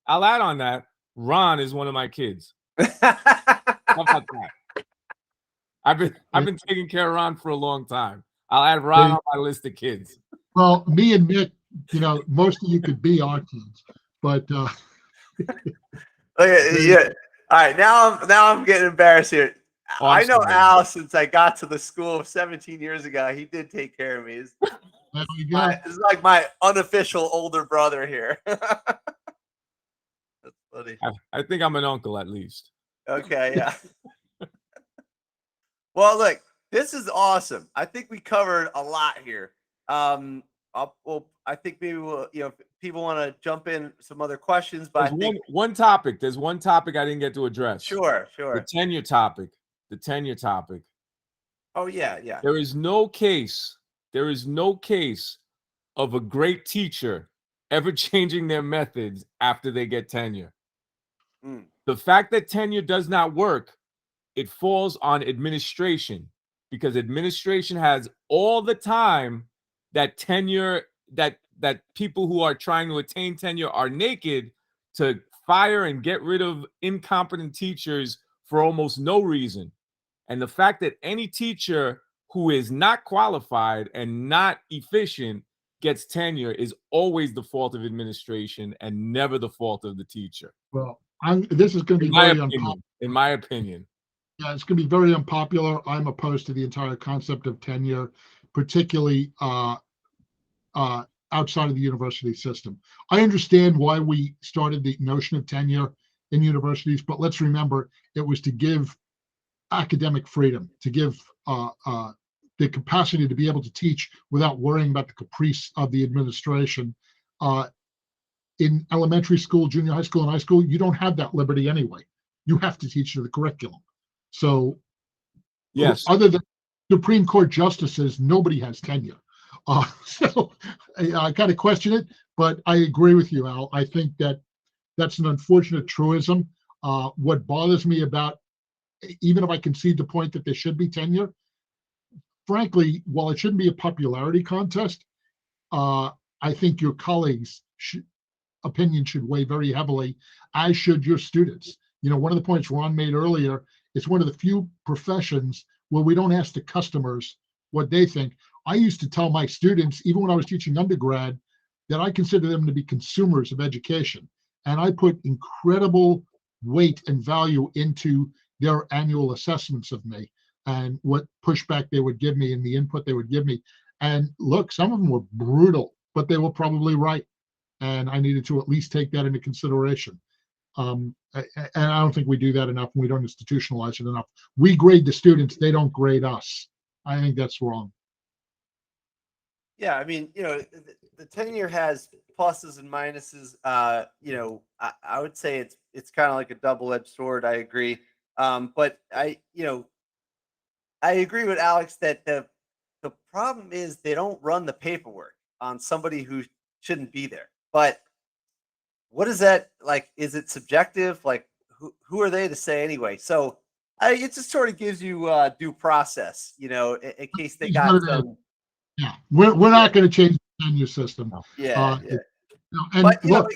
I'll add on that. Ron is one of my kids. How about that? I've been taking care of Ron for a long time. I'll add Ron on my list of kids. Well, me and Nick, most of you could be our kids, but yeah. All right, now I'm getting embarrassed here. I know Awesome, man. Al since I got to the school 17 years ago. He did take care of me. There we go. It's like my unofficial older brother here. That's funny. I think I'm an uncle at least. Okay, yeah. Well, look, this is awesome. I think we covered a lot here. I think maybe we'll, if people want to jump in some other questions, but There's one topic. There's one topic I didn't get to address. Sure. The tenure topic. The tenure topic. Oh yeah. There is no case of a great teacher ever changing their methods after they get tenure. The fact that tenure does not work, it falls on administration, because administration has all the time that tenure, that people who are trying to attain tenure are naked to fire and get rid of incompetent teachers for almost no reason. And the fact that any teacher who is not qualified and not efficient gets tenure is always the fault of administration and never the fault of the teacher. Well, this is going to be very unpopular. In my opinion. Yeah, it's going to be very unpopular. I'm opposed to the entire concept of tenure, particularly outside of the university system. I understand why we started the notion of tenure in universities, but let's remember it was to give academic freedom, to give the capacity to be able to teach without worrying about the caprice of the administration. In elementary school, junior high school, and high school, you don't have that liberty anyway. You have to teach to the curriculum. So, yes, other than Supreme Court justices, nobody has tenure. So I kind of question it, but I agree with you, Al. I think that that's an unfortunate truism. What bothers me about, even if I concede the point that there should be tenure, frankly, while it shouldn't be a popularity contest, I think your colleagues' opinion should weigh very heavily, as should your students. One of the points Ron made earlier, it's one of the few professions where we don't ask the customers what they think. I used to tell my students, even when I was teaching undergrad, that I consider them to be consumers of education. And I put incredible weight and value into their annual assessments of me and what pushback they would give me and the input they would give me. And look, some of them were brutal, but they were probably right. And I needed to at least take that into consideration. And I don't think we do that enough, and we don't institutionalize it enough. We grade the students, they don't grade us. I think that's wrong. Yeah, I mean, the tenure has pluses and minuses. I would say it's kind of like a double-edged sword. I agree. But I agree with Alex that the problem is they don't run the paperwork on somebody who shouldn't be there. But what is that like? Is it subjective? Like, who are they to say anyway? So it just sort of gives you due process, in case they got some. Yeah, we're not going to change the tenure system. Yeah. And but, look,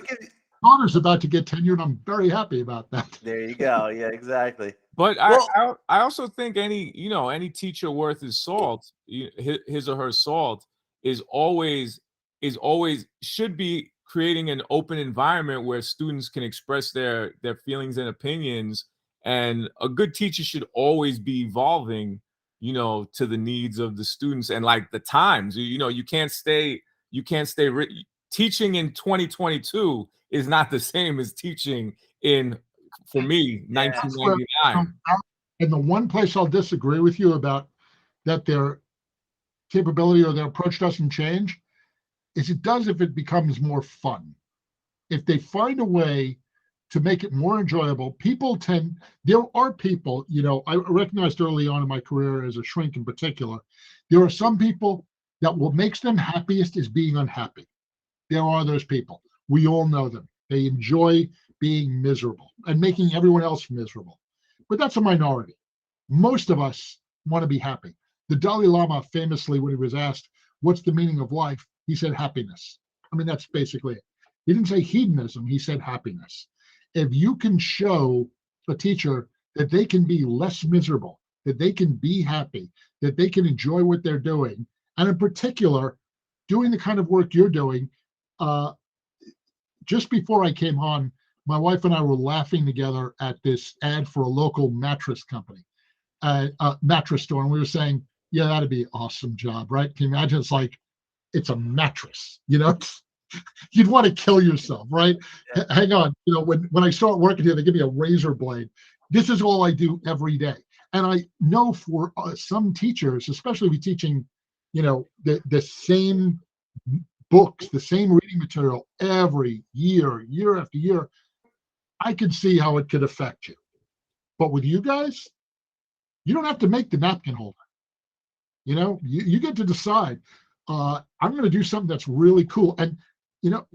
Connor's about to get tenured. I'm very happy about that. There you go. Yeah, exactly. But I also think any teacher worth his salt, his or her salt, is always should be creating an open environment where students can express their feelings and opinions. And a good teacher should always be evolving, to the needs of the students and like the times. You can't stay teaching in 2022 is not the same as teaching in, for me, 1999. And the one place I'll disagree with you about that their capability or their approach doesn't change is it does if it becomes more fun. If they find a way to make it more enjoyable, there are people, I recognized early on in my career as a shrink in particular, there are some people that what makes them happiest is being unhappy. There are those people. We all know them. They enjoy being miserable and making everyone else miserable. But that's a minority. Most of us want to be happy. The Dalai Lama famously, when he was asked, what's the meaning of life? He said happiness. I mean, that's basically it. He didn't say hedonism. He said happiness. If you can show a teacher that they can be less miserable, that they can be happy, that they can enjoy what they're doing, and in particular, doing the kind of work you're doing, just before I came on, my wife and I were laughing together at this ad for a local mattress company. a mattress store, and we were saying, yeah, that'd be an awesome job, right? Can you imagine? It's like, it's a mattress, you know? You'd want to kill yourself, right? Yeah. Hang on, you know, when I start working here, they give me a razor blade. This is all I do every day. And I know for some teachers, especially if you're teaching, you know, the same books, the same reading material every year, year after year, I can see how it could affect you. But with you guys, you don't have to make the napkin holder. You know, you get to decide. I'm going to do something that's really cool. And, you know,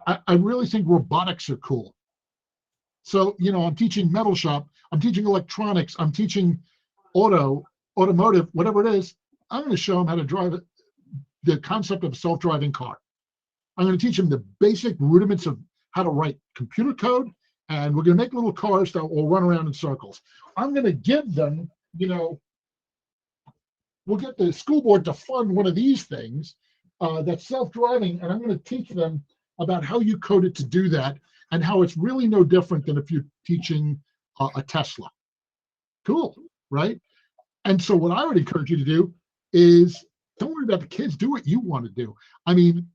I really think robotics are cool. So, you know, I'm teaching metal shop, I'm teaching electronics, I'm teaching automotive, whatever it is. I'm going to show them how to drive it, the concept of a self-driving car. I'm going to teach them the basic rudiments of how to write computer code, and we're going to make little cars that will run around in circles. I'm going to give them, you know, we'll get the school board to fund one of these things that's self-driving, and I'm going to teach them about how you code it to do that, and how it's really no different than if you're teaching a Tesla. Cool, right? And so what I would encourage you to do is don't worry about the kids. Do what you want to do. I mean,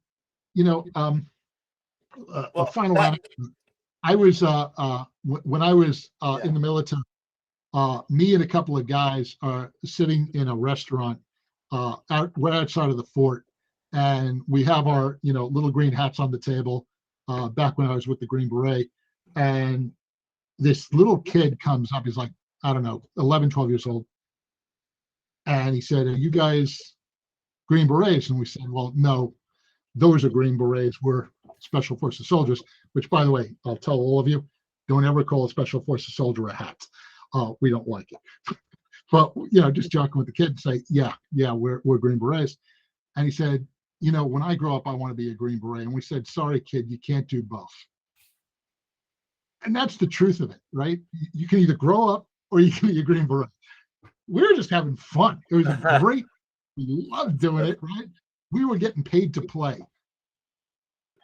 you know, a final anecdote. I was when I was in the military, me and a couple of guys are sitting in a restaurant right outside of the fort, and we have our, you know, little green hats on the table. Back when I was with the Green Beret, and this little kid comes up. He's like, I don't know, 11, 12 years old. And he said, are you guys Green Berets? And we said, well, no, those are Green Berets. We're Special Forces soldiers, which, by the way, I'll tell all of you, don't ever call a Special Forces soldier a hat. We don't like it. But, you know, just joking with the kid and say, yeah, we're Green Berets. And he said, you know, when I grow up, I want to be a Green Beret. And we said, sorry, kid, you can't do both. And that's the truth of it, right? You can either grow up or you can be a Green Beret. We were just having fun. It was great. We loved doing it, right? We were getting paid to play.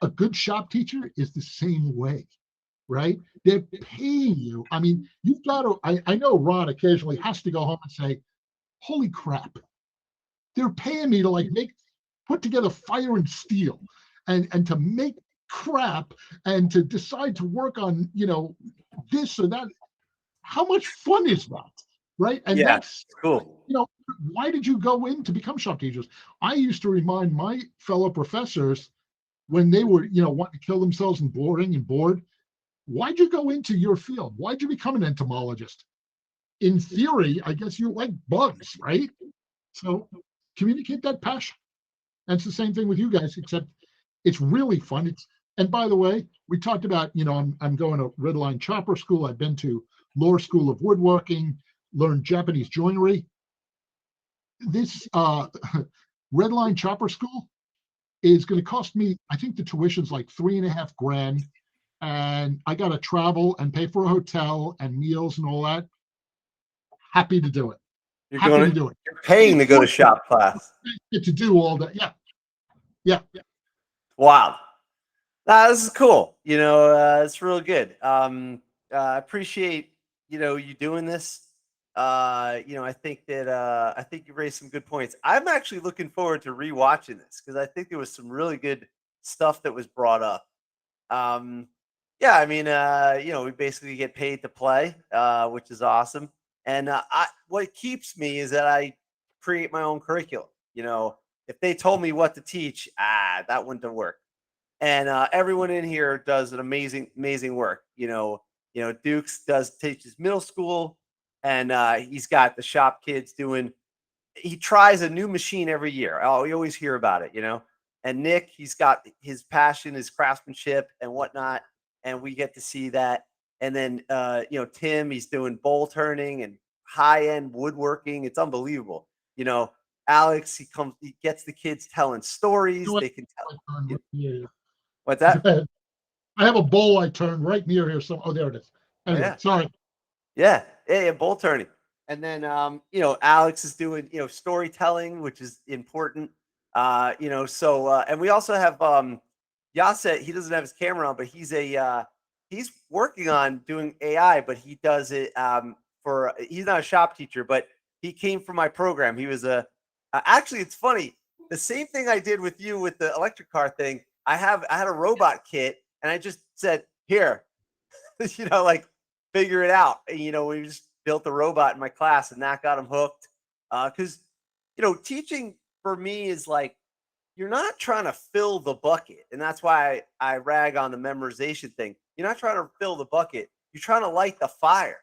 A good shop teacher is the same way, right? They're paying you. I mean, you've got to, I know Ron occasionally has to go home and say, holy crap, they're paying me to like put together fire and steel and to make crap and to decide to work on, you know, this or that. How much fun is that, right? And that's cool. You know, why did you go in to become shop teachers? I used to remind my fellow professors when they were, you know, wanting to kill themselves and bored, why'd you go into your field? Why'd you become an entomologist? In theory, I guess you like bugs, right? So communicate that passion. And it's the same thing with you guys, except it's really fun. And by the way, we talked about, you know, I'm going to Red Line Chopper School. I've been to Lower School of Woodworking, learned Japanese joinery. This Red Line Chopper School is going to cost me, I think the tuition's like $3,500. And I got to travel and pay for a hotel and meals and all that. Happy to do it. You're paying to go to shop class. Get to do all that. Yeah. Wow. This is cool. You know, it's real good. I appreciate, you know, you doing this. You know, I think you raised some good points. I'm actually looking forward to rewatching this because I think there was some really good stuff that was brought up. Yeah, I mean, you know, we basically get paid to play, which is awesome. And what keeps me is that I create my own curriculum. You know, if they told me what to teach, that wouldn't have worked. And everyone in here does an amazing work. You know, Dukes teaches middle school, and he's got the shop kids doing. He tries a new machine every year. Oh, we always hear about it. You know, and Nick, he's got his passion, his craftsmanship, and whatnot, and we get to see that. And then, you know, Tim, he's doing bowl turning and high-end woodworking. It's unbelievable. You know, Alex, he gets the kids telling stories. They can tell. What's that? I have a bowl I turned right near here. So, there it is. Anyway, sorry. Yeah, bowl turning. And then, you know, Alex is doing, you know, storytelling, which is important. You know, so, and we also have Yaset. He doesn't have his camera on, but he's working on doing AI, but he does it he's not a shop teacher, but he came from my program. He was actually, it's funny. The same thing I did with you with the electric car thing. I had a robot kit, and I just said, here, like figure it out. And, we just built the robot in my class, and that got him hooked. Because, teaching for me is like, you're not trying to fill the bucket. And that's why I rag on the memorization thing. You're not trying to fill the bucket. You're trying to light the fire.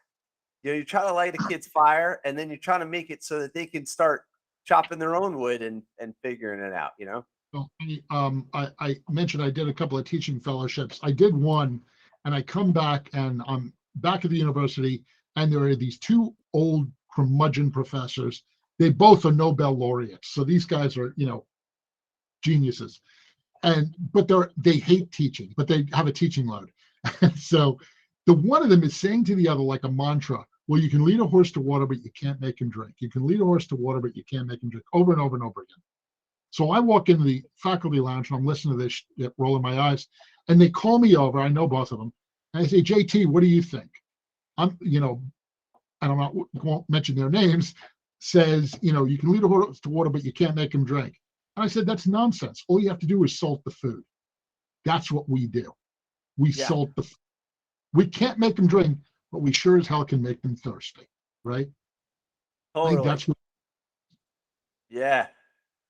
You're trying to light a kid's fire, and then you're trying to make it so that they can start chopping their own wood and figuring it out, Well, I mentioned I did a couple of teaching fellowships. I did one, and I come back, and I'm back at the university, and there are these two old curmudgeon professors. They both are Nobel laureates. So these guys are, geniuses. But they hate teaching, but they have a teaching load. So the one of them is saying to the other like a mantra, well, you can lead a horse to water, but you can't make him drink. You can lead a horse to water, but you can't make him drink, over and over and over again. So I walk into the faculty lounge, and I'm listening to this, rolling my eyes, and they call me over. I know both of them. And I say, JT, what do you think? I'm, I won't mention their names, says, you can lead a horse to water, but you can't make him drink. And I said, that's nonsense. All you have to do is salt the food. That's what we do. We salt the food. We can't make them drink, but we sure as hell can make them thirsty, right? Totally. I think that's what. Yeah.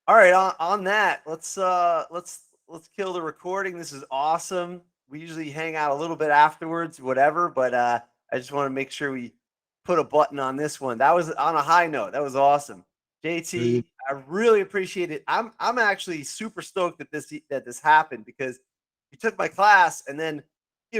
All right. On that, let's kill the recording. This is awesome. We usually hang out a little bit afterwards, whatever. But I just want to make sure we put a button on this one. That was on a high note. That was awesome. JT, I really appreciate it. I'm actually super stoked that this happened, because you took my class, and then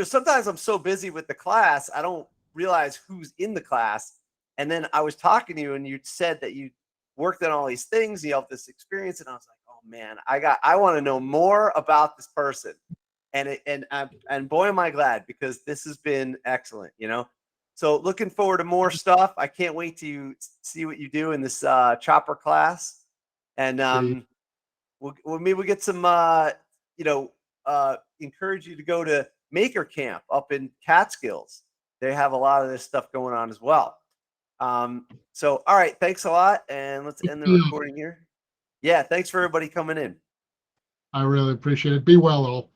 sometimes I'm so busy with the class I don't realize who's in the class. And then I was talking to you, and you said that you worked on all these things, you have this experience, and I was like, oh man, I want to know more about this person. And boy am I glad, because this has been excellent, So looking forward to more stuff. I can't wait to see what you do in this chopper class. And maybe we'll get some, encourage you to go to Maker Camp up in Catskills. They have a lot of this stuff going on as well. So, all right, thanks a lot. And let's end the recording here. Yeah, thanks for everybody coming in. I really appreciate it. Be well, all.